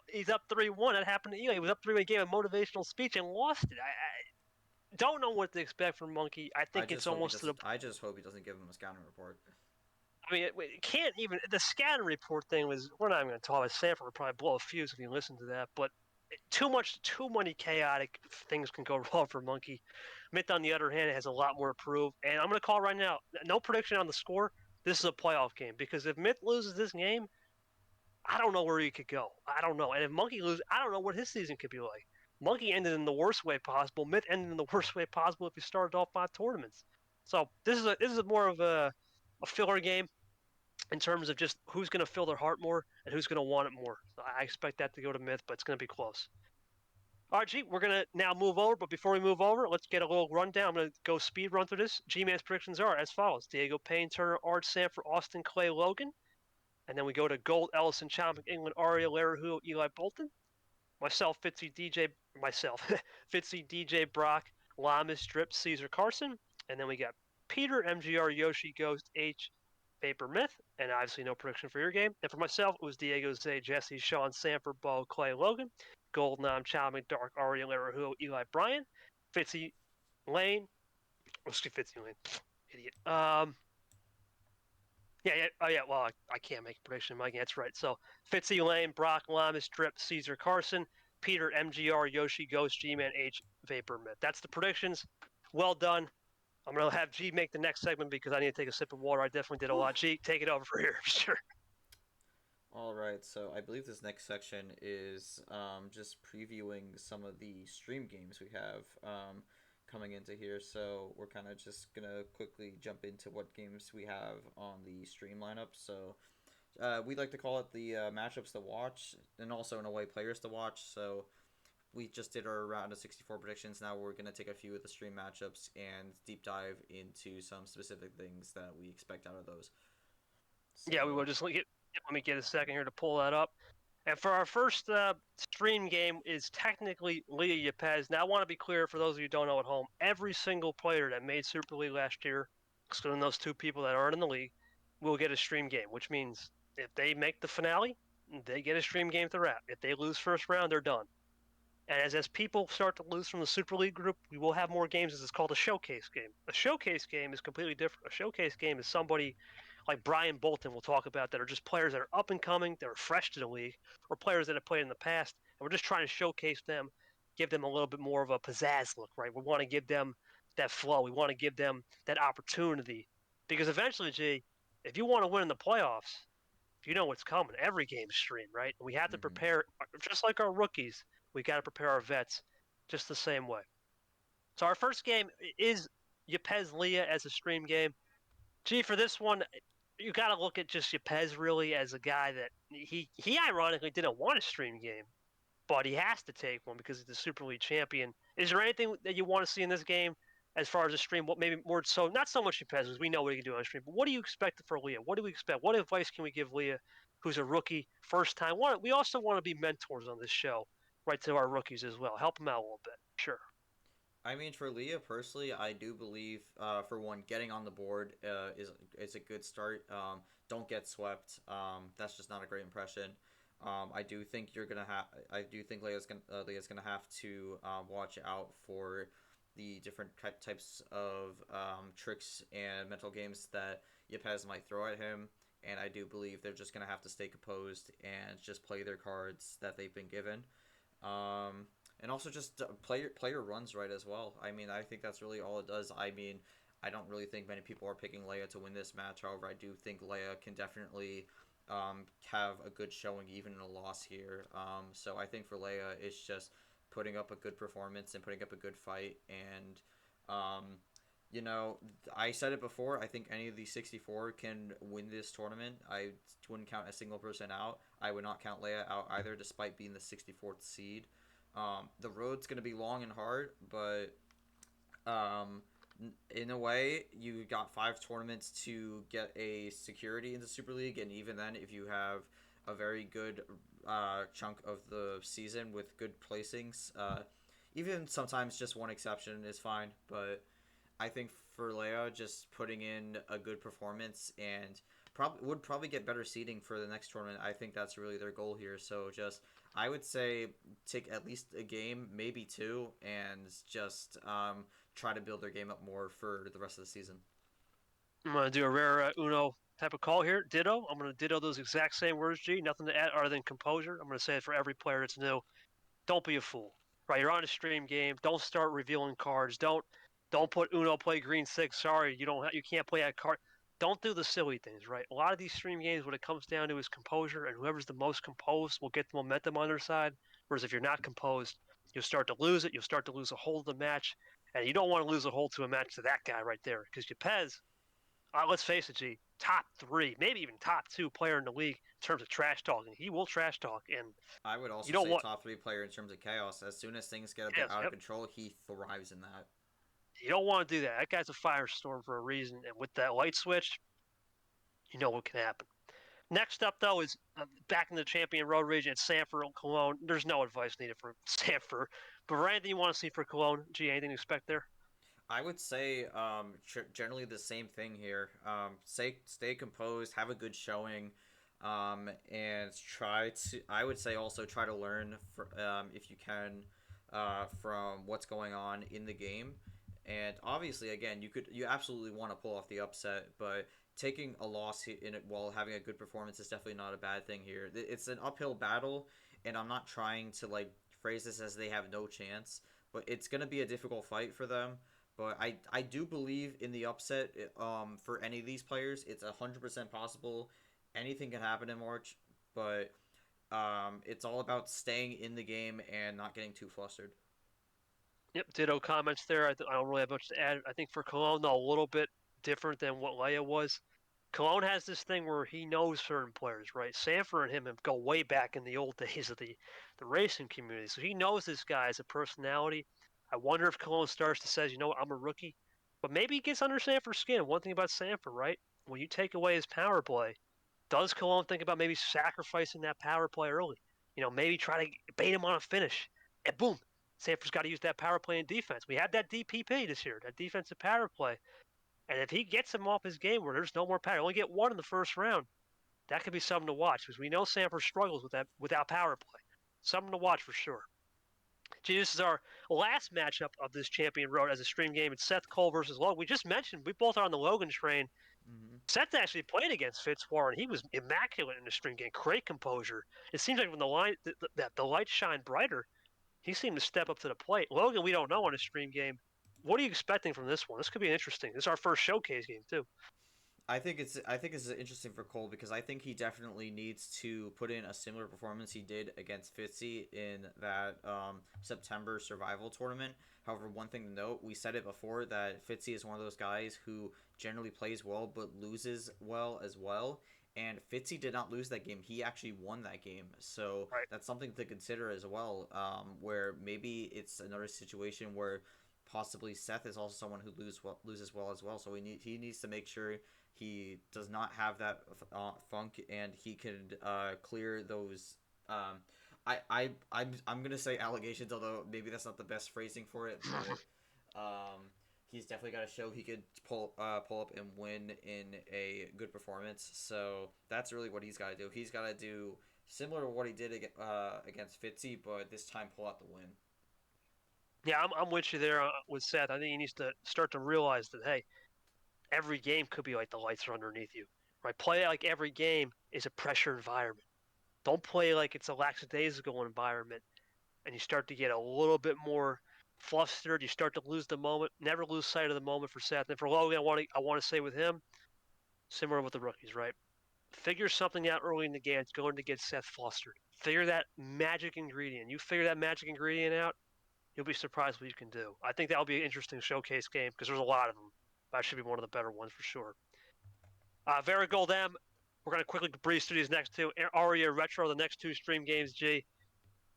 he's up 3-1. That happened to you. He was up 3-1, gave a motivational speech and lost it. I don't know what to expect from Monkey. I think it's almost to the. I just hope he doesn't give him a scouting report. I mean, it can't even. The scatter report thing was. We're not even going to talk about Sanford. Would probably blow a fuse if you listen to that. But too many chaotic things can go wrong for Monkey. Mitt, on the other hand, has a lot more to prove. And I'm going to call right now. No prediction on the score. This is a playoff game because if Mitt loses this game, I don't know where he could go. I don't know. And if Monkey loses, I don't know what his season could be like. Monkey ended in the worst way possible. Mitt ended in the worst way possible if he started off 5 tournaments. So this is more of a filler game in terms of just who's going to fill their heart more and who's going to want it more. So I expect that to go to Myth, but it's going to be close. All right, G, we're going to now move over, but before we move over, let's get a little rundown. I'm going to go speed run through this. G-Man's predictions are as follows. Diego Payne, Turner, Art, Sanford, Austin, Clay, Logan. And then we go to Gold, Ellison, Chompick, England, Aria, Larahu, Eli Bolton. Myself, Fitzy, DJ, Brock, Lamas, Drip, Caesar, Carson. And then we got Peter, MGR, Yoshi, Ghost, H, Vapor, Myth, and obviously no prediction for your game. And for myself, it was Diego, Zay, Jesse, Sean, Sanford, Bo, Clay, Logan, Gold, Nam, Chowman, Dark, Aria, Larahu, Eli, Brian, Fitzy, Lane. Fitzy, Lane. Idiot. Yeah. Well, I can't make a prediction in my game. That's right. So Fitzy, Lane, Brock, Lamas, Drip, Caesar, Carson, Peter, MGR, Yoshi, Ghost, G-Man, H, Vapor, Myth. That's the predictions. Well done. I'm going to have G make the next segment because I need to take a sip of water. I definitely did a lot. G, take it over for here. Sure. All right, so I believe this next section is just previewing some of the stream games we have coming into here. So we're kind of just gonna quickly jump into what games we have on the stream lineup. So we like to call it the matchups to watch, and also in a way players to watch. So we just did our round of 64 predictions. Now we're gonna take a few of the stream matchups and deep dive into some specific things that we expect out of those. So, Yeah, we will just let me get a second here to pull that up. And for our first stream game is technically Leah Yepes. Now, I want to be clear for those of you who don't know at home, every single player that made Super League last year, excluding those 2 people that aren't in the league, will get a stream game, which means if they make the finale, they get a stream game throughout. If they lose first round, they're done. And as people start to lose from the Super League group, we will have more games. This is called a showcase game. A showcase game is completely different. A showcase game is somebody like Brian Bolton we'll talk about that are just players that are up and coming, that are fresh to the league, or players that have played in the past, and we're just trying to showcase them, give them a little bit more of a pizzazz look, right? We want to give them that flow. We want to give them that opportunity. Because eventually, G, if you want to win in the playoffs, you know what's coming. Every game's streamed, right? We have to mm-hmm. prepare, just like our rookies, we got to prepare our vets just the same way. So our first game is Yepes Leah as a stream game. Gee, for this one, you got to look at just Yepes really as a guy that he ironically didn't want a stream game, but he has to take one because he's the Super League champion. Is there anything that you want to see in this game as far as a stream? What maybe more so, not so much Yepes, because we know what he can do on a stream, but what do you expect for Leah? What do we expect? What advice can we give Leah, who's a rookie, first time? We also want to be mentors on this show, right, to our rookies as well. Help them out a little bit. Sure. I mean, for Leah personally, I do believe, for one, getting on the board is a good start. Don't get swept. That's just not a great impression. I do think you're gonna have. I do think Leah's gonna have to watch out for the different types of tricks and mental games that Yepes might throw at him. And I do believe they're just going to have to stay composed and just play their cards that they've been given. And also just play your runs right as well. I mean, I think that's really all it does. I mean, I don't really think many people are picking Leia to win this match. However, I do think Leia can definitely have a good showing even in a loss here. So I think for Leia, it's just putting up a good performance and putting up a good fight. And, you know, I said it before. I think any of these 64 can win this tournament. I wouldn't count a single person out. I would not count Leia out either, despite being the 64th seed. The road's going to be long and hard, but in a way, you got 5 tournaments to get a security into Super League, and even then, if you have a very good chunk of the season with good placings, even sometimes just one exception is fine. But I think for Leo, just putting in a good performance and probably get better seeding for the next tournament. I think that's really their goal here. So just I would say take at least a game, maybe 2, and just try to build their game up more for the rest of the season. I'm going to do a rare Uno type of call here. Ditto. I'm going to ditto those exact same words, G. Nothing to add other than composure. I'm going to say it for every player that's new. Don't be a fool. Right, you're on a stream game. Don't start revealing cards. Don't put Uno play green 6. Sorry, you can't play that card. Don't do the silly things, right? A lot of these stream games, what it comes down to is composure, and whoever's the most composed will get the momentum on their side. Whereas if you're not composed, you'll start to lose it. You'll start to lose a hold of the match, and you don't want to lose a hold to a match to that guy right there because Yepes, let's face it, G, top 3, maybe even top 2 player in the league in terms of trash talking. He will trash talk, and I would also you don't say want top 3 player in terms of chaos. As soon as things get a bit out of control, he thrives in that. You don't want to do that. That guy's a firestorm for a reason, and with that light switch, you know what can happen. Next up, though, is back in the Champion Road region. It's Sanford and Cologne. There's no advice needed for Sanford. But for anything you want to see for Cologne, G, anything to expect there? I would say generally the same thing here. Stay composed, have a good showing, and try to. I would say also try to learn if you can from what's going on in the game. And obviously, again, you absolutely want to pull off the upset, but taking a loss in it while having a good performance is definitely not a bad thing here. It's an uphill battle, and I'm not trying to like phrase this as they have no chance, but it's gonna be a difficult fight for them. But I do believe in the upset for any of these players. It's 100% possible. Anything can happen in March, but it's all about staying in the game and not getting too flustered. Yep, ditto comments there. I don't really have much to add. I think for Cologne, though, a little bit different than what Leia was. Cologne has this thing where he knows certain players, right? Sanford and him go way back in the old days of the racing community. So he knows this guy as a personality. I wonder if Cologne starts to says, you know what, I'm a rookie. But maybe he gets under Sanford's skin. One thing about Sanford, right? When you take away his power play, does Cologne think about maybe sacrificing that power play early? You know, maybe try to bait him on a finish. And boom, Sanford's got to use that power play in defense. We had that DPP this year, that defensive power play. And if he gets him off his game where there's no more power, only get 1 in the first round, that could be something to watch because we know Sanford struggles with that without power play. Something to watch for sure. Gee, this is our last matchup of this Champion Road as a stream game. It's Seth Cole versus Logan. We just mentioned we both are on the Logan train. Mm-hmm. Seth actually played against Fitzwarren. He was immaculate in the stream game. Great composure. It seems like when the lights shine brighter, he seemed to step up to the plate. Logan, we don't know on a stream game. What are you expecting from this one? This could be interesting. This is our first showcase game too. I think it's interesting for Cole because I think he definitely needs to put in a similar performance he did against Fitzy in that September survival tournament. However, one thing to note, we said it before that Fitzy is one of those guys who generally plays well but loses well as well. And Fitzy did not lose that game; he actually won that game. So Right. that's something to consider as well. Where maybe it's another situation where possibly Seth is also someone who loses well as well. So he needs to make sure he does not have that funk, and he can clear those. I'm gonna say allegations, although maybe that's not the best phrasing for it. But he's definitely got to show he could pull up and win in a good performance. So that's really what he's got to do. He's got to do similar to what he did against Fitzy, but this time pull out the win. Yeah, I'm with you there with Seth. I think he needs to start to realize that, hey, every game could be like the lights are underneath you, right? Play like every game is a pressure environment. Don't play like it's a lackadaisical environment, and you start to get a little bit more flustered. You start to lose the moment. Never lose sight of the moment for Seth. And for Logan, I want to say with him, similar with the rookies, right? Figure something out early in the game. It's going to get Seth flustered. Figure that magic ingredient. You figure that magic ingredient out, you'll be surprised what you can do. I think that'll be an interesting showcase game because there's a lot of them. That should be one of the better ones for sure. Varigold M, we're going to quickly breeze through these next two. Aria Retro, the next two stream games, G.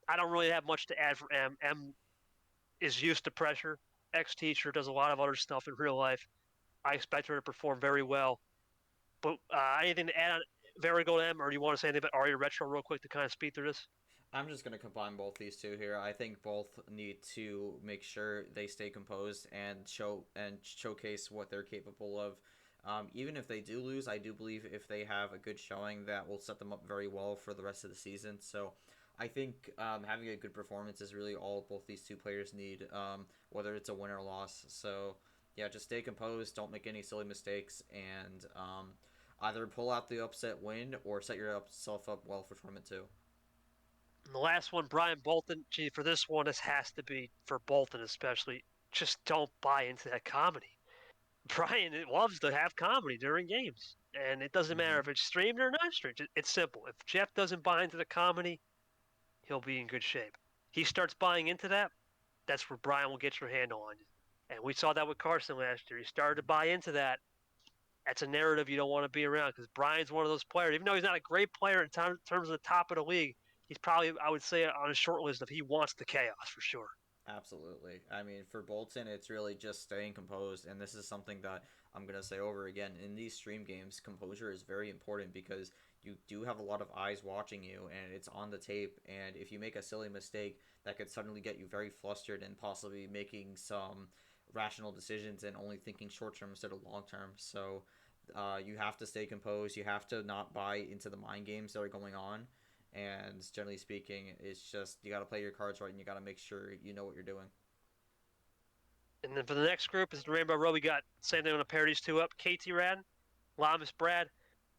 I don't really have much to add for M. M is used to pressure. Ex-teacher does a lot of other stuff in real life. I expect her to perform very well. But anything to add on Varigold M, or do you want to say anything about Aria Retro real quick to kind of speed through this? I'm just going to combine both these two here. I think both need to make sure they stay composed and showcase what they're capable of. Even if they do lose, I do believe if they have a good showing, that will set them up very well for the rest of the season. So I think having a good performance is really all both these two players need, whether it's a win or loss. So yeah, just stay composed, don't make any silly mistakes, and either pull out the upset win or set yourself up well for tournament two. And the last one, Brian Bolton. Gee, for this one, this has to be for Bolton especially. Just don't buy into that comedy. Brian loves to have comedy during games, and it doesn't matter Mm-hmm. if it's streamed or not streamed. It's simple. If Jeff doesn't buy into the comedy, he'll be in good shape. He starts buying into that, that's where Brian will get your handle on you. And we saw that with Carson last year. He started to buy into that. That's a narrative you don't want to be around because Brian's one of those players. Even though he's not a great player in terms of the top of the league, he's probably, I would say, on a short list of he wants the chaos for sure. Absolutely. I mean, for Bolton, it's really just staying composed, and this is something that I'm gonna say over again. In these stream games, composure is very important because you do have a lot of eyes watching you, and it's on the tape. And if you make a silly mistake, that could suddenly get you very flustered and possibly making some rational decisions and only thinking short term instead of long term. So you have to stay composed. You have to not buy into the mind games that are going on, and generally speaking, it's just you got to play your cards right and you got to make sure you know what you're doing. And then for the next group is the Rainbow Row. We got same thing on to pair these two up. KT Rad, Lamas Brad.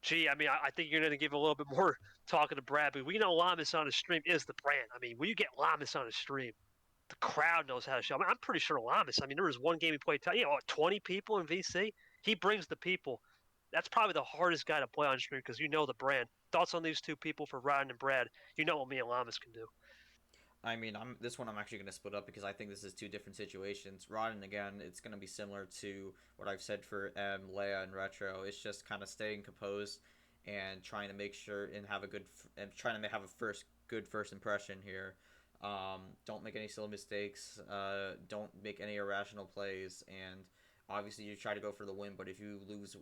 Gee, I mean, I think you're going to give a little bit more talking to Brad, but we know Lamas on his stream is the brand. I mean, when you get Lamas on his stream, the crowd knows how to show. I mean, I'm pretty sure Lamas. I mean, there was one game he played, 20 people in VC. He brings the people. That's probably the hardest guy to play on stream because you know the brand. Thoughts on these two people for Ryan and Brad? You know what me and Lamas can do. I mean, I'm this one I'm actually going to split up because I think this is two different situations. Rodden, again, it's going to be similar to what I've said for Leia and Retro. It's just kind of staying composed and trying to make sure and have a good and trying to have a good first impression here. Don't make any silly mistakes. Don't make any irrational plays, and obviously you try to go for the win. But if you lose,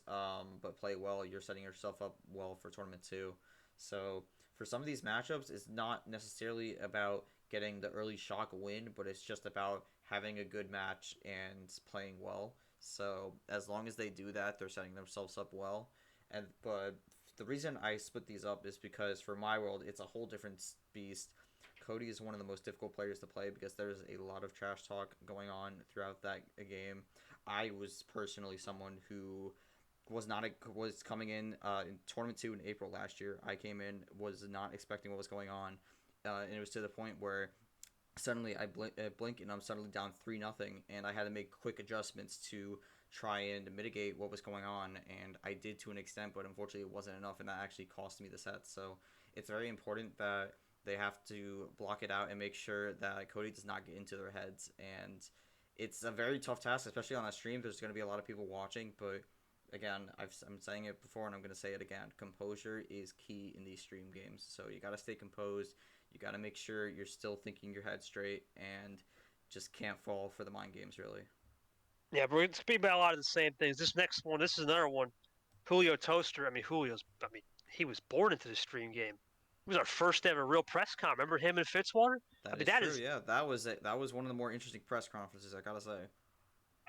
but play well, you're setting yourself up well for tournament two. So for some of these matchups, it's not necessarily about getting the early shock win, but it's just about having a good match and playing well. So as long as they do that, they're setting themselves up well. And but the reason I split these up is because for my world, it's a whole different beast. Cody is one of the most difficult players to play because there's a lot of trash talk going on throughout that game. I was personally someone who was coming in tournament two in April last year. I came in, was not expecting what was going on, and it was to the point where suddenly I blink and I'm suddenly down 3-0, and I had to make quick adjustments to try and mitigate what was going on, and I did to an extent, but unfortunately it wasn't enough, and that actually cost me the set. So it's very important that they have to block it out and make sure that Cody does not get into their heads, and it's a very tough task, especially on a stream. There's going to be a lot of people watching, but again, I'm saying it before and I'm going to say it again. Composure is key in these stream games. So you got to stay composed. You got to make sure you're still thinking your head straight and just can't fall for the mind games, really. Yeah, but we're going to speak about a lot of the same things. This next one, this is another one. Julio Toaster. I mean, he was born into the stream game. It was our first ever real press con. Remember him and Fitzwater? I That mean, is that true. is Yeah, that was it. That was one of the more interesting press conferences, I gotta say.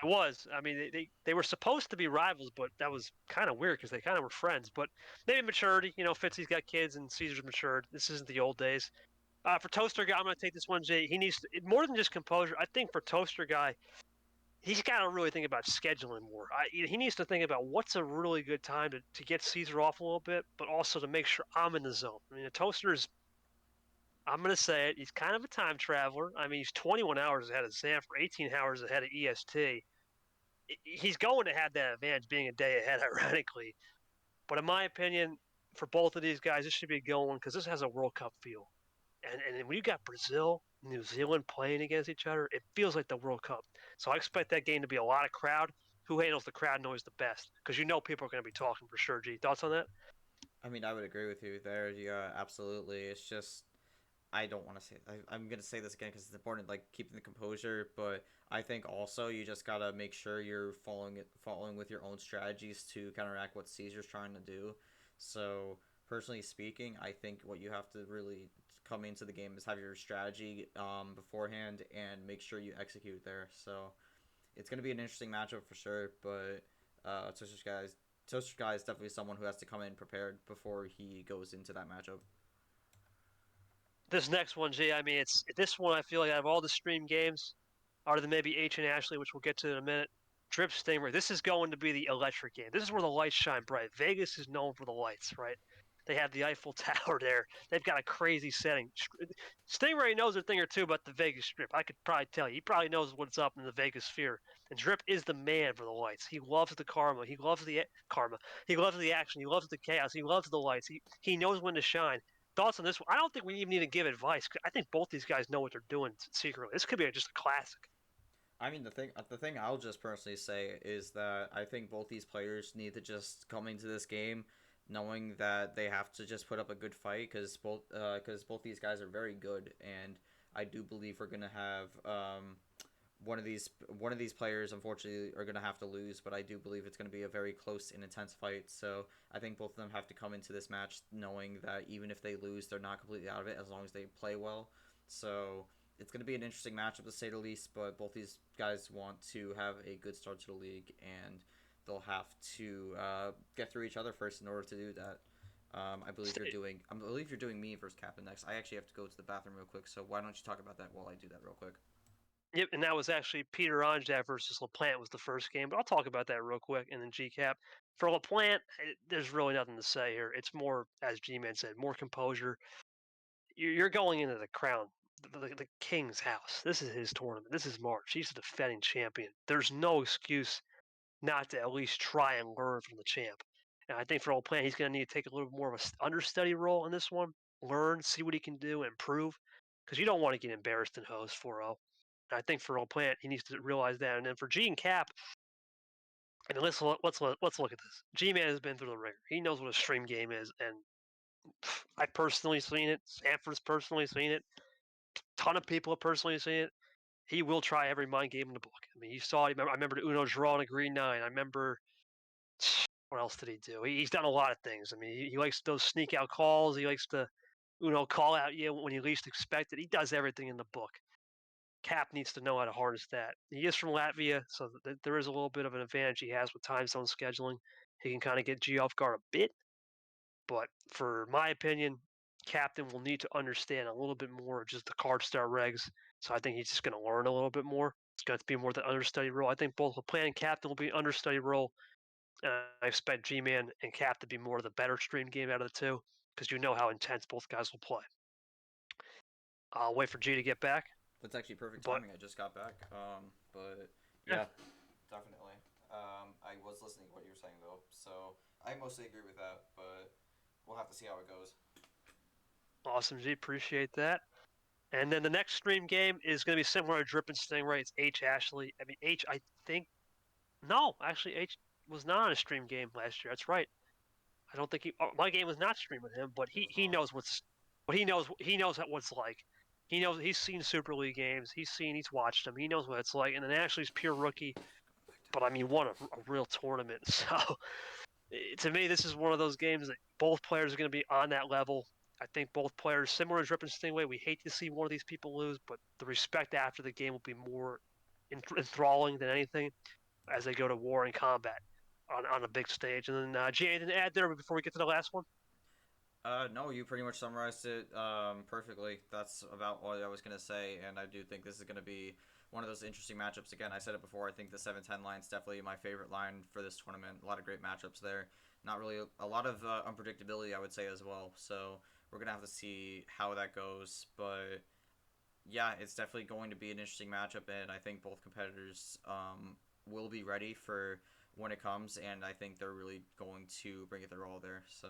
It was. I mean, they were supposed to be rivals, but that was kind of weird because they kind of were friends. But maybe maturity. Fitzy's got kids and Caesar's matured. This isn't the old days. For Toaster Guy, I'm going to take this one, Jay. He needs more than just composure. I think for Toaster Guy, he's got to really think about scheduling more. He needs to think about what's a really good time to get Caesar off a little bit, but also to make sure I'm in the zone. I mean, the Toaster's, I'm going to say it, he's kind of a time traveler. I mean, he's 21 hours ahead of Zanfer, 18 hours ahead of EST. He's going to have that advantage being a day ahead, ironically. But in my opinion, for both of these guys, this should be a good one because this has a World Cup feel. And when you got Brazil, New Zealand playing against each other, it feels like the World Cup. So I expect that game to be a lot of crowd. Who handles the crowd noise the best? Because you know people are going to be talking for sure. G, thoughts on that? I mean, I would agree with you there. Yeah, absolutely. It's just I don't want to say. I'm gonna say this again because it's important, like keeping the composure. But I think also you just gotta make sure you're following with your own strategies to counteract what Caesar's trying to do. So personally speaking, I think what you have to really come into the game is have your strategy beforehand and make sure you execute there. So it's gonna be an interesting matchup for sure. But Toaster guy is definitely someone who has to come in prepared before he goes into that matchup. This next one, G, I mean, it's this one. I feel like out of all the stream games, other than maybe H and Ashley, which we'll get to in a minute, Drip Stingray. This is going to be the electric game. This is where the lights shine bright. Vegas is known for the lights, right? They have the Eiffel Tower there. They've got a crazy setting. Stingray knows a thing or two about the Vegas Strip. I could probably tell you. He probably knows what's up in the Vegas sphere. And Drip is the man for the lights. He loves the karma. He loves the karma. He loves the action. He loves the chaos. He loves the lights. He knows when to shine. Thoughts on this one? I don't think we even need to give advice. I think both these guys know what they're doing secretly. This could be just a classic. I mean, the thing I'll just personally say is that I think both these players need to just come into this game knowing that they have to just put up a good fight because both these guys are very good, and I do believe we're gonna have one of these players unfortunately are gonna have to lose, but I do believe it's gonna be a very close and intense fight. So I think both of them have to come into this match knowing that even if they lose, they're not completely out of it as long as they play well. So it's going to be an interesting matchup to say the least, but both these guys want to have a good start to the league, and they'll have to get through each other first in order to do that. I believe you're doing me versus Captain next. I actually have to go to the bathroom real quick, so why don't you talk about that while I do that real quick? Yep, and that was actually Peter Onjab versus LaPlante was the first game, but I'll talk about that real quick. And then GCap for LaPlante, there's really nothing to say here. It's more, as G-Man said, more composure. You're going into the crown, the king's house. This is his tournament. This is March. He's the defending champion. There's no excuse not to at least try and learn from the champ. And I think for LaPlante, he's going to need to take a little more of a understudy role in this one. Learn, see what he can do, improve, because you don't want to get embarrassed in host 4-0. I think for LaPlante, he needs to realize that. And then for G and Cap, I mean, let's look at this. G-Man has been through the ringer. He knows what a stream game is, and I've personally seen it. Sanford's personally seen it. A ton of people have personally seen it. He will try every mind game in the book. I mean, you saw it. I remember the Uno draw on a green 9. I remember what else did he do? He's done a lot of things. I mean, he likes those sneak out calls. He likes to Uno call out you when you least expect it. He does everything in the book. Cap needs to know how to harness that. He is from Latvia, so there is a little bit of an advantage he has with time zone scheduling. He can kind of get G off guard a bit, but for my opinion, Captain will need to understand a little bit more of just the card star regs. So I think he's just going to learn a little bit more. It's going to be more the understudy role. I think both the plan and Captain will be understudy role. I expect G-Man and Cap to be more of the better stream game out of the two because you know how intense both guys will play. I'll wait for G to get back, That's actually perfect but timing. I just got back. But yeah, yeah, definitely. I was listening to what you were saying though, so I mostly agree with that. But we'll have to see how it goes. awesome, G. Appreciate that. And then the next stream game is going to be similar to Drip and Stingray. It's H. Ashley. I mean, H, I think. No, actually, H was not on a stream game last year. That's right. I don't think my game was not streamed with him, but It was he not. knows what he knows what's like. He knows he's seen Super League games. He's watched them. He knows what it's like. And then Ashley's pure rookie, but I mean, won a real tournament. So to me, this is one of those games that both players are going to be on that level. I think both players, similar to Drip and Stingway, we hate to see one of these people lose, but the respect after the game will be more enthralling than anything as they go to war and combat on a big stage. And then, G, anything to add there before we get to the last one? No, you pretty much summarized it perfectly. That's about all I was going to say, and I do think this is going to be one of those interesting matchups. Again, I said it before, I think the 7-10 line is definitely my favorite line for this tournament. A lot of great matchups there. Not really a lot of unpredictability, I would say, as well. So we're going to have to see how that goes. But yeah, it's definitely going to be an interesting matchup, and I think both competitors will be ready for when it comes, and I think they're really going to bring it their all there. So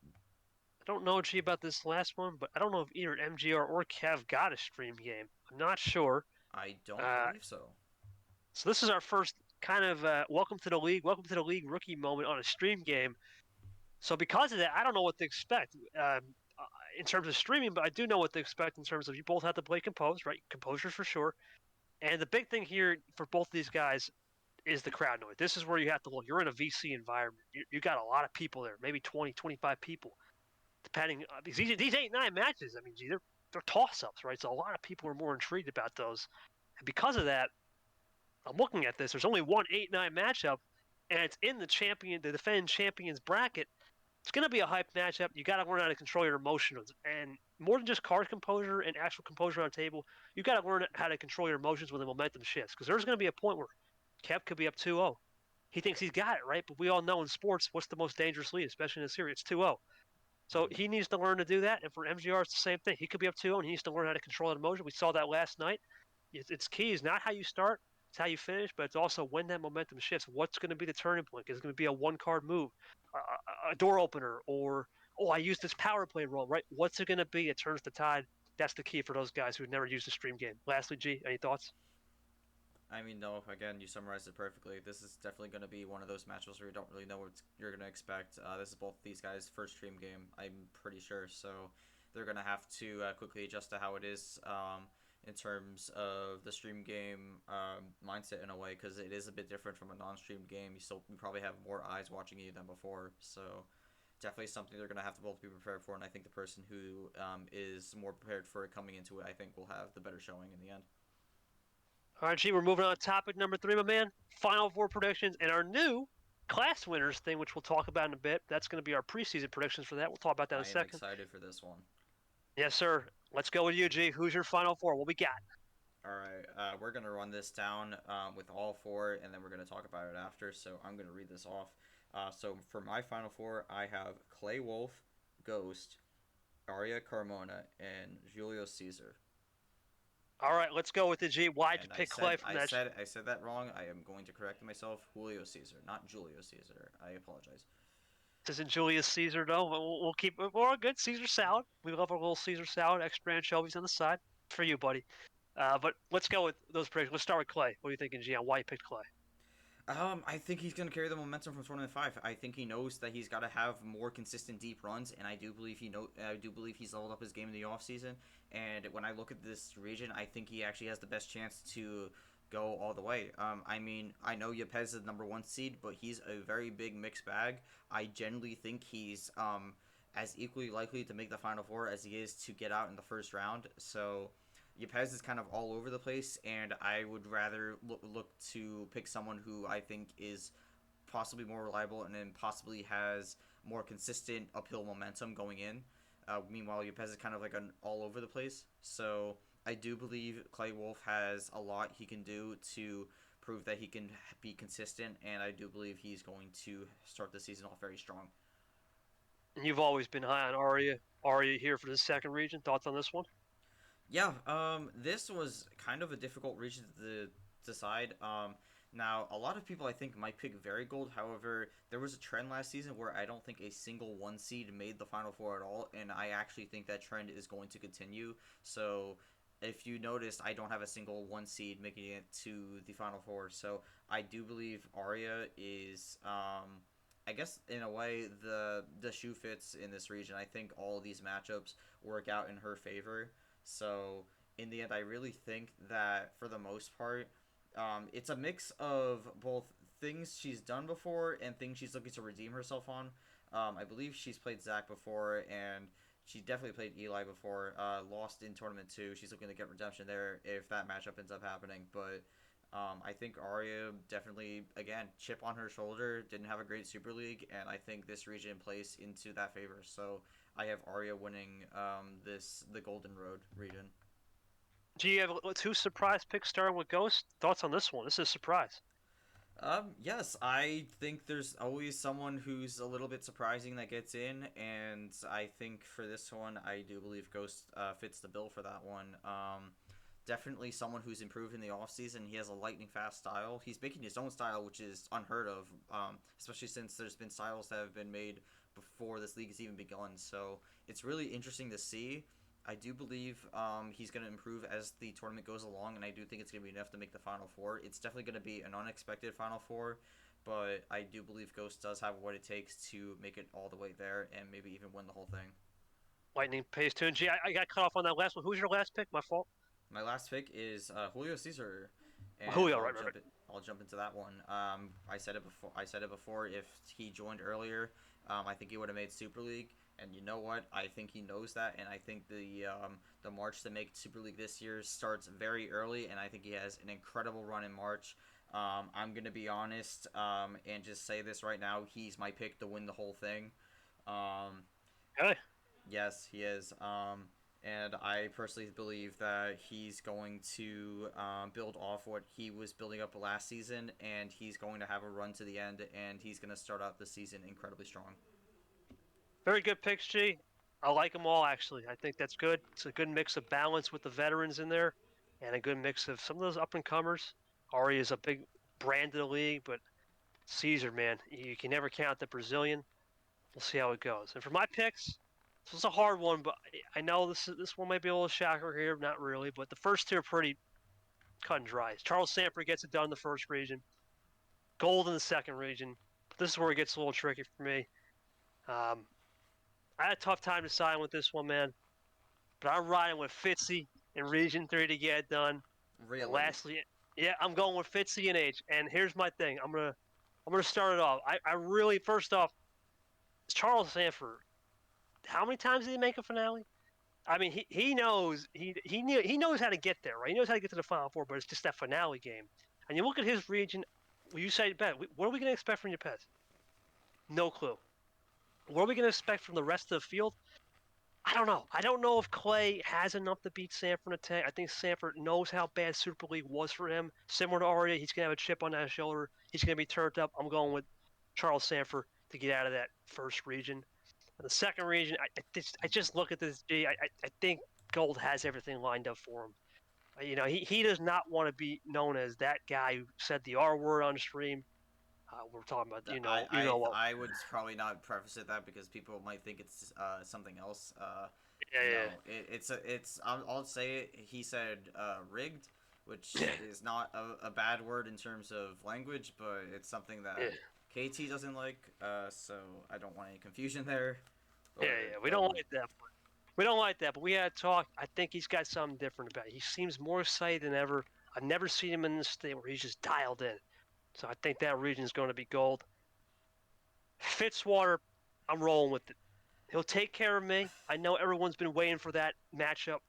I don't know, G, about this last one, but I don't know if either MGR or Kev got a stream game. I'm not sure. I don't Uh, believe so. so this is our first kind of welcome to the league rookie moment on a stream game. So because of that, I don't know what to expect in terms of streaming, but I do know what to expect in terms of you both have to play composed, right? Composure for sure. And the big thing here for both these guys is the crowd noise. This is where you have to look. You're in a VC environment. You got a lot of people there, maybe 20, 25 people, depending. These 8-9 matches, I mean, gee, they're toss-ups, right? So a lot of people are more intrigued about those. And because of that, I'm looking at this. There's only one 8-9 matchup, and it's in the defending champions bracket. It's going to be a hype matchup. You got to learn how to control your emotions, and more than just card composure and actual composure on the table, you got to learn how to control your emotions when the momentum shifts. Because there's going to be a point where Kev could be up 2-0. He thinks he's got it, right? But we all know in sports, what's the most dangerous lead, especially in a series? It's 2-0. So Mm-hmm. he needs to learn to do that. And for MGR, it's the same thing. He could be up 2-0, and he needs to learn how to control that emotion. We saw that last night. It's key is not how you start, it's how you finish, but it's also when that momentum shifts. What's going to be the turning point? Is it going to be a one-card move, a door opener, or I used this power play role, right? What's it going to be? It turns the tide. That's the key for those guys who've never used a stream game. Lastly, G, any thoughts? I mean, no. Again, you summarized it perfectly. This is definitely going to be one of those matchups where you don't really know what you're going to expect. This is both these guys' first stream game, I'm pretty sure. So they're going to have to quickly adjust to how it is in terms of the stream game mindset in a way, because it is a bit different from a non-streamed game. You probably have more eyes watching you than before. So definitely something they're going to have to both be prepared for. And I think the person who is more prepared for it coming into it, I think, will have the better showing in the end. All right, G, we're moving on to topic number 3, my man. Final four predictions and our new class winners thing, which we'll talk about in a bit. That's going to be our preseason predictions for that. We'll talk about that in a I am second. excited for this one. Yes, sir. Let's go with you, G. Who's your final four? What we got? All right, we're gonna run this down with all four, and then we're gonna talk about it after. So I'm gonna read this off. So for my final four, I have Clay Wolf, Ghost, Arya Carmona, and Julio Caesar. All right, let's go with the G. Why'd you And pick Clay from that? I said that wrong. I am going to correct myself. Julio Caesar, not Julio Caesar. I apologize. This isn't Julius Caesar, though. We'll keep it. We're all good. Caesar salad. We love our little Caesar salad. Extra anchovies on the side. For you, buddy. But let's go with those predictions. Let's start with Clay. What are you thinking, G? On why you picked Clay? I think he's going to carry the momentum from tournament 5. I think he knows that he's got to have more consistent deep runs, and I do believe he's leveled up his game in the offseason. And when I look at this region, I think he actually has the best chance to go all the way. I mean, I know Yepes is the number 1 seed, but he's a very big mixed bag. I generally think he's as equally likely to make the Final Four as he is to get out in the first round. So Yepes is kind of all over the place, and I would rather look to pick someone who I think is possibly more reliable and then possibly has more consistent uphill momentum going in. Meanwhile, Yepes is kind of like an all over the place. So I do believe Clay Wolf has a lot he can do to prove that he can be consistent, and I do believe he's going to start the season off very strong. And you've always been high on Arya. Arya here for the second region. Thoughts on this one? Yeah, this was kind of a difficult region to decide. Now, a lot of people I think might pick Varigold. However, there was a trend last season where I don't think a single 1 seed made the Final Four at all, and I actually think that trend is going to continue. So, if you noticed, I don't have a single 1 seed making it to the Final Four. So, I do believe Arya is, I guess, in a way, the shoe fits in this region. I think all of these matchups work out in her favor. So in the end, I really think that for the most part, it's a mix of both things she's done before and things she's looking to redeem herself on. I believe she's played Zach before, and she definitely played Eli before. Lost in tournament 2. She's looking to get redemption there if that matchup ends up happening. But I think Arya definitely, again, chip on her shoulder, didn't have a great Super League, and I think this region plays into that favor. So I have Arya winning the Golden Road region. Do you have two surprise picks starting with Ghost? Thoughts on this one? This is a surprise. Yes, I think there's always someone who's a little bit surprising that gets in, and I think for this one, I do believe Ghost fits the bill for that one. Definitely someone who's improved in the offseason. He has a lightning fast style. He's making his own style, which is unheard of, especially since there's been styles that have been made before this league has even begun. So it's really interesting to see. I do believe he's going to improve as the tournament goes along, and I do think it's going to be enough to make the Final Four. It's definitely going to be an unexpected Final Four, but I do believe Ghost does have what it takes to make it all the way there and maybe even win the whole thing. Lightning pays 2G. I got cut off on that last one. Who's your last pick? My fault. My last pick is Julio Caesar, and Julio, right. I'll jump into that one. I said it before. If he joined earlier, I think he would have made Super League. And you know what? I think he knows that, and I think the march to make Super League this year starts very early, and I think he has an incredible run in March. I'm gonna be honest and just say this right now. He's my pick to win the whole thing. Really? Yes, he is. And I personally believe that he's going to build off what he was building up last season, and he's going to have a run to the end, and he's going to start out the season incredibly strong. Very good picks, G. I like them all, actually. I think that's good. It's a good mix of balance with the veterans in there and a good mix of some of those up-and-comers. Ari is a big brand of the league, but Caesar, man, you can never count the Brazilian. We'll see how it goes. And for my picks, this was a hard one, but I know this one might be a little shocker here. Not really, but the first two are pretty cut and dry. Charles Sanford gets it done in the first region. Gold in the second region. But this is where it gets a little tricky for me. I had a tough time deciding with this one, man. But I'm riding with Fitzy in Region 3 to get it done. Really? And lastly, yeah, I'm going with Fitzy and H. And here's my thing. I'm gonna start it off. I really, first off, Charles Sanford. How many times did he make a finale? I mean, he knows he knows how to get there, right? He knows how to get to the Final Four, but it's just that finale game. And you look at his region. Well, you say, Ben, what are we going to expect from your Pez? No clue. What are we going to expect from the rest of the field? I don't know. I don't know if Clay has enough to beat Sanford in a tank. I think Sanford knows how bad Super League was for him. Similar to Arya, he's going to have a chip on that shoulder. He's going to be turned up. I'm going with Charles Sanford to get out of that first region. In the second region, I just look at this. I think Gold has everything lined up for him. You know, he does not want to be known as that guy who said the R word on stream. We're talking about, I would probably not preface it that because people might think it's something else. I'll say it. He said rigged, which is not a bad word in terms of language, but it's something that KT doesn't like. So I don't want any confusion there. But, we don't like that. We don't like that, but we had to talk. I think he's got something different about it. He seems more excited than ever. I've never seen him in this state where he's just dialed in. So I think that region is going to be gold. Fitzwater, I'm rolling with it. He'll take care of me. I know everyone's been waiting for that matchup.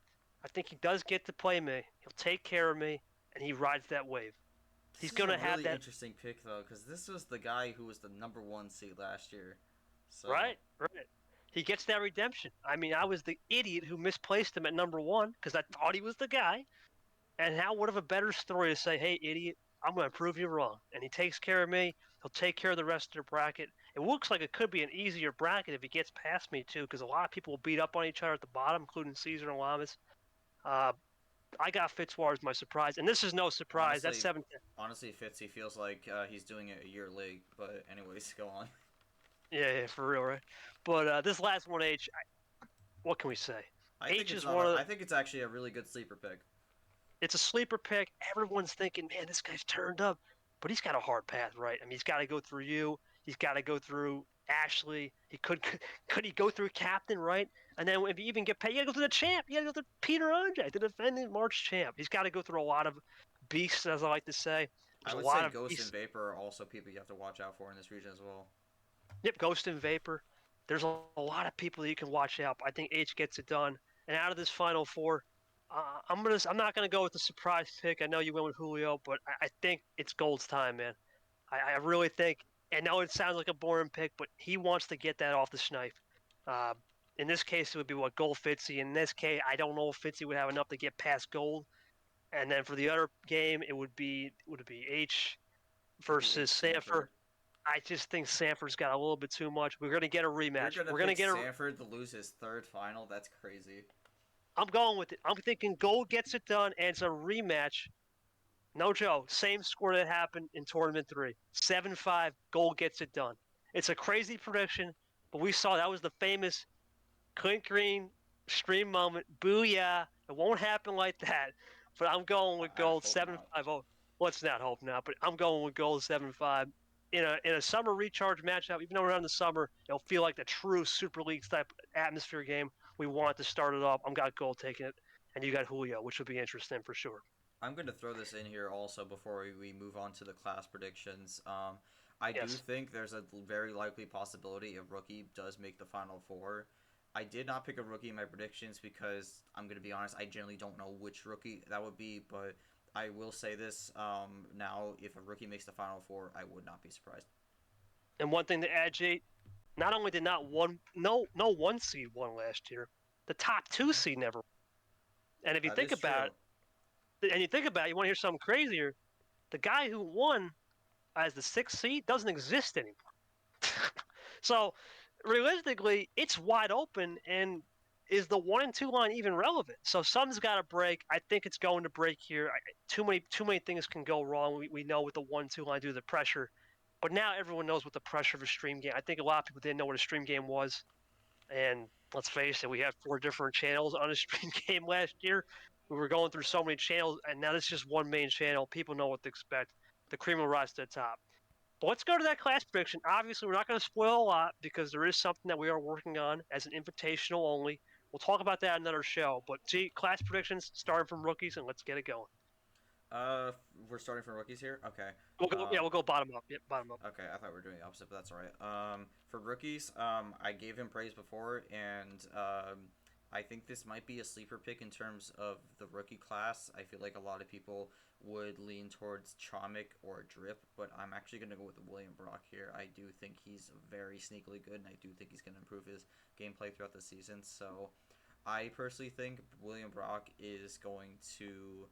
I think he does get to play me. He'll take care of me, and he rides that wave. He's going to have that. Interesting pick, though, because this was the guy who was the #1 seed last year. So... Right. He gets that redemption. I mean, I was the idiot who misplaced him at #1 because I thought he was the guy. And how would have a better story to say, hey, idiot, I'm going to prove you wrong. And he takes care of me. He'll take care of the rest of the bracket. It looks like it could be an easier bracket if he gets past me, too, because a lot of people will beat up on each other at the bottom, including Caesar and Lamas. I got Fitzwater as my surprise. And this is no surprise. Honestly, that's 7-10. Honestly, Fitzy feels like he's doing it a year late. But anyways, go on. Yeah, for real, right? But this last one, H, what can we say? I think it's actually a really good sleeper pick. It's a sleeper pick. Everyone's thinking, man, this guy's turned up. But he's got a hard path, right? I mean, he's got to go through you. He's got to go through Ashley. He could he go through Captain, right? And then if you even get paid, you got to go through the champ. You got to go through Peter Andre, the defending March champ. He's got to go through a lot of beasts, as I like to say. I would say Ghost and Vapor are also people you have to watch out for in this region as well. Yep, Ghost and Vapor. There's a lot of people that you can watch out. I think H gets it done. And out of this Final Four, I'm not gonna go with the surprise pick. I know you went with Julio, but I think it's Gold's time, man. I really think. And now it sounds like a boring pick, but he wants to get that off the schneif. Uh, in this case, it would be what Gold Fitzy. In this case, I don't know if Fitzy would have enough to get past Gold. And then for the other game, it would it be H It'd be H versus Sanford. Sanford. I just think Sanford's got a little bit too much. We're gonna get a You're rematch. gonna We're gonna pick get a. Sanford to lose his third final? That's crazy. I'm going with it. I'm thinking Gold gets it done, and it's a rematch. No joke. Same score that happened in Tournament 3. 7-5, Gold gets it done. It's a crazy prediction, but we saw that was the famous Clint Green stream moment. Booyah. It won't happen like that. But I'm going with I Gold hope 7-5. not. Oh, let's not hope now, but I'm going with Gold 7-5. In a summer recharge matchup, even though we're not in the summer, it'll feel like the true Super League type atmosphere game. We want to start it off. I'm got Gold taking it, and you got Julio, which will be interesting for sure. I'm going to throw this in here also before we move on to the class predictions. I do Yes. think there's a very likely possibility a rookie does make the final four. I did not pick a rookie in my predictions because I'm going to be honest, I generally don't know which rookie that would be, but I will say this now: if a rookie makes the final four, I would not be surprised. And one thing to add, Jay, not only did not one no one seed won last year, the top two seed never. And if you That think is about true. it, and you think about it, you want to hear something crazier. The guy who won as the sixth seed doesn't exist anymore. So realistically, it's wide open. And is the 1 and 2 line even relevant? So something's got to break. I think it's going to break here. Too many things can go wrong. We know with the 1-2 line due to the pressure. But now everyone knows what the pressure of a stream game. I think a lot of people didn't know what a stream game was. And let's face it, we had 4 different channels on a stream game last year. We were going through so many channels, and now this is just one main channel. People know what to expect. The cream will rise to the top. But let's go to that class prediction. Obviously, we're not going to spoil a lot because there is something that we are working on as an invitational only. We'll talk about that in another show. But gee, class predictions starting from rookies, and let's get it going. Uh, we're starting from rookies here. Okay. We'll go bottom up. Yep, bottom up. Okay, I thought we were doing the opposite, but that's all right. For rookies, I gave him praise before, and I think this might be a sleeper pick in terms of the rookie class. I feel like a lot of people would lean towards Chomik or Drip, but I'm actually going to go with William Brock here. I do think he's very sneakily good, and I do think he's going to improve his gameplay throughout the season. So I personally think William Brock is going to.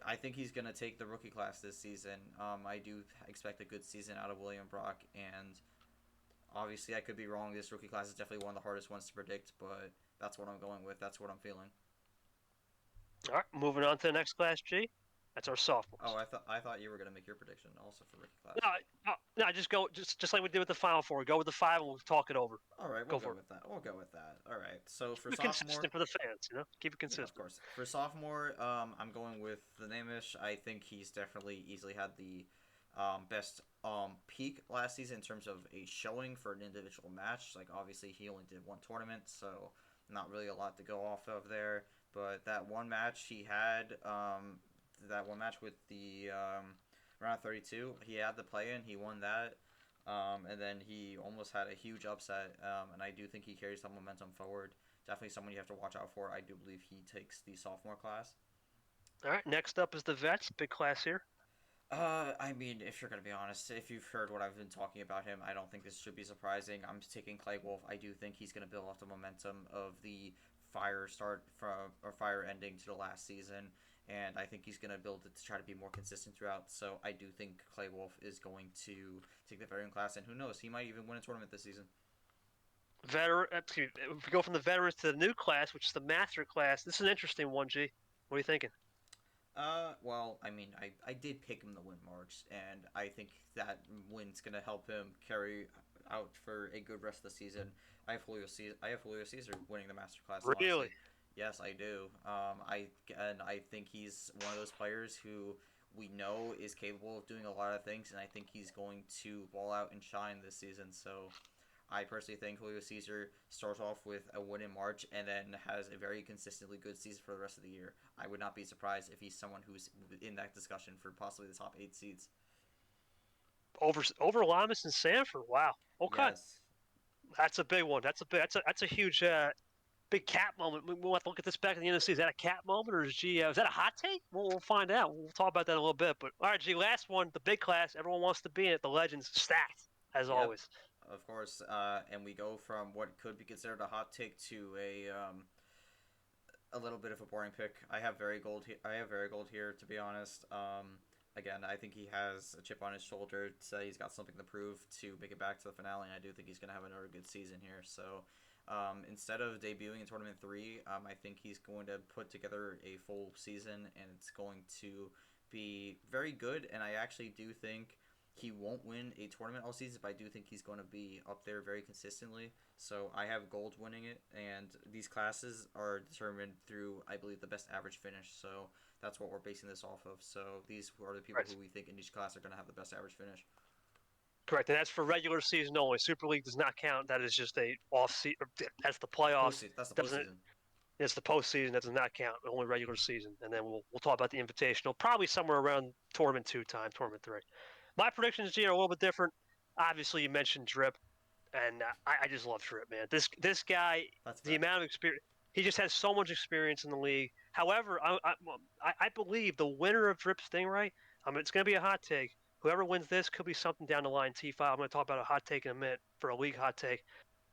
I think he's going to take the rookie class this season. I do expect a good season out of William Brock, and obviously I could be wrong. This rookie class is definitely one of the hardest ones to predict, but that's what I'm going with. That's what I'm feeling. All right, moving on to the next class, G. That's our Oh, sophomores. I thought you were going to make your prediction also for rookie class. No, just go, just like we did with the final four. Go with the five, and we'll talk it over. All right, we'll Go go for it. with that. We'll go with that. All right. So for Keep it sophomore, consistent for the fans, Keep it yeah, of consistent. course. For sophomore, I'm going with the Namish. I think he's definitely easily had the best peak last season in terms of a showing for an individual match. Like obviously he only did one tournament, so not really a lot to go off of there. But that one match he had, that one match with the round 32, he had the play in, he won that. And then he almost had a huge upset, and I do think he carries some momentum forward. Definitely someone you have to watch out for. I do believe he takes the sophomore class. All right, next up is the vets, big class here. I mean, if you're gonna be honest, if you've heard what I've been talking about him, I don't think this should be surprising. I'm taking Clay Wolf. I do think he's gonna build off the momentum of the fire start from or fire ending to the last season, and I think he's gonna build it to try to be more consistent throughout. So I do think Clay Wolf is going to take the veteran class, and who knows, he might even win a tournament this season. If we go from the veterans to the new class, which is the master class, this is an interesting one, G. What are you thinking? Well, I mean, I did pick him to win March, and I think that win's gonna help him carry out for a good rest of the season. I have Julio Caesar winning the Master Class. Really? Honestly, yes, I do. I think he's one of those players who we know is capable of doing a lot of things, and I think he's going to ball out and shine this season. So I personally think Julio Caesar starts off with a win in March and then has a very consistently good season for the rest of the year. I would not be surprised if he's someone who's in that discussion for possibly the top 8 seeds. Over Lamas and Sanford. Wow. Okay, Yes. that's a big one. That's a huge big cap moment. We'll have to look at this back at the end of the season. Is that a cap moment, or is that a hot take? We'll find out. We'll talk about that in a little bit. But all right, G, last one, the big class. Everyone wants to be in it. The Legends stacked as Yep, always. of course. And we go from what could be considered a hot take to a little bit of a boring pick. I have very gold. I have very gold here, to be honest. Again, I think he has a chip on his shoulder. So he's got something to prove to make it back to the finale. And I do think he's going to have another good season here. So instead of debuting in Tournament 3, I think he's going to put together a full season, and it's going to be very good. And I actually do think he won't win a tournament all season, but I do think he's going to be up there very consistently. So I have gold winning it, and these classes are determined through, I believe, the best average finish. So that's what we're basing this off of. So these are the people who we think in each class are going to have the best average finish. Correct, and that's for regular season only. Super League does not count. That is just a off season. That's the playoffs. That's the Doesn't postseason. It's the postseason. That does not count. Only regular season, and then we'll talk about the Invitational. Probably somewhere around Tournament 2 time, Tournament 3. My predictions, G, are a little bit different. Obviously, you mentioned Drip, and I just love Drip, man. This guy, the amount of experience, he just has so much experience in the league. However, I believe the winner of Drip Stingray, it's going to be a hot take. Whoever wins this could be something down the line. T5. I'm going to talk about a hot take in a minute for a league hot take.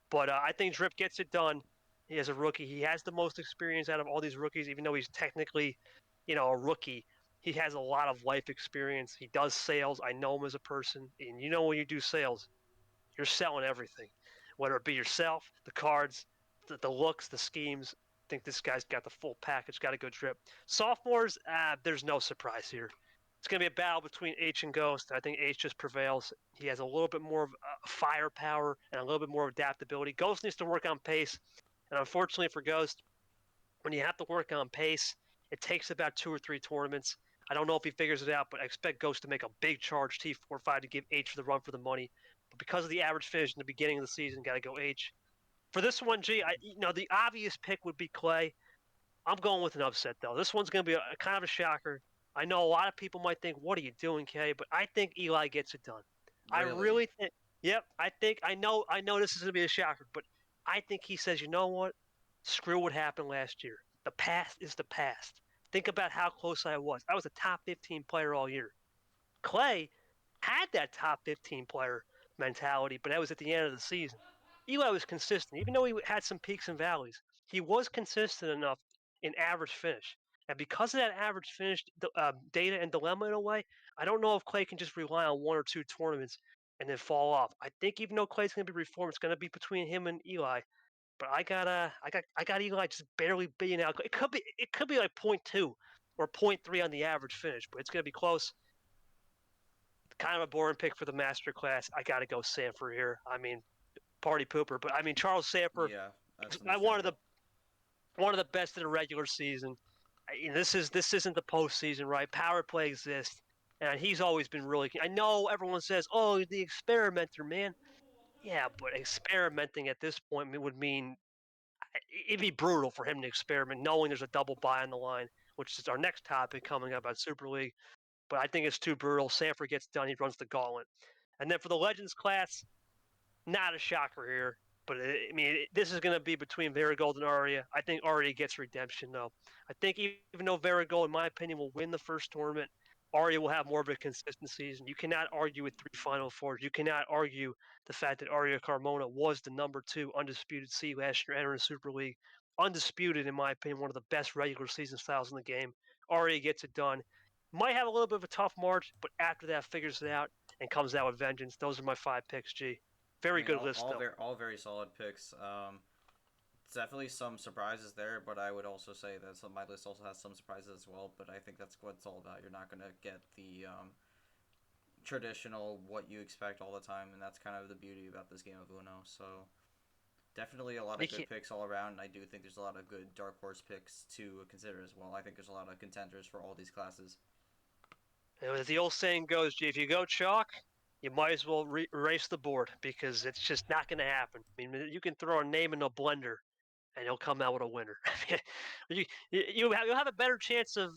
But I think Drip gets it done. He is a rookie. He has the most experience out of all these rookies, even though he's technically, a rookie. He has a lot of life experience. He does sales. I know him as a person. And when you do sales, you're selling everything, whether it be yourself, the cards, the looks, the schemes. I think this guy's got the full package. Got to go Drip. Sophomores, there's no surprise here. It's going to be a battle between H and Ghost. I think H just prevails. He has a little bit more of firepower and a little bit more adaptability. Ghost needs to work on pace. And unfortunately for Ghost, when you have to work on pace, it takes about 2 or 3 tournaments. I don't know if he figures it out, but I expect Ghost to make a big charge T4-5 to give H the run for the money. But because of the average finish in the beginning of the season, got to go H. For this one, G, the obvious pick would be Clay. I'm going with an upset, though. This one's going to be a kind of a shocker. I know a lot of people might think, what are you doing, Kay? But I think Eli gets it done. Really? I really think, yep, I know this is going to be a shocker, but I think he says, you know what? Screw what happened last year. The past is the past. Think about how close I was. I was a top 15 player all year. Clay had that top 15 player mentality, but that was at the end of the season. Eli was consistent. Even though he had some peaks and valleys, he was consistent enough in average finish. And because of that average finish data and dilemma in a way, I don't know if Clay can just rely on 1 or 2 tournaments and then fall off. I think even though Clay's going to be reformed, it's going to be between him and Eli. But I got Eli just barely beating out. It could be like 0.2 or 0.3 on the average finish, but it's going to be close. Kind of a boring pick for the master class. I got to go Sanford here. Party pooper, but Charles Sanford. Yeah, that's one of the best in the regular season. This isn't the postseason, right? Power play exists, and he's always been really. I know everyone says, "Oh, the experimenter, man." Yeah, but experimenting at this point would mean it'd be brutal for him to experiment, knowing there's a double buy on the line, which is our next topic coming up on Super League. But I think it's too brutal. Sanford gets done; he runs the gauntlet. And then for the Legends class, not a shocker here. But this is going to be between Varigold and Aria. I think Aria gets redemption, though. I think even though Varigold, in my opinion, will win the first tournament, Aria will have more of a consistent season. You cannot argue with 3 Final Fours. You cannot argue the fact that Aria Carmona was the number 2 undisputed seed last year entering the Super League. Undisputed, in my opinion, one of the best regular season styles in the game. Aria gets it done. Might have a little bit of a tough March, but after that, figures it out and comes out with vengeance. Those are my 5 picks, G. Very good list, though. All very solid picks. Definitely some surprises there, but I would also say that my list also has some surprises as well. But I think that's what it's all about. You're not going to get the traditional what you expect all the time, and that's kind of the beauty about this game of Uno. So definitely a lot of good picks all around. And I do think there's a lot of good dark horse picks to consider as well. I think there's a lot of contenders for all these classes. As the old saying goes, G, if you go chalk, you might as well erase the board because it's just not going to happen. You can throw a name in a blender and he'll come out with a winner. You'll have a better chance of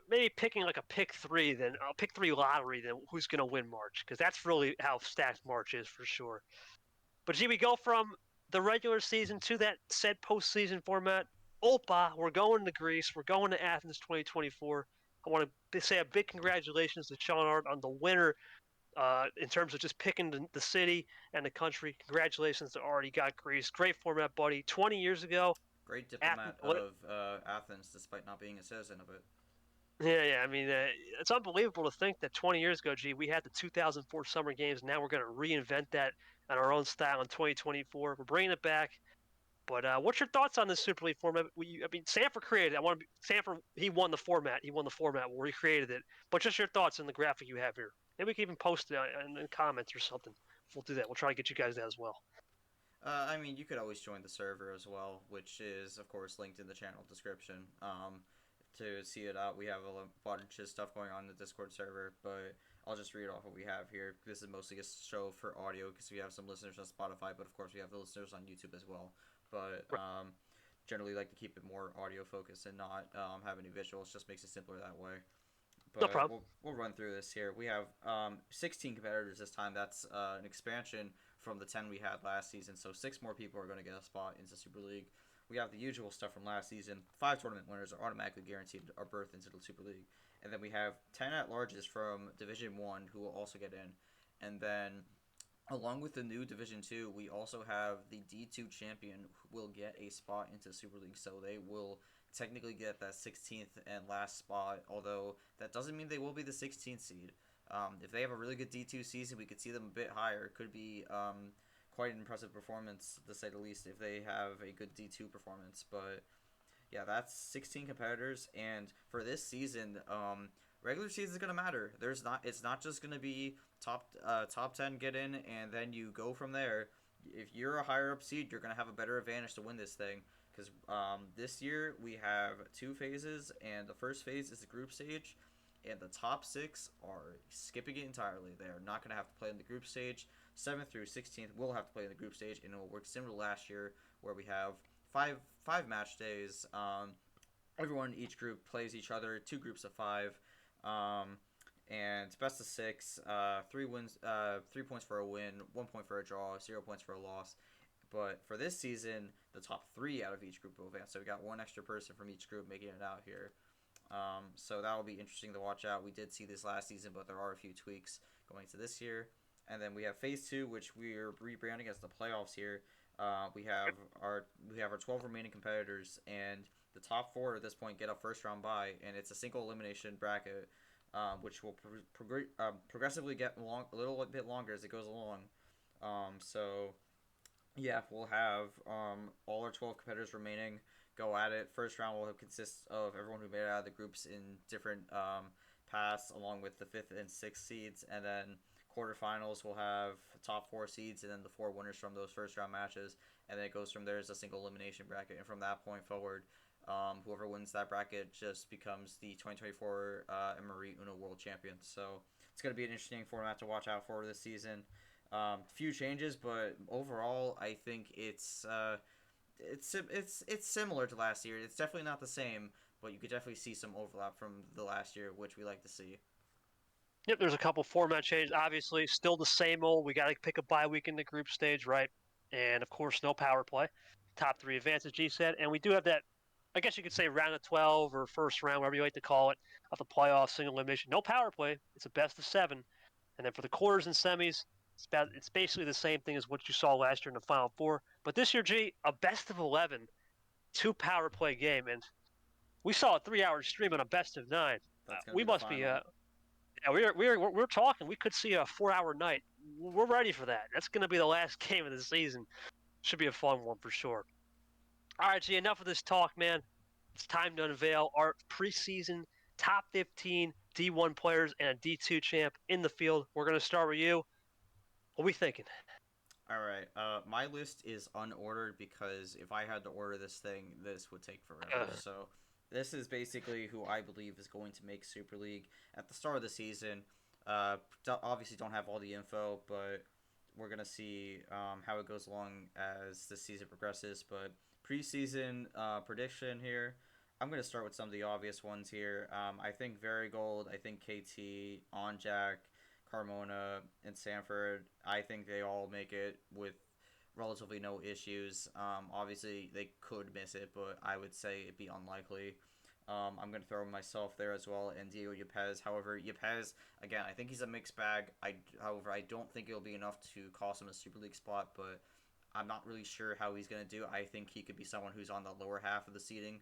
maybe picking like a pick 3 than a pick 3 lottery than who's going to win March, because that's really how stacked March is for sure. But G, we go from the regular season to that said postseason format. Opa, we're going to Greece. We're going to Athens 2024. I want to say a big congratulations to Sean Hart on the winner in terms of just picking the city and the country. Congratulations to Art. He got Greece. Great format, buddy. 20 years ago, Great Athens. diplomat of Athens, despite not being a citizen of it. Yeah. I mean, it's unbelievable to think that 20 years ago, we had the 2004 Summer Games. Now we're going to reinvent that in our own style in 2024. We're bringing it back. But what's your thoughts on this Super League format? I mean, Sanford created it. Sanford. He won the format. He won the format where he created it. But just your thoughts on the graphic you have here. Maybe we can even post it in comments or something. We'll do that. We'll try to get you guys that as well. I mean, you could always join the server as well, which is, of course, linked in the channel description. To see it out, we have a bunch of stuff going on in the Discord server, but I'll just read off what we have here. This is mostly a show for audio because we have some listeners on Spotify, but of course we have the listeners on YouTube as well. But generally like to keep it more audio focused and not have any visuals. Just makes it simpler that way. But No problem. we'll run through this here. We have 16 competitors this time. That's an expansion from the 10 we had last season. So 6 more people are going to get a spot into Super League. We have the usual stuff from last season. 5 tournament winners are automatically guaranteed a berth into the Super League. And then we have 10 at-larges from Division 1 who will also get in. And then, along with the new Division 2, we also have the D2 champion who will get a spot into Super League. So they will technically get that 16th and last spot, although that doesn't mean they will be the 16th seed. If they have a really good D2 season, we could see them a bit higher. It could be quite an impressive performance, to say the least, if they have a good D2 performance. But yeah, that's 16 competitors, and for this season, regular season is gonna matter. It's not just gonna be top 10 get in, and then you go from there. If you're a higher up seed, you're gonna have a better advantage to win this thing. Because this year we have 2 phases, and the first phase is the group stage, and the top 6 are skipping it entirely. They are not gonna have to play in the group stage. 7th through 16th will have to play in the group stage, and it will work similar to last year, where we have five match days. Everyone in each group plays each other, 2 groups of 5, and best of 6. 3 wins, 3 points for a win, 1 point for a draw, 0 points for a loss. But for this season, the top 3 out of each group will advance. So we got 1 extra person from each group making it out here. So that will be interesting to watch out. We did see this last season, but there are a few tweaks going to this year. And then we have phase 2, which we are rebranding as the playoffs here. We have our 12 remaining competitors, and the top 4 at this point get a first round bye, and it's a single elimination bracket, which will progressively get a little bit longer as it goes along. So yeah, we'll have all our 12 competitors remaining go at it. First round will consist of everyone who made it out of the groups in different paths, along with the 5th and 6th seeds, and then quarterfinals will have top 4 seeds and then the 4 winners from those first round matches, and then it goes from there as a single elimination bracket, and from that point forward, whoever wins that bracket just becomes the 2024 MRE UNO World Champion. So it's going to be an interesting format to watch out for this season. Few changes, but overall, I think it's similar to last year. It's definitely not the same, but you could definitely see some overlap from the last year, which we like to see. Yep, there's a couple format changes. Obviously, still the same old. We got to pick a bye week in the group stage, right? And of course, no power play. Top 3 advances, G said. And we do have that, I guess you could say round of 12 or first round, whatever you like to call it, of the playoff single elimination. No power play. It's a best of 7. And then for the quarters and semis, it's basically the same thing as what you saw last year in the Final 4. But this year, G, a best of 11, 2 power play game. And we saw a 3-hour stream on a best of 9. That's going to We be the must be final. yeah, we're talking. We could see a 4-hour night. We're ready for that. That's going to be the last game of the season. Should be a fun one for sure. All right, G, enough of this talk, man. It's time to unveil our preseason top 15 D1 players and a D2 champ in the field. We're going to start with you. What are we thinking? All right. My list is unordered because if I had to order this thing, this would take forever. So this is basically who I believe is going to make Super League at the start of the season. Obviously, don't have all the info, but we're gonna see how it goes along as the season progresses. But preseason prediction here. I'm gonna start with some of the obvious ones here. I think Varigold. I think KT, Onjack, Carmona, and Sanford. I think they all make it with relatively no issues. Obviously, they could miss it, but I would say it'd be unlikely. I'm going to throw myself there as well, and Diego Yepes. However, Yepes, again, I think he's a mixed bag. However, I don't think it'll be enough to cost him a Super League spot, but I'm not really sure how he's going to do. I think he could be someone who's on the lower half of the seating,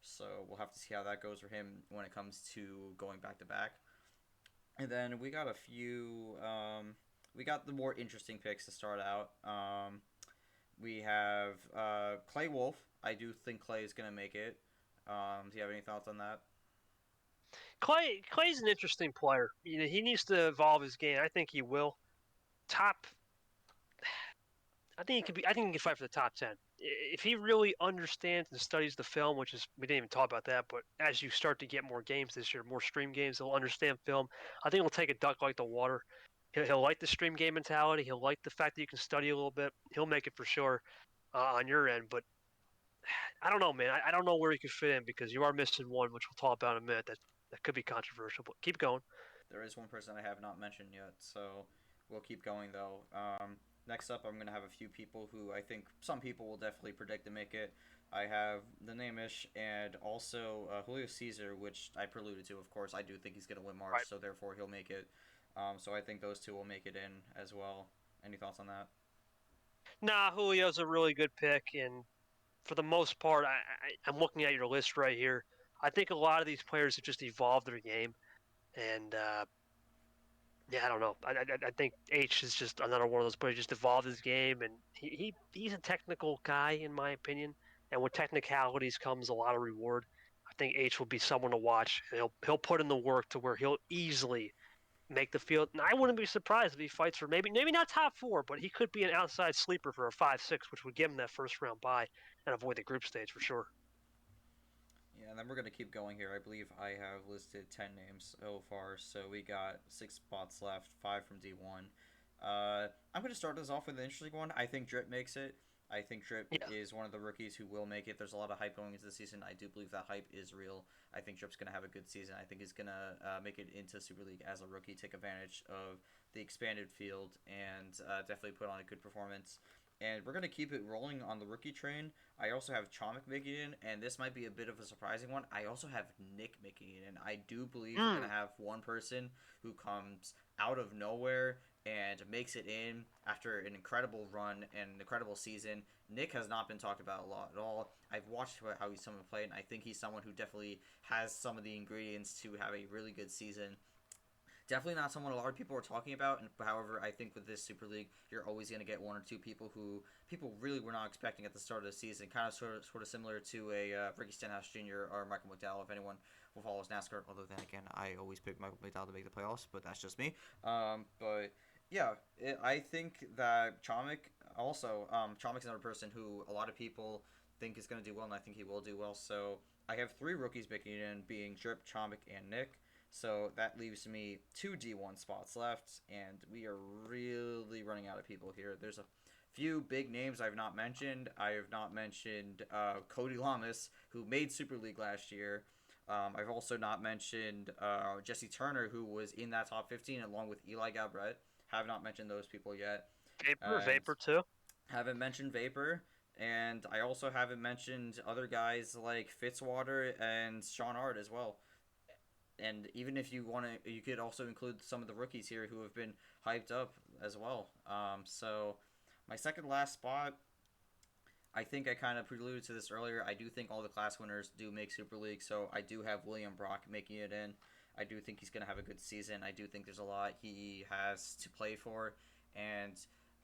so we'll have to see how that goes for him when it comes to going back to back. And then we got a few. We got the more interesting picks to start out. We have Clay Wolf. I do think Clay is going to make it. Do you have any thoughts on that? Clay's an interesting player. He needs to evolve his game. I think he will. Top. I think he could be. I think he can fight for the top 10 if he really understands and studies the film. Which is we didn't even talk about that. But as you start to get more games this year, more stream games, he'll understand film. I think he'll take a duck like the water. He'll like the stream game mentality. He'll like the fact that you can study a little bit. He'll make it for sure on your end. But I don't know, man. I don't know where he could fit in because you are missing one, which we'll talk about in a minute. That could be controversial. But keep going. There is one person I have not mentioned yet, so we'll keep going though. Next up, I'm going to have a few people who I think some people will definitely predict to make it. I have the Namish and also Julio Caesar, which I preluded to, of course. I do think he's going to win March, Right. so therefore he'll make it. So I think those two will make it in as well. Any thoughts on that? Nah, Julio's a really good pick, and for the most part, I'm looking at your list right here. I think a lot of these players have just evolved their game, and yeah, I don't know. I think H is just another one of those players just evolved his game, and he's a technical guy in my opinion. And with technicalities comes a lot of reward. I think H will be someone to watch. He'll put in the work to where he'll easily make the field. And I wouldn't be surprised if he fights for maybe not top four, but he could be an outside sleeper for a 5-6, which would give him that first round bye and avoid the group stage for sure. Yeah, and then we're going to keep going here. I believe I have listed 10 names so far, so we got 6 spots left, 5 from D1. I'm going to start this off with an interesting one. I think Drip makes it. I think Drip Yeah, is one of the rookies who will make it. There's a lot of hype going into the season. I do believe that hype is real. I think Drip's going to have a good season. I think he's going to make it into Super League as a rookie, take advantage of the expanded field, and definitely put on a good performance. And we're going to keep it rolling on the rookie train. I also have Chomik making it in, and this might be a bit of a surprising one. I also have Nick making it in. I do believe we're going to have one person who comes out of nowhere and makes it in after an incredible run and an incredible season. Nick has not been talked about a lot at all. I've watched how he's someone played, and I think he's someone who definitely has some of the ingredients to have a really good season. Definitely not someone a lot of people are talking about. And however, I think with this Super League, you're always going to get one or two people who people really were not expecting at the start of the season. Kind of sort of similar to a Ricky Stenhouse Jr. or Michael McDowell. If anyone who follows NASCAR, although then again, I always pick Michael McDowell to make the playoffs, but that's just me. But yeah, I think that Chomik also Chomik's another person who a lot of people think is going to do well, and I think he will do well. So I have 3 rookies making it in, being Drip, Chomik, and Nick. So that leaves me 2 D1 spots left, and we are really running out of people here. There's a few big names I've not mentioned. I have not mentioned Cody Lamas, who made Super League last year. I've also not mentioned Jesse Turner, who was in that top 15, along with Eli Gabret. Have not mentioned those people yet. And Vapor too. haven't mentioned Vapor. And I also haven't mentioned other guys like Fitzwater and Sean Art as well. And even if you want to, you could also include some of the rookies here who have been hyped up as well. So my second last spot, I think I kind of preluded to this earlier. I do think all the class winners do make Super League, so I do have William Brock making it in. I do think he's going to have a good season. I do think there's a lot he has to play for, and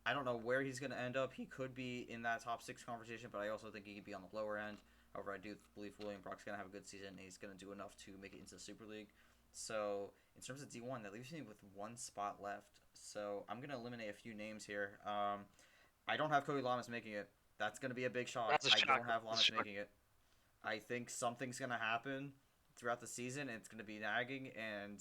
I don't know where he's going to end up. He could be in that top 6 conversation, but I also think he could be on the lower end. However, I do believe William Brock's going to have a good season, and he's going to do enough to make it into the Super League. So, in terms of D1, that leaves me with 1 spot left. So, I'm going to eliminate a few names here. I don't have Cody Lamas making it. That's going to be a big shock. That's a I don't shocker. have Lamas making it. I think something's going to happen throughout the season, and it's going to be nagging, and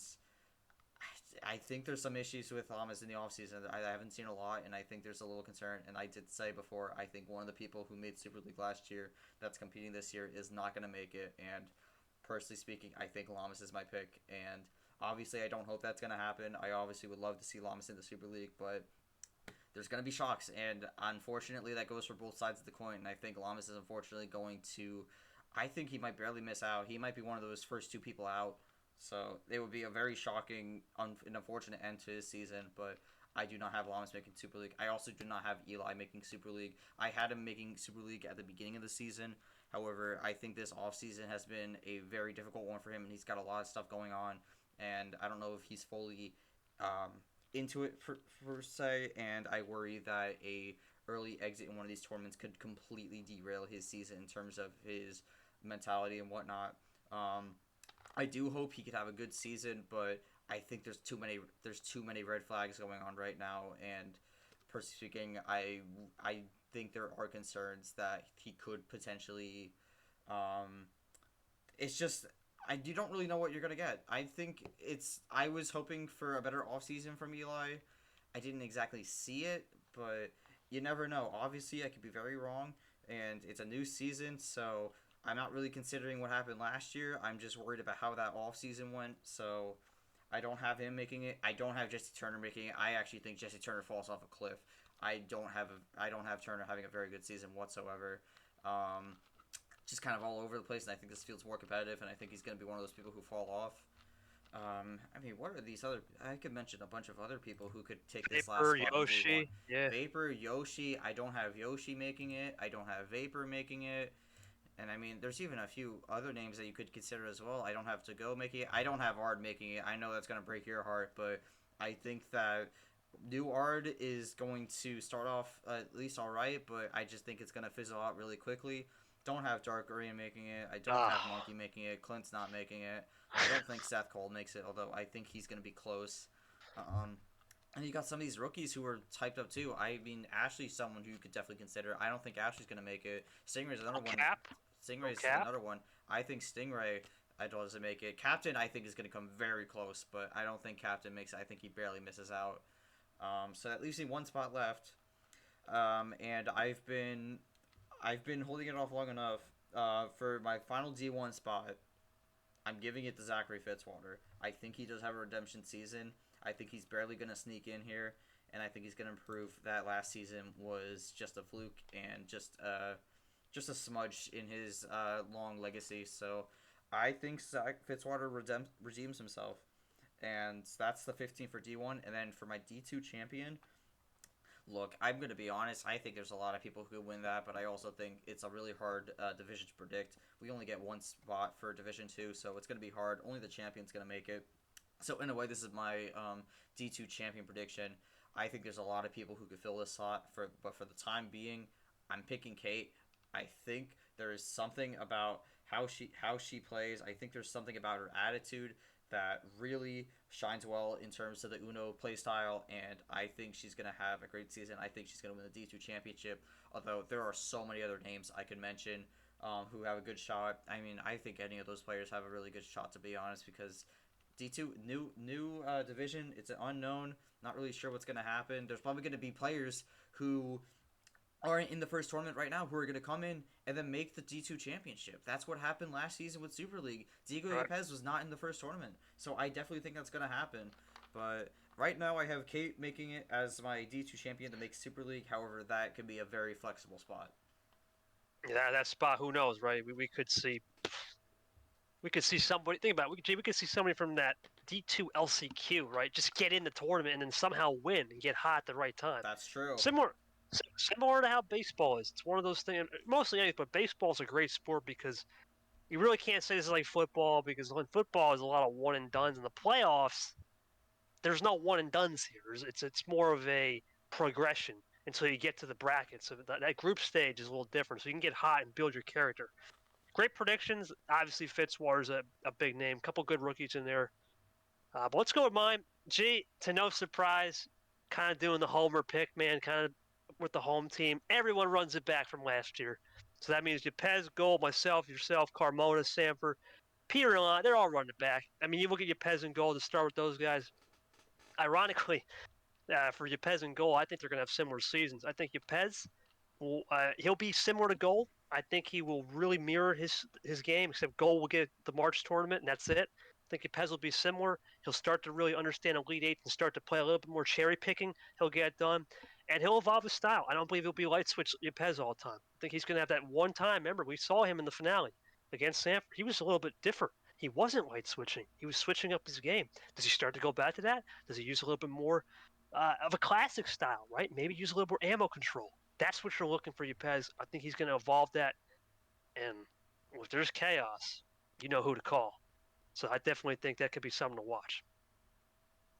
I think there's some issues with Lamas in the offseason. I haven't seen a lot, and I think there's a little concern. And I did say before, I think one of the people who made Super League last year that's competing this year is not going to make it. And personally speaking, I think Lamas is my pick. And obviously, I don't hope that's going to happen. I obviously would love to see Lamas in the Super League, but there's going to be shocks, and unfortunately, that goes for both sides of the coin. And I think Lamas is unfortunately going to. I think he might barely miss out. He might be one of those first two people out. So it would be a very shocking and unfortunate end to his season. But I do not have Lamas making Super League. I also do not have Eli making Super League. I had him making Super League at the beginning of the season. However, I think this offseason has been a very difficult one for him, and he's got a lot of stuff going on. And I don't know if he's fully into it per se, and I worry that a early exit in one of these tournaments could completely derail his season in terms of his mentality and whatnot. I do hope he could have a good season, but I think there's too many red flags going on right now, and personally speaking, I think there are concerns that he could potentially. It's just you don't really know what you're gonna get. I was hoping for a better offseason from Eli. I didn't exactly see it, but you never know. Obviously, I could be very wrong, and it's a new season, so I'm not really considering what happened last year. I'm just worried about how that offseason went, so I don't have him making it. I don't have Jesse Turner making it. I actually think Jesse Turner falls off a cliff. I don't have Turner having a very good season whatsoever. Just kind of all over the place, and I think this field's more competitive, and I think he's going to be one of those people who fall off. What are these other? I could mention a bunch of other people who could take this last Vapor, spot. Yoshi, yeah. Vapor, Yoshi. I don't have Yoshi making it. I don't have Vapor making it. And there's even a few other names that you could consider as well. I don't have To Go making it. I don't have Ard making it. I know that's going to break your heart, but I think that new Ard is going to start off at least all right, but I just think it's going to fizzle out really quickly. Don't have Dark Korean making it. I don't have Monkey making it. Clint's not making it. I don't think Seth Cole makes it, although I think he's going to be close. And you got some of these rookies who are typed up too. Ashley's someone who you could definitely consider. I don't think Ashley's going to make it. Stingray's another one. Stingray's another one. I think Stingray doesn't make it. Captain, I think, is going to come very close, but I don't think Captain makes it. I think he barely misses out. So that leaves me one spot left. And I've been holding it off long enough. For my final D1 spot, I'm giving it to Zachary Fitzwater. I think he does have a redemption season. I think he's barely going to sneak in here, and I think he's going to prove that last season was just a fluke and just a smudge in his long legacy. So I think Zach Fitzwater redeems himself, and that's the 15 for D1. And then for my D2 champion, look, I'm going to be honest. I think there's a lot of people who could win that, but I also think it's a really hard division to predict. We only get one spot for Division 2, so it's going to be hard. Only the champion's going to make it. So in a way, this is my D2 champion prediction. I think there's a lot of people who could fill this slot, but for the time being, I'm picking Kate. I think there is something about how she plays. I think there's something about her attitude that really shines well in terms of the Uno playstyle, and I think she's going to have a great season. I think she's going to win the D2 championship, although there are so many other names I could mention who have a good shot. I think any of those players have a really good shot, to be honest, because D2, new division, it's an unknown, not really sure what's going to happen. There's probably going to be players who aren't in the first tournament right now who are going to come in and then make the D2 championship. That's what happened last season with Super League. Diego Yepes was not in the first tournament, so I definitely think that's going to happen. But right now I have Kate making it as my D2 champion to make Super League. However, that could be a very flexible spot. Yeah, that spot, who knows, right? We could see somebody. Think about it. We could see somebody from that D2 LCQ, right? Just get in the tournament and then somehow win and get hot at the right time. That's true. Similar to how baseball is. It's one of those things. Mostly anything, but baseball is a great sport because you really can't say this is like football, because when football is a lot of one and dones in the playoffs, there's no one and dones here. It's more of a progression until you get to the bracket. So that group stage is a little different. So you can get hot and build your character. Great predictions. Obviously, Fitzwater's a big name. Couple good rookies in there. But let's go with mine. To no surprise, kind of doing the homer pick, man, kind of with the home team. Everyone runs it back from last year. So that means Yepes, Gold, myself, yourself, Carmona, Sanford, Peter, and they're all running it back. You look at Yepes and Gold to start with those guys. Ironically, for Yepes and Gold, I think they're going to have similar seasons. I think Yepes, he'll be similar to Gold. I think he will really mirror his game, except Gold will get the March tournament, and that's it. I think Yepes will be similar. He'll start to really understand Elite Eight and start to play a little bit more cherry picking. He'll get it done. and he'll evolve his style. I don't believe he'll be light switch Yepes all the time. I think he's going to have that one time. Remember, we saw him in the finale against Sanford. He was a little bit different. He wasn't light switching. He was switching up his game. Does he start to go back to that? Does he use a little bit more of a classic style, right? Maybe use a little more ammo control. That's what you're looking for, Yepes. I think he's going to evolve that. And if there's chaos, you know who to call. So I definitely think that could be something to watch.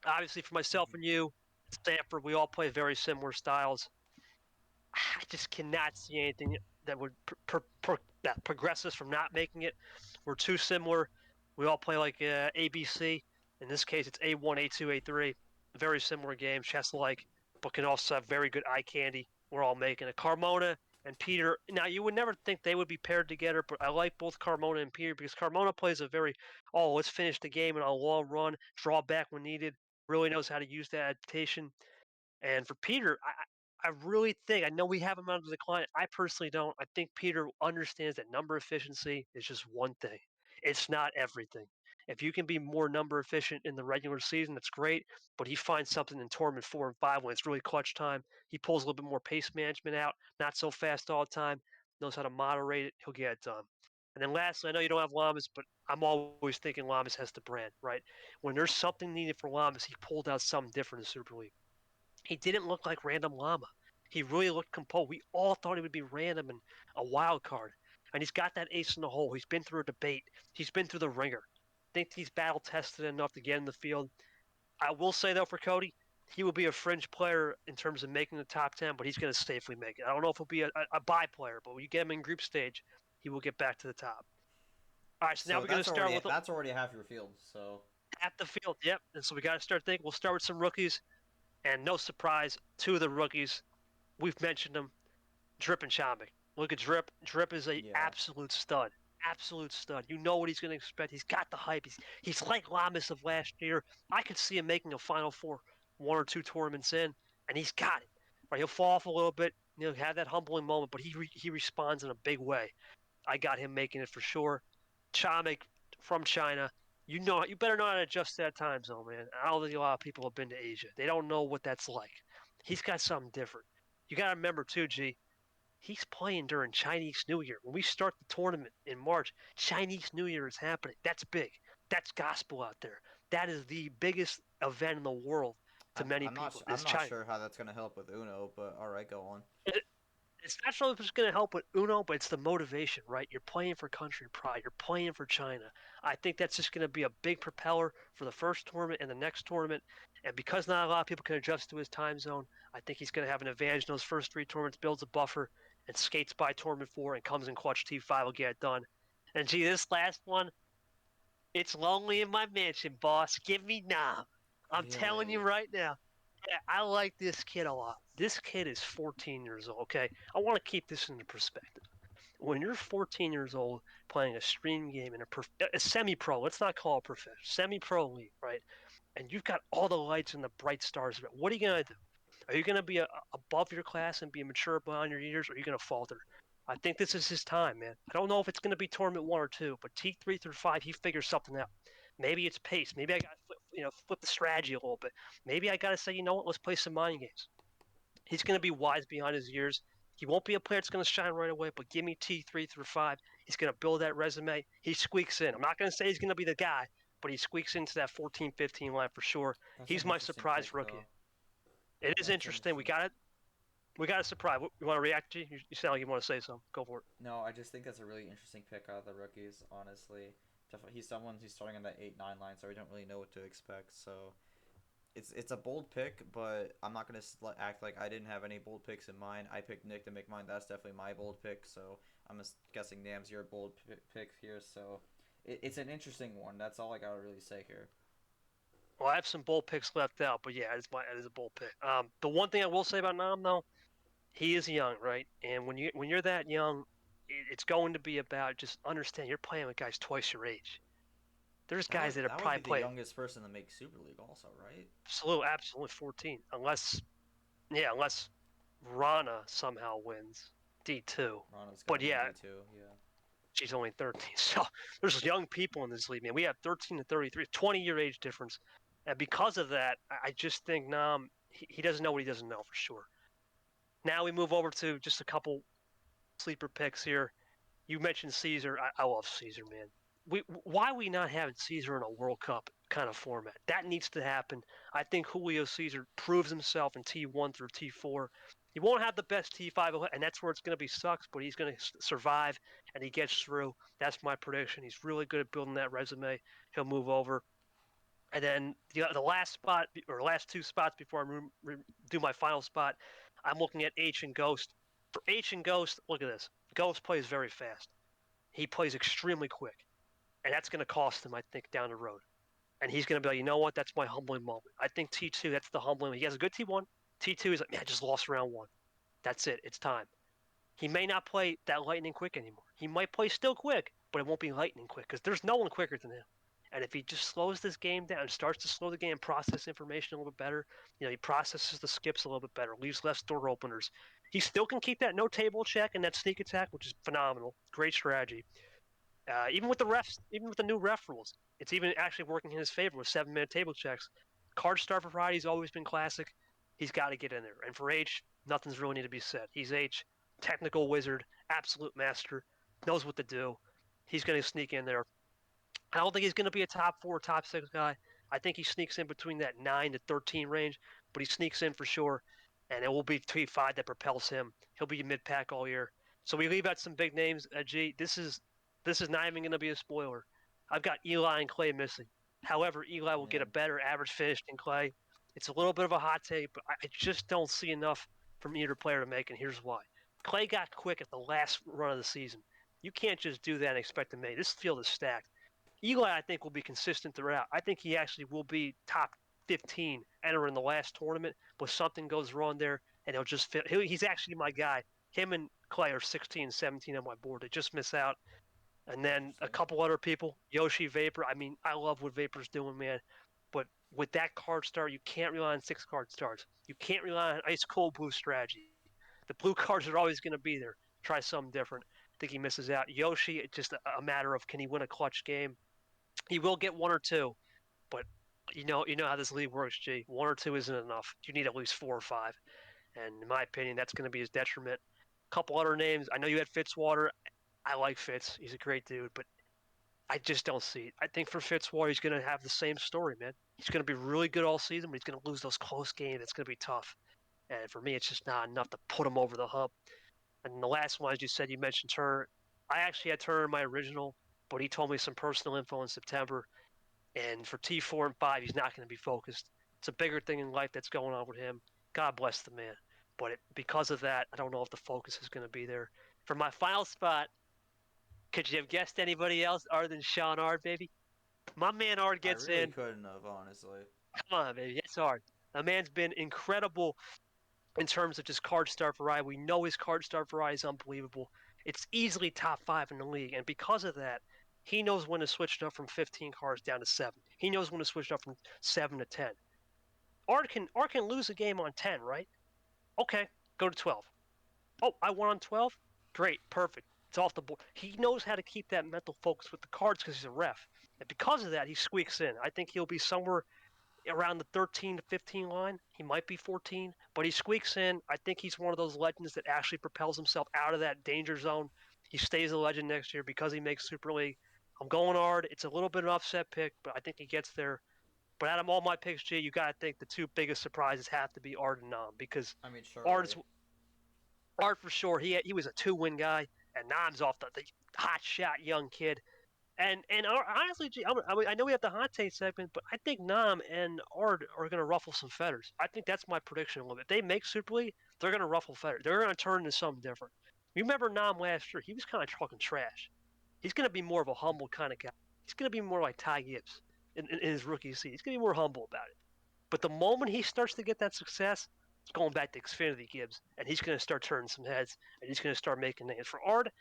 Obviously, for myself and you, Stanford, we all play very similar styles. I just cannot see anything that would that progress us from not making it. We're too similar. We all play like ABC. In this case, it's A1, A2, A3. Very similar games, chess-like, but can also have very good eye candy. We're all making it. Carmona and Peter. Now, you would never think they would be paired together, but I like both Carmona and Peter because Carmona plays a very, let's finish the game in a long run, draw back when needed, really knows how to use that adaptation. And for Peter, I really think, I know we have him on the decline. I personally don't. I think Peter understands that number efficiency is just one thing. It's not everything. If you can be more number efficient in the regular season, that's great. But he finds something in tournament 4 and 5 when it's really clutch time. He pulls a little bit more pace management out, not so fast all the time, knows how to moderate it. He'll get it done. And then lastly, I know you don't have Lamas, but I'm always thinking Lamas has the brand, right? When there's something needed for Lamas, he pulled out something different in Super League. He didn't look like random llama. He really looked composed. We all thought he would be random and a wild card. And he's got that ace in the hole. He's been through a debate. He's been through the ringer. I think he's battle tested enough to get in the field. I will say though, for Cody, he will be a fringe player in terms of making the top 10, but he's going to safely make it. I don't know if he'll be a buy player, but when you get him in group stage, he will get back to the top. All right, so now we're going to start with that's already half your field. So at the field. Yep. And so we got to start thinking. We'll start with some rookies. And no surprise, two of the rookies, we've mentioned them, Drip and Chomik. Look at Drip. Drip is a absolute stud. Absolute stud. You know what he's going to expect. He's got the hype. He's like Lamas of last year. I could see him making a Final Four 1 or 2 tournaments in, and he's got it. Right, he'll fall off a little bit. He'll have that humbling moment, but he responds in a big way. I got him making it for sure. Chomik from China. You better know how to adjust to that time zone, man. I don't think a lot of people have been to Asia. They don't know what that's like. He's got something different. You got to remember, too, G, he's playing during Chinese New Year. When we start the tournament in March, Chinese New Year is happening. That's big. That's gospel out there. That is the biggest event in the world to many people. I'm not sure how that's going to help with Uno, but all right, go on. It's not sure if it's going to help with Uno, but it's the motivation, right? You're playing for country pride. You're playing for China. I think that's just going to be a big propeller for the first tournament and the next tournament. And because not a lot of people can adjust to his time zone, I think he's going to have an advantage in those first 3 tournaments, builds a buffer, and skates by tournament 4 and comes in clutch T5 will get it done. And gee, this last one, it's lonely in my mansion, boss. Give me Nam. I'm telling you right now. Yeah, I like this kid a lot. This kid is 14 years old, okay? I want to keep this into perspective. When you're 14 years old playing a stream game in a semi-pro, let's not call it professional, semi-pro league, right? And you've got all the lights and the bright stars. What are you going to do? Are you going to be above your class and be mature beyond your years, or are you going to falter? I think this is his time, man. I don't know if it's going to be tournament 1 or 2, but T3 through 5, he figures something out. Maybe it's pace. Maybe I got to flip the strategy a little bit. Maybe I got to say, you know what, let's play some mind games. He's going to be wise behind his years. He won't be a player that's going to shine right away, but give me T3 through 5. He's going to build that resume. He squeaks in. I'm not going to say he's going to be the guy, but he squeaks into that 14-15 line for sure. He's my surprise rookie. It is interesting. We got a surprise. You want to react, G? You sound like you want to say something. Go for it. No, I just think that's a really interesting pick out of the rookies, honestly. He's someone who's starting on that 8-9 line, so we don't really know what to expect. So it's a bold pick, but I'm not going to act like I didn't have any bold picks in mind. I picked Nick to make mine. That's definitely my bold pick, so I'm just guessing Nam's your bold pick here. So it's an interesting one. That's all I got to really say here. Well, I have some bold picks left out, but yeah, it is a bold pick. The one thing I will say about Nam, though, he is young, right? And when you're that young, it's going to be about just understand you're playing with guys twice your age. There's guys that are probably playing. The youngest person to make Super League, also, right? Absolutely 14. Unless Rana somehow wins D2. But yeah, D2, yeah. She's only 13. So there's young people in this league, man. We have 13 to 33, 20-year age difference. And because of that, I just think Nam, he doesn't know what he doesn't know for sure. Now we move over to just a couple sleeper picks here. You mentioned Caesar. I love Caesar, man. Why are we not having Caesar in a World Cup kind of format? That needs to happen. I think Julio Caesar proves himself in T1 through T4. He won't have the best T5, and that's where it's going to be sucks, but he's going to survive, and he gets through. That's my prediction. He's really good at building that resume. He'll move over. And then the last spot, or last two spots before I do my final spot, I'm looking at H and Ghost. For H and Ghost, look at this. Ghost plays very fast. He plays extremely quick. And that's going to cost him, I think, down the road. And he's going to be like, you know what? That's my humbling moment. I think T2, that's the humbling. He has a good T1. T2 is like, man, I just lost round one. That's it. It's time. He may not play that lightning quick anymore. He might play still quick, but it won't be lightning quick because there's no one quicker than him. And if he just slows this game down, starts to slow the game, process information a little bit better, he processes the skips a little bit better, leaves less door openers. He still can keep that no table check and that sneak attack, which is phenomenal. Great strategy. Even with the refs, even with the new ref rules, it's even actually working in his favor with 7-minute table checks. Card star variety's always been classic. He's got to get in there. And for H, nothing's really need to be said. He's H, technical wizard, absolute master, knows what to do. He's going to sneak in there. I don't think he's going to be a top 4, top 6 guy. I think he sneaks in between that 9 to 13 range, but he sneaks in for sure. And it will be T5 that propels him. He'll be mid pack all year. So we leave out some big names. G, this is not even going to be a spoiler. I've got Eli and Clay missing. However, Eli will get a better average finish than Clay. It's a little bit of a hot take, but I just don't see enough from either player to make, and here's why. Clay got quick at the last run of the season. You can't just do that and expect to make. This field is stacked. Eli, I think, will be consistent throughout. I think he actually will be top 15 entering the last tournament, but something goes wrong there, and he'll just fit. He's actually my guy. Him and Clay are 16, 17 on my board. They just miss out. And then a couple other people, Yoshi, Vapor. I mean, I love what Vapor's doing, man. But with that card star, you can't rely on 6 card stars. You can't rely on ice cold blue strategy. The blue cards are always going to be there. Try something different. I think he misses out. Yoshi, it's just a matter of can he win a clutch game. He will get 1 or 2, but you know how this league works, G. 1 or 2 isn't enough. You need at least 4 or 5. And in my opinion, that's going to be his detriment. A couple other names. I know you had Fitzwater. I like Fitz. He's a great dude, but I just don't see it. I think for Fitzwater, he's going to have the same story, man. He's going to be really good all season, but he's going to lose those close games. It's going to be tough. And for me, it's just not enough to put him over the hump. And the last one, as you said, you mentioned Turner. I actually had Turner in my original, but he told me some personal info in September. And for T4 and 5, he's not going to be focused. It's a bigger thing in life that's going on with him. God bless the man. But because of that, I don't know if the focus is going to be there. For my final spot, could you have guessed anybody else other than Sean Ard, baby? My man Ard gets I really in. couldn't have, honestly. Come on, baby. It's Ard. The man's been incredible in terms of just card star variety. We know his card star variety is unbelievable. It's easily top 5 in the league. And because of that, he knows when to switch it up from 15 cards down to 7. He knows when to switch it up from 7 to 10. Ard can lose a game on 10, right? Okay, go to 12. Oh, I won on 12? Great, perfect. It's off the board. He knows how to keep that mental focus with the cards because he's a ref. And because of that, he squeaks in. I think he'll be somewhere around the 13 to 15 line. He might be 14, but he squeaks in. I think he's one of those legends that actually propels himself out of that danger zone. He stays a legend next year because he makes Super League. I'm going Ard. It's a little bit of an upset pick, but I think he gets there. But out of all my picks, G, you got to think the 2 biggest surprises have to be Ard and Nam because I mean, sure. Ard for sure. He was a 2-win guy, and Nam's off the hot shot young kid. And honestly, G, I know we have the hot take segment, but I think Nam and Ard are going to ruffle some feathers. I think that's my prediction a little bit. If they make Super League, they're going to ruffle feathers. They're going to turn into something different. You remember Nam last year? He was kind of talking trash. He's going to be more of a humble kind of guy. He's going to be more like Ty Gibbs in his rookie season. He's going to be more humble about it. But the moment he starts to get that success, it's going back to Xfinity Gibbs, and he's going to start turning some heads, and he's going to start making names. For Ard,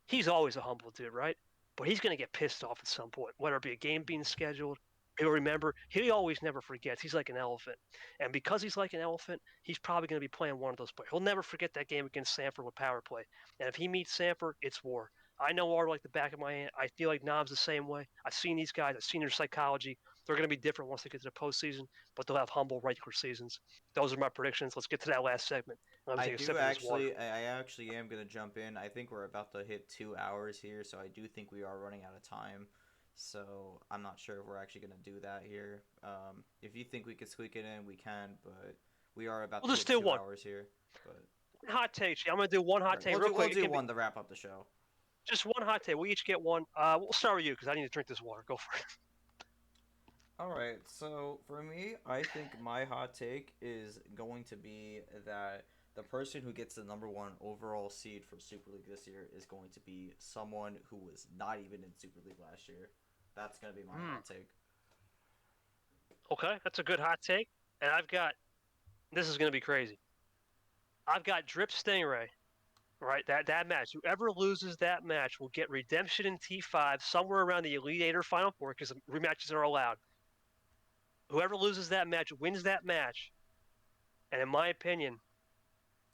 he's always a humble dude, right? But he's going to get pissed off at some point, whether it be a game being scheduled. He'll remember. He always never forgets. He's like an elephant. And because he's like an elephant, he's probably going to be playing one of those players. He'll never forget that game against Sanford with power play. And if he meets Sanford, it's war. I know Art like the back of my hand. I feel like Nom's the same way. I've seen these guys. I've seen their psychology. They're going to be different once they get to the postseason, but they'll have humble regular seasons. Those are my predictions. Let's get to that last segment. Let me take a sip of this water. I actually am gonna jump in. I think we're about to hit 2 hours here, so I do think we are running out of time. So I'm not sure if we're actually gonna do that here. If you think we could squeak it in, we can, but we are about We'll to just hit do two one. hours here. But Hot take. I'm going to do one hot take real quick. We'll do one to wrap up the show. Just one hot take. We each get one. We'll start with you because I need to drink this water. Go for it. All right. So for me, I think my hot take is going to be that the person who gets the number one overall seed for Super League this year is going to be someone who was not even in Super League last year. That's going to be my hot take. Okay, that's a good hot take. And I've got, this is going to be crazy. I've got Drip Stingray, right? That match. Whoever loses that match will get redemption in T5 somewhere around the Elite Eight or Final Four because rematches are allowed. Whoever loses that match wins that match. And in my opinion,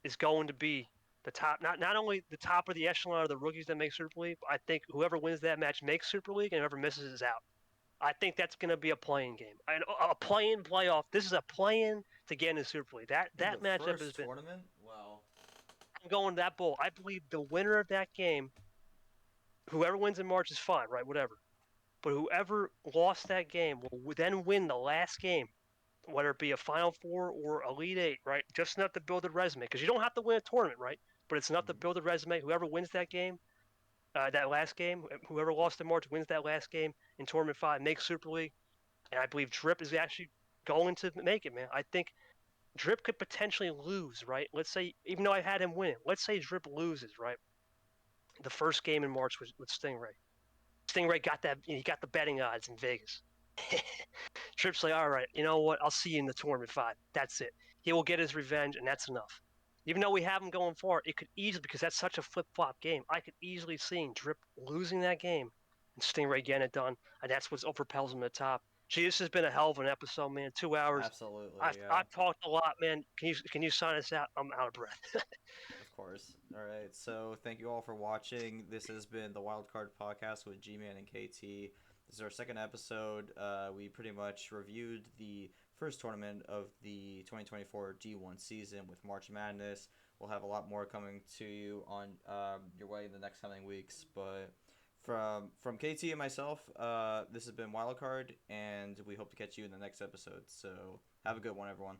is going to be the top, not only the top of the echelon of the rookies that make Super League, but I think whoever wins that match makes Super League and whoever misses is out. I think that's going to be a playing game. A play-in playoff. This is a play-in to get into Super League. That matchup has been. Tournament? Wow. I'm going that bowl. I believe the winner of that game, whoever wins in March is fine, right? Whatever. But whoever lost that game will then win the last game, whether it be a Final Four or Elite Eight, right? Just enough to build a resume. Because you don't have to win a tournament, right? But it's enough to build a resume. Whoever wins that game, that last game, whoever lost in March wins that last game in Tournament 5, makes Super League. And I believe Drip is actually going to make it, man. I think Drip could potentially lose, right? Let's say, even though I had him win, let's say Drip loses, right? The first game in March was with Stingray. Stingray got that, he got the betting odds in Vegas. Drip's like, all right, you know what? I'll see you in the Tournament 5. That's it. He will get his revenge, and that's enough. Even though we have him going far, it could easily, because that's such a flip-flop game, I could easily see Drip losing that game and Stingray getting it done, and that's what propels him to the top. Gee, this has been a hell of an episode, man. 2 hours. Absolutely, I've talked a lot, man. Can you sign us out? I'm out of breath. Of course. All right. So thank you all for watching. This has been the Wildcard Podcast with Gman and KT. This is our second episode. We pretty much reviewed the first tournament of the 2024 G1 season with March Madness. We'll have a lot more coming to you on your way in the next coming weeks. But from KT and myself, this has been Wildcard, and we hope to catch you in the next episode. So have a good one, everyone.